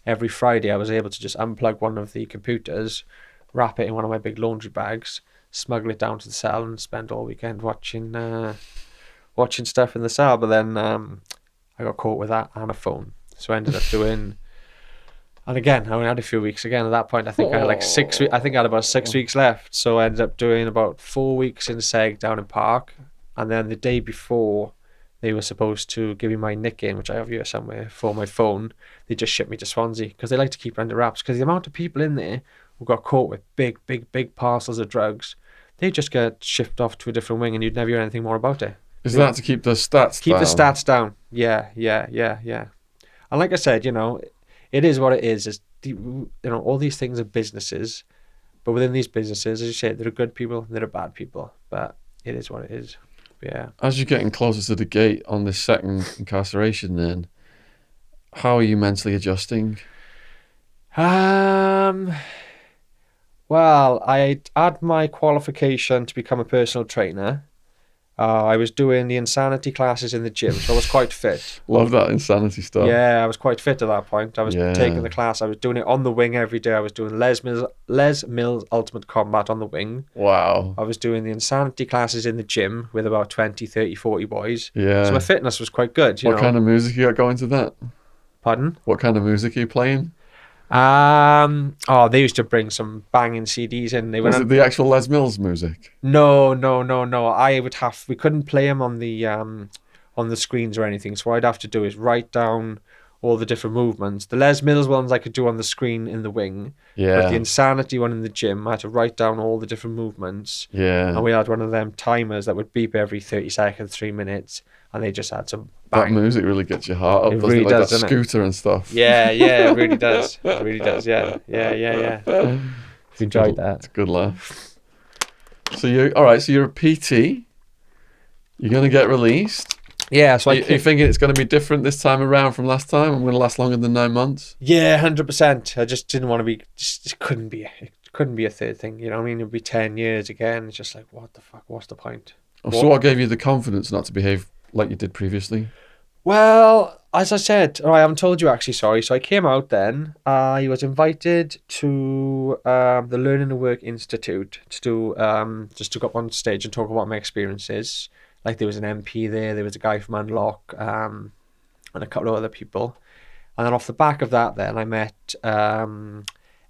B: every Friday I was able to just unplug one of the computers, wrap it in one of my big laundry bags, smuggle it down to the cell and spend all weekend watching stuff in the cell. But then I got caught with that and a phone. So I ended up doing, and again, I only had a few weeks. Again, at that point, I think I had like 6 weeks. I think I had about 6 weeks left. So I ended up doing about 4 weeks in Seg down in Park. And then the day before they were supposed to give me my nick in, which I have here somewhere, for my phone, they just shipped me to Swansea because they like to keep it under wraps. Because the amount of people in there who got caught with big parcels of drugs, they just get shipped off to a different wing and you'd never hear anything more about it.
A: Is that to keep the stats down?
B: Keep the stats down. Yeah. And like I said, it is what it is. All these things are businesses, but within these businesses, as you say, there are good people and there are bad people, but it is what it is. Yeah.
A: As you're getting closer to the gate on this second incarceration then, how are you mentally adjusting?
B: Well, I had my qualification to become a personal trainer. I was doing the insanity classes in the gym, so I was quite fit.
A: Love that insanity stuff.
B: Yeah, I was quite fit at that point. I was taking the class. I was doing it on the wing every day. I was doing Les Mills Ultimate Combat on the wing.
A: Wow.
B: I was doing the insanity classes in the gym with about 20, 30, 40 boys.
A: Yeah.
B: So my fitness was quite good.
A: What kind of music you got going to that?
B: Pardon?
A: What kind of music are you playing?
B: They used to bring some banging CDs in.
A: Was it the actual Les Mills music?
B: No. We couldn't play them on the screens or anything. So what I'd have to do is write down all the different movements. The Les Mills ones I could do on the screen in the wing.
A: Yeah.
B: But the insanity one in the gym, I had to write down all the different movements.
A: Yeah.
B: And we had one of them timers that would beep every 30 seconds, 3 minutes, and they just had some
A: That music really gets your heart up,
B: It
A: doesn't
B: really
A: it? Like
B: does,
A: that
B: doesn't it?
A: scooter and stuff.
B: Yeah, it really does. It really does, yeah. Enjoyed that.
A: It's a good laugh. So you're a PT. You're going to get released.
B: Yeah, so
A: Are you thinking it's going to be different this time around from last time? I'm going to last longer than 9 months?
B: Yeah, 100%. I just didn't want to be, it couldn't be a third thing, you know what I mean? It'd be 10 years again. It's just like, what the fuck, what's the point?
A: So what gave you the confidence not to behave like you did previously?
B: Well, as I said, I haven't told you actually, sorry. So I came out then. I was invited to the Learning and Work Institute to do, just to go up on stage and talk about my experiences. Like there was an MP there was a guy from Unlock, and a couple of other people. And then off the back of that then I met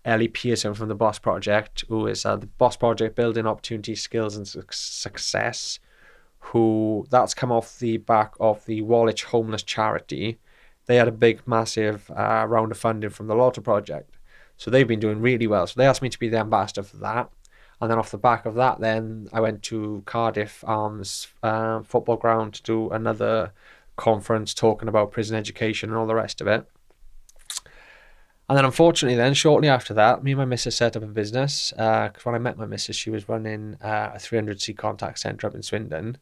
B: Ellie Pearson from the Boss Project, who is the Boss Project Building Opportunity, Skills and Success, who that's come off the back of the Woolwich Homeless Charity. They had a big, massive round of funding from the Lotto Project. So they've been doing really well. So they asked me to be the ambassador for that. And then off the back of that, then I went to Cardiff Arms football ground to do another conference talking about prison education and all the rest of it. And then unfortunately then, shortly after that, me and my missus set up a business. Because when I met my missus, she was running a 300-seat contact centre up in Swindon.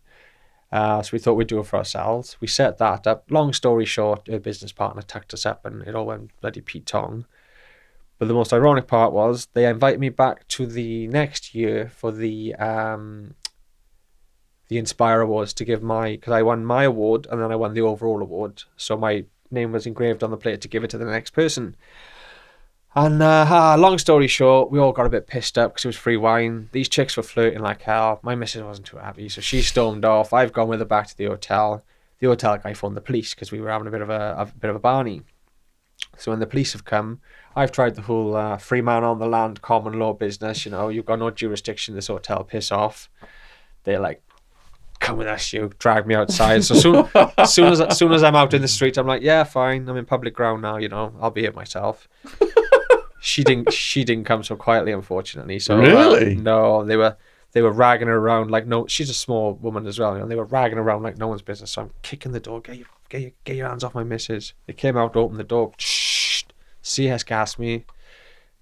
B: So we thought we'd do it for ourselves. We set that up. Long story short, her business partner tucked us up and it all went bloody Pete Tong. But the most ironic part was they invited me back to the next year for the Inspire Awards to give because I won my award and then I won the overall award. So my name was engraved on the plate to give it to the next person. And long story short, we all got a bit pissed up because it was free wine. These chicks were flirting like hell. My missus wasn't too happy, so she stormed off. I've gone with her back to the hotel. The hotel guy phoned the police because we were having a bit of a barney. So when the police have come, I've tried the whole free man on the land common law business. You've got no jurisdiction in this hotel, piss off. They're like, down with us, you. Drag me outside. So soon as I'm out in the street, I'm like, yeah, fine. I'm in public ground now. I'll be it myself. She didn't come so quietly, unfortunately. So
A: Really?
B: no, they were ragging her around like no. She's a small woman as well. They were ragging her around like no one's business. So I'm kicking the door. Get your hands off my missus. They came out, opened the door. CS gassed me,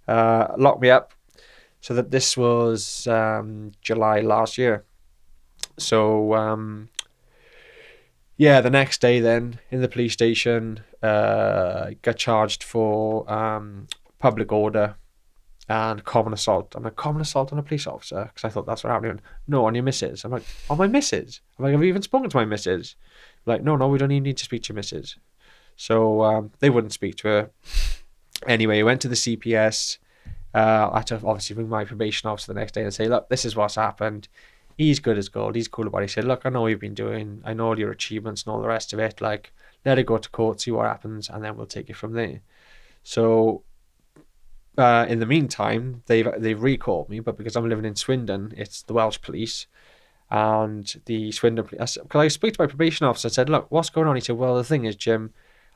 B: locked me up. So that this was July last year. So the next day then in the police station, got charged for public order and common assault. I'm like, common assault on a police officer? Because I thought that's what happened. No, on your missus. I'm like, on my missus? I'm like, have you even spoken to my missus? Like, no, we don't even need to speak to your missus. So they wouldn't speak to her. Anyway, I went to the CPS. I had to obviously ring my probation officer the next day and say, look, this is what's happened. He's good as gold. He's cool about it. He said, look, I know what you've been doing. I know all your achievements and all the rest of it. Like, let it go to court, see what happens, and then we'll take it from there. So in the meantime, they've recalled me, but because I'm living in Swindon, it's the Welsh police and the Swindon police. Because I spoke to my probation officer and said, look, what's going on? He said, well, the thing is, Jim,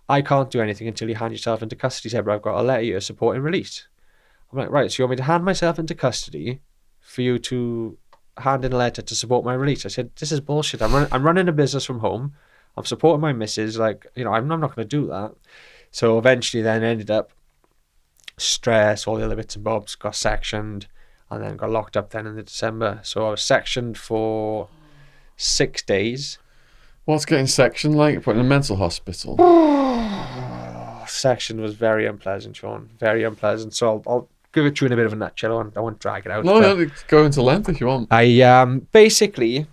B: I can't do anything until you hand yourself into custody. He said, but I've got a letter here supporting release. I'm like, right, so you want me to hand myself into custody for you to hand in a letter to support my release? I said, this is bullshit. I'm running a business from home. I'm supporting my missus. Like, I'm not going to do that. So eventually then ended up stress, all the other bits and bobs, got sectioned and then got locked up then in the December. So I was sectioned for 6 days.
A: What's getting sectioned like? Put in a mental hospital?
B: Section was very unpleasant, Shaun. Very unpleasant. So I'll give it to you in a bit of a nutshell. I won't drag it out.
A: No, go into length if you want.
B: Basically,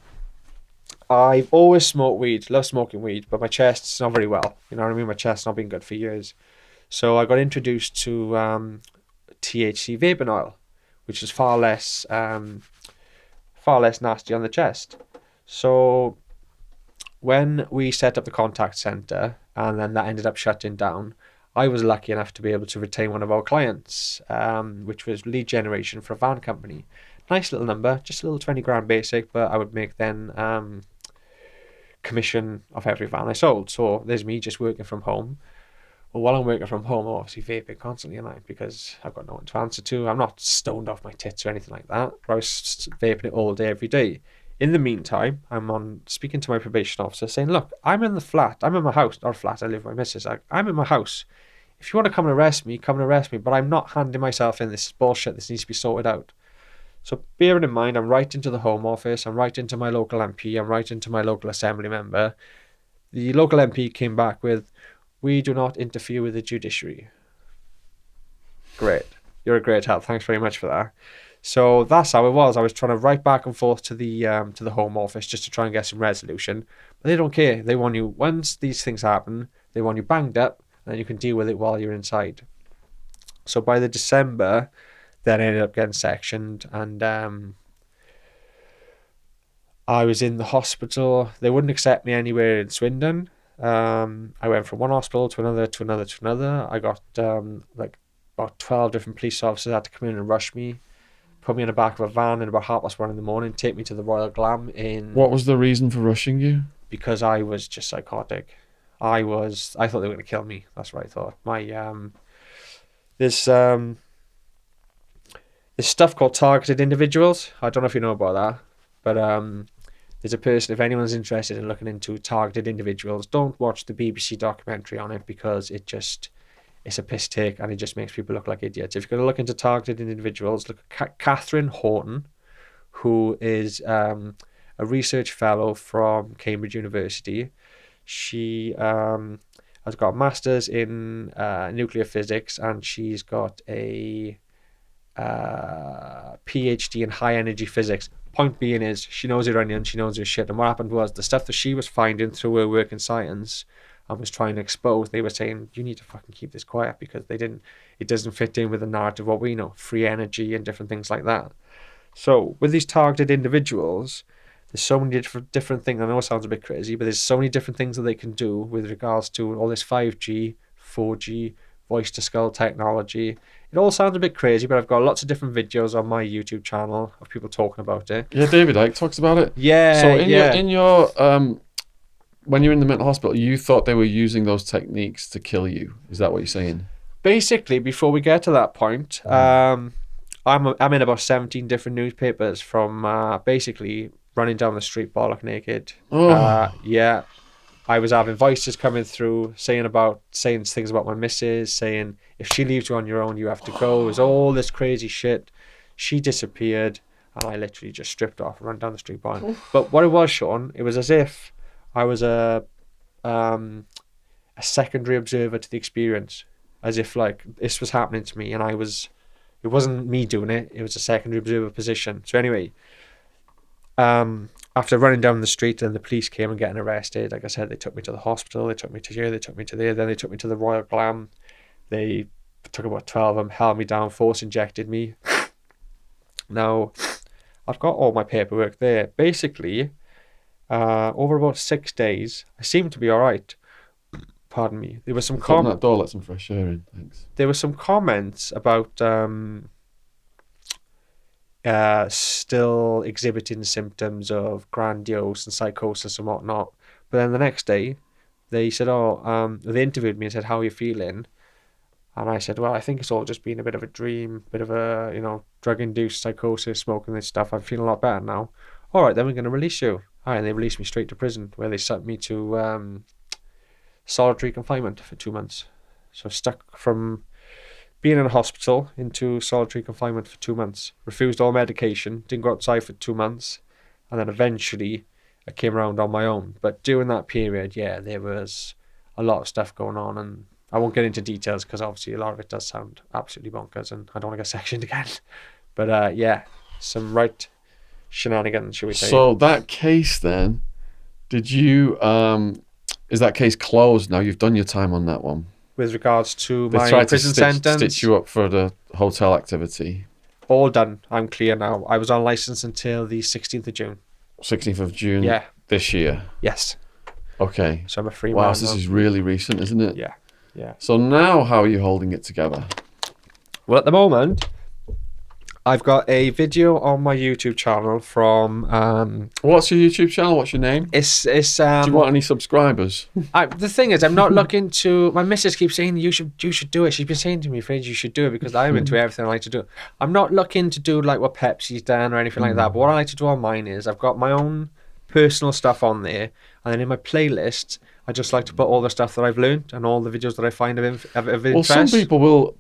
B: I've always smoked weed, love smoking weed, but my chest's not very well. You know what I mean? My chest's not been good for years. So I got introduced to THC vaping oil, which is far less nasty on the chest. So when we set up the contact center and then that ended up shutting down, I was lucky enough to be able to retain one of our clients, which was lead generation for a van company. Nice little number, just a little 20 grand basic, but I would make then commission of every van I sold. So there's me just working from home. Well, while I'm working from home, I'm obviously vaping constantly at night because I've got no one to answer to. I'm not stoned off my tits or anything like that. I was vaping it all day, every day. In the meantime, I'm on speaking to my probation officer saying, look, I'm in the flat. I'm in my house. Not flat, I live with my missus. I'm in my house. If you want to come and arrest me, come and arrest me. But I'm not handing myself in. This is bullshit. This needs to be sorted out. So bearing in mind, I'm right into the Home Office. I'm right into my local MP. I'm right into my local Assembly member. The local MP came back with, we do not interfere with the judiciary. Great. You're a great help. Thanks very much for that. So that's how it was. I was trying to write back and forth to the Home Office just to try and get some resolution. But they don't care. They want you, once these things happen, they want you banged up and then you can deal with it while you're inside. So by the December, then I ended up getting sectioned and I was in the hospital. They wouldn't accept me anywhere in Swindon. I went from one hospital to another. I got like about 12 different police officers had to come in and rush me, put me in the back of a van at about 1:30 in the morning, take me to the Royal Glam in...
A: What was the reason for rushing you?
B: Because I was just psychotic. I thought they were going to kill me. That's what I thought. There's stuff called targeted individuals. I don't know if you know about that, but there's a person, if anyone's interested in looking into targeted individuals, don't watch the BBC documentary on it because it's a piss take and it just makes people look like idiots. If you're going to look into targeted individuals, look at Catherine Horton, who is a research fellow from Cambridge University. She has got a master's in nuclear physics and she's got a PhD in high energy physics. Point being is she knows her onions, she knows her shit. And what happened was the stuff that she was finding through her work in science and was trying to expose, they were saying, you need to fucking keep this quiet because it doesn't fit in with the narrative of what we know, free energy and different things like that. So with these targeted individuals, there's so many different things. I know it sounds a bit crazy, but there's so many different things that they can do with regards to all this 5G, 4G, voice to skull technology. It all sounds a bit crazy, but I've got lots of different videos on my YouTube channel of people talking about it.
A: Yeah, David Icke talks about it.
B: Yeah,
A: So in your when you're in the mental hospital, you thought they were using those techniques to kill you. Is that what you're saying?
B: Basically, before we get to that point, I'm in about 17 different newspapers from basically running down the street bollock naked. Yeah, I was having voices coming through saying things about my missus, saying if she leaves you on your own, you have to go. It was all this crazy shit. She disappeared, and I literally just stripped off and ran down the street bollock. But what it was, Shaun, it was as if I was a secondary observer to the experience, as if like this was happening to me, and it wasn't me doing it. It was a secondary observer position. So anyway, after running down the street and the police came and getting arrested, like I said, they took me to the hospital, they took me to here, they took me to there, then they took me to the Royal Glam. They took about 12 of them, held me down, force injected me. Now, I've got all my paperwork there. Basically, over about 6 days, I seemed to be all right. Pardon me. There was some
A: Open that door, let some fresh air in. Thanks.
B: There were some comments about still exhibiting symptoms of grandiose and psychosis and whatnot. But then the next day, they said, they interviewed me and said, how are you feeling? And I said, well, I think it's all just been a bit of a dream, bit of a, drug-induced psychosis, smoking this stuff. I'm feeling a lot better now. All right, then we're going to release you. All right, and they released me straight to prison, where they sent me to solitary confinement for 2 months. So stuck from being in a hospital into solitary confinement for 2 months. Refused all medication, didn't go outside for 2 months, and then eventually I came around on my own. But during that period, yeah, there was a lot of stuff going on, and I won't get into details because obviously a lot of it does sound absolutely bonkers, and I don't want to get sectioned again. But yeah, some right shenanigans, shall we say.
A: So that case then, did you is that case closed now? You've done your time on that one.
B: With regards to
A: They
B: my
A: tried
B: prison
A: to
B: sentence,
A: stitch you up for the hotel activity.
B: all done. I'm clear now. I was on license until the 16th of June.
A: 16th of June
B: Yeah.
A: this year.
B: Yes.
A: Okay.
B: So I'm a free
A: Wow,
B: man
A: so this
B: now.
A: is really recent, isn't it?
B: Yeah. Yeah.
A: So now how are you holding it together?
B: Well, at the moment, I've got a video on my YouTube channel from
A: What's your YouTube channel? What's your name?
B: it's
A: Do you want any subscribers?
B: the thing is, I'm not looking to. My missus keeps saying you should do it. She's been saying to me for ages you should do it because I'm into everything I like to do. I'm not looking to do like what Pepsi's done or anything like that. But what I like to do on mine is I've got my own personal stuff on there, and then in my playlist I just like to put all the stuff that I've learned and all the videos that I find of interest.
A: Well, some people will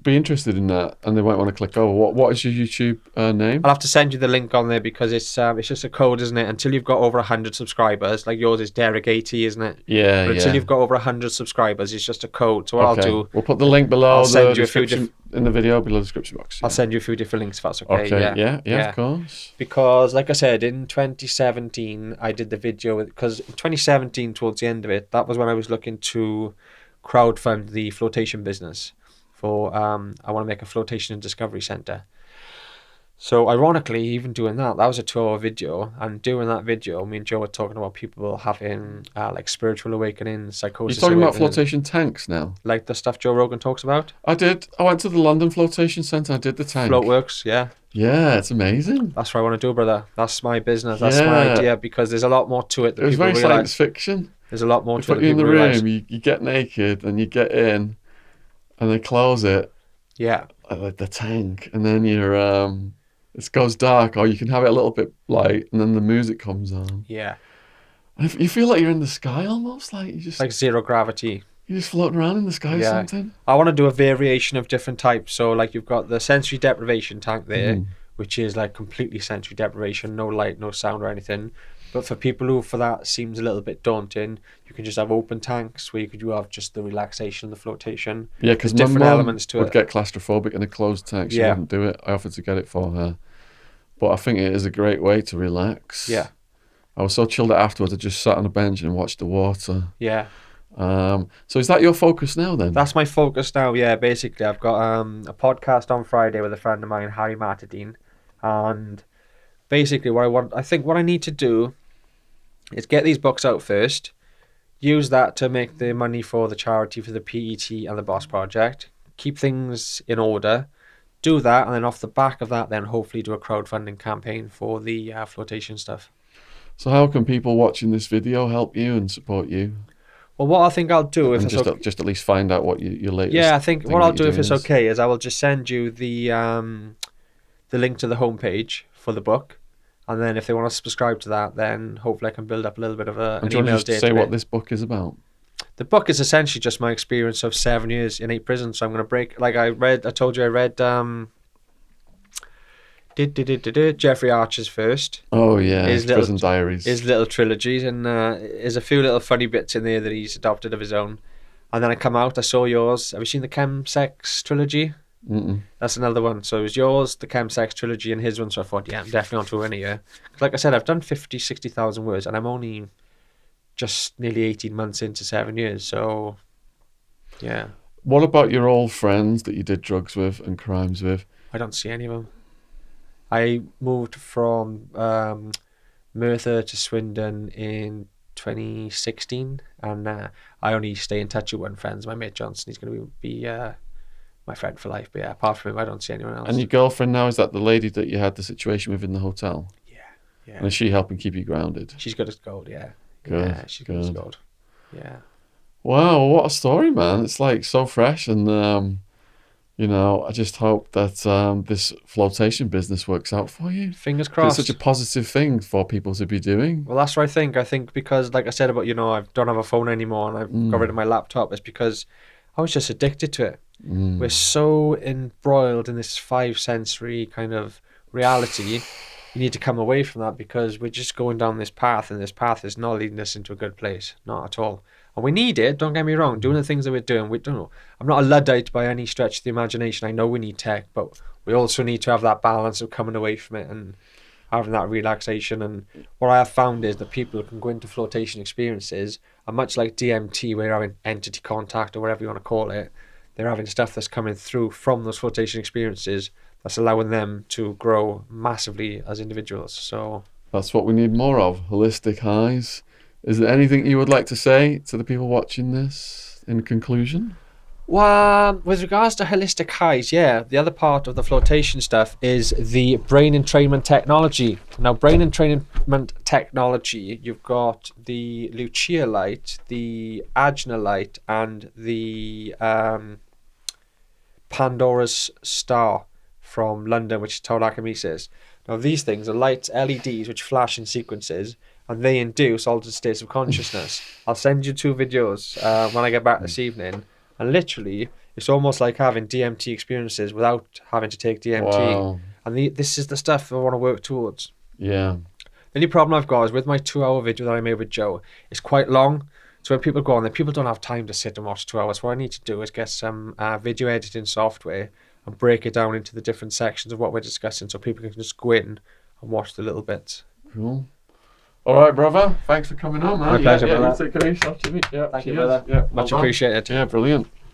A: be interested in that and they might want to click over. What is your YouTube name?
B: I'll have to send you the link on there because it's just a code, isn't it? Until you've got over 100 subscribers, like yours is Derek 80, isn't it?
A: Yeah,
B: But until you've got over 100 subscribers, it's just a code. So what I'll do,
A: we'll put the link below
B: I'll send
A: the
B: you a few
A: description in the video, below the description box.
B: I'll send you a few different links if that's okay.
A: Okay, yeah, of course.
B: Because, like I said, in 2017, I did the video because in 2017, towards the end of it, that was when I was looking to crowdfund the flotation business. For I want to make a flotation and discovery center. So ironically, even doing that was a 2-hour video, and doing that video, me and Joe were talking about people having like spiritual awakening, psychosis.
A: You're talking about flotation tanks now,
B: like the stuff Joe Rogan talks about.
A: I went to the London Flotation Centre. I did the tank.
B: Floatworks, yeah.
A: Yeah, it's amazing.
B: That's what I want to do, brother. That's my business. That's my idea, because there's a lot more to it than
A: It was
B: people
A: very
B: realize.
A: science fiction.
B: There's a lot more
A: They
B: to it
A: put
B: than
A: you in the
B: people realize.
A: room, you get naked, and you get in, and they close it.
B: Yeah.
A: Like the tank, and then you're it goes dark, or you can have it a little bit light, and then the music comes on.
B: Yeah.
A: And you feel like you're in the sky almost, like
B: Like zero gravity.
A: you're just floating around in the sky or something.
B: I want to do a variation of different types. So like you've got the sensory deprivation tank there, which is like completely sensory deprivation, no light, no sound or anything. But for people who for that seems a little bit daunting, you can just have open tanks where you could have just the relaxation, the flotation.
A: Yeah, because my
B: different
A: mum
B: elements to
A: would
B: it.
A: get claustrophobic in a closed tank. She wouldn't do it. I offered to get it for her. But I think it is a great way to relax.
B: Yeah.
A: I was so chilled out afterwards, I just sat on a bench and watched the water.
B: Yeah.
A: So is that your focus now then?
B: That's my focus now, yeah. Basically, I've got a podcast on Friday with a friend of mine, Harry Martadine. And basically what I think what I need to do is get these books out first, use that to make the money for the charity, for the PET and the Boss Project, keep things in order, do that, and then off the back of that, then hopefully do a crowdfunding campaign for the flotation stuff.
A: So how can people watching this video help you and support you?
B: Well, what I think I'll do if
A: And
B: it's
A: just at least find out what your latest.
B: yeah, I think
A: thing
B: what
A: that
B: I'll do
A: you're
B: if it's
A: doing is.
B: okay is I will just send you the link to the homepage for the book, and then if they want to subscribe to that, then hopefully I can build up a little bit of an
A: And do you
B: email
A: want to just say
B: database.
A: what this book is about?
B: The book is essentially just my experience of 7 years in 8 prisons. So I'm going to break, like I told you I read Jeffrey Archer's first.
A: Oh yeah,
B: His
A: Prison
B: little-
A: Diaries.
B: His little trilogies, and there's a few little funny bits in there that he's adopted of his own. And then I come out, I saw yours. Have you seen the Chemsex trilogy?
A: Mm-mm.
B: That's another one. So it was yours, the Chemsex trilogy, and his one. So I thought, yeah, I'm definitely onto a winner here. 'Cause like I said, I've done 50, 60,000 words, and I'm only just nearly 18 months into 7 years. So, yeah,
A: What about your old friends that you did drugs with and crimes with?
B: I don't see any of them. I moved from Merthyr to Swindon in 2016, and I only stay in touch with one friend, my mate Johnson. He's going to be my friend for life. But yeah, apart from him, I don't see anyone else.
A: And your girlfriend now, is that the lady that you had the situation with in the hotel?
B: Yeah,
A: And is she helping keep you grounded?
B: she's good as gold. Yeah,
A: Good,
B: yeah, she's good as
A: good.
B: gold. Yeah.
A: Wow, what a story, man. It's like so fresh. And, you know, I just hope that this flotation business works out for you.
B: Fingers
A: 'Cause
B: crossed.
A: It's such a positive thing for people to be doing.
B: Well, that's what I think. I think because, like I said about, I don't have a phone anymore and I've got rid of my laptop, it's because I was just addicted to it. We're so embroiled in this 5 sensory kind of reality. You need to come away from that because we're just going down this path, and this path is not leading us into a good place. Not at all. And we need it, don't get me wrong, doing the things that we're doing. We don't know. I'm not a Luddite by any stretch of the imagination. I know we need tech, but we also need to have that balance of coming away from it and having that relaxation. And what I have found is that people who can go into flotation experiences are much like DMT, where you're having entity contact or whatever you want to call it. They're having stuff that's coming through from those flotation experiences that's allowing them to grow massively as individuals. So
A: That's what we need more of, holistic highs. Is there anything you would like to say to the people watching this in conclusion?
B: well, with regards to holistic highs, yeah, the other part of the flotation stuff is the brain entrainment technology. Now, brain entrainment technology, you've got the Lucia light, the Ajna light, and the Pandora's star from London, which is telekinesis. Now, these things are lights, LEDs, which flash in sequences, and they induce altered states of consciousness. I'll send you 2 videos when I get back this evening. And literally, it's almost like having DMT experiences without having to take DMT.
A: Wow.
B: And this is the stuff I want to work towards.
A: Yeah.
B: The only problem I've got is with my 2-hour video that I made with Joe, it's quite long. So when people go on there, people don't have time to sit and watch 2 hours. What I need to do is get some video editing software and break it down into the different sections of what we're discussing so people can just go in and watch the little bits.
A: Cool. All right, brother. Thanks for coming on, man.
B: My pleasure,
A: yeah,
B: brother.
A: You take care of yourself, Jimmy. Yeah,
B: Thank you,
A: cheers.
B: brother.
A: Yeah,
B: Much
A: well done.
B: appreciated.
A: Yeah, brilliant.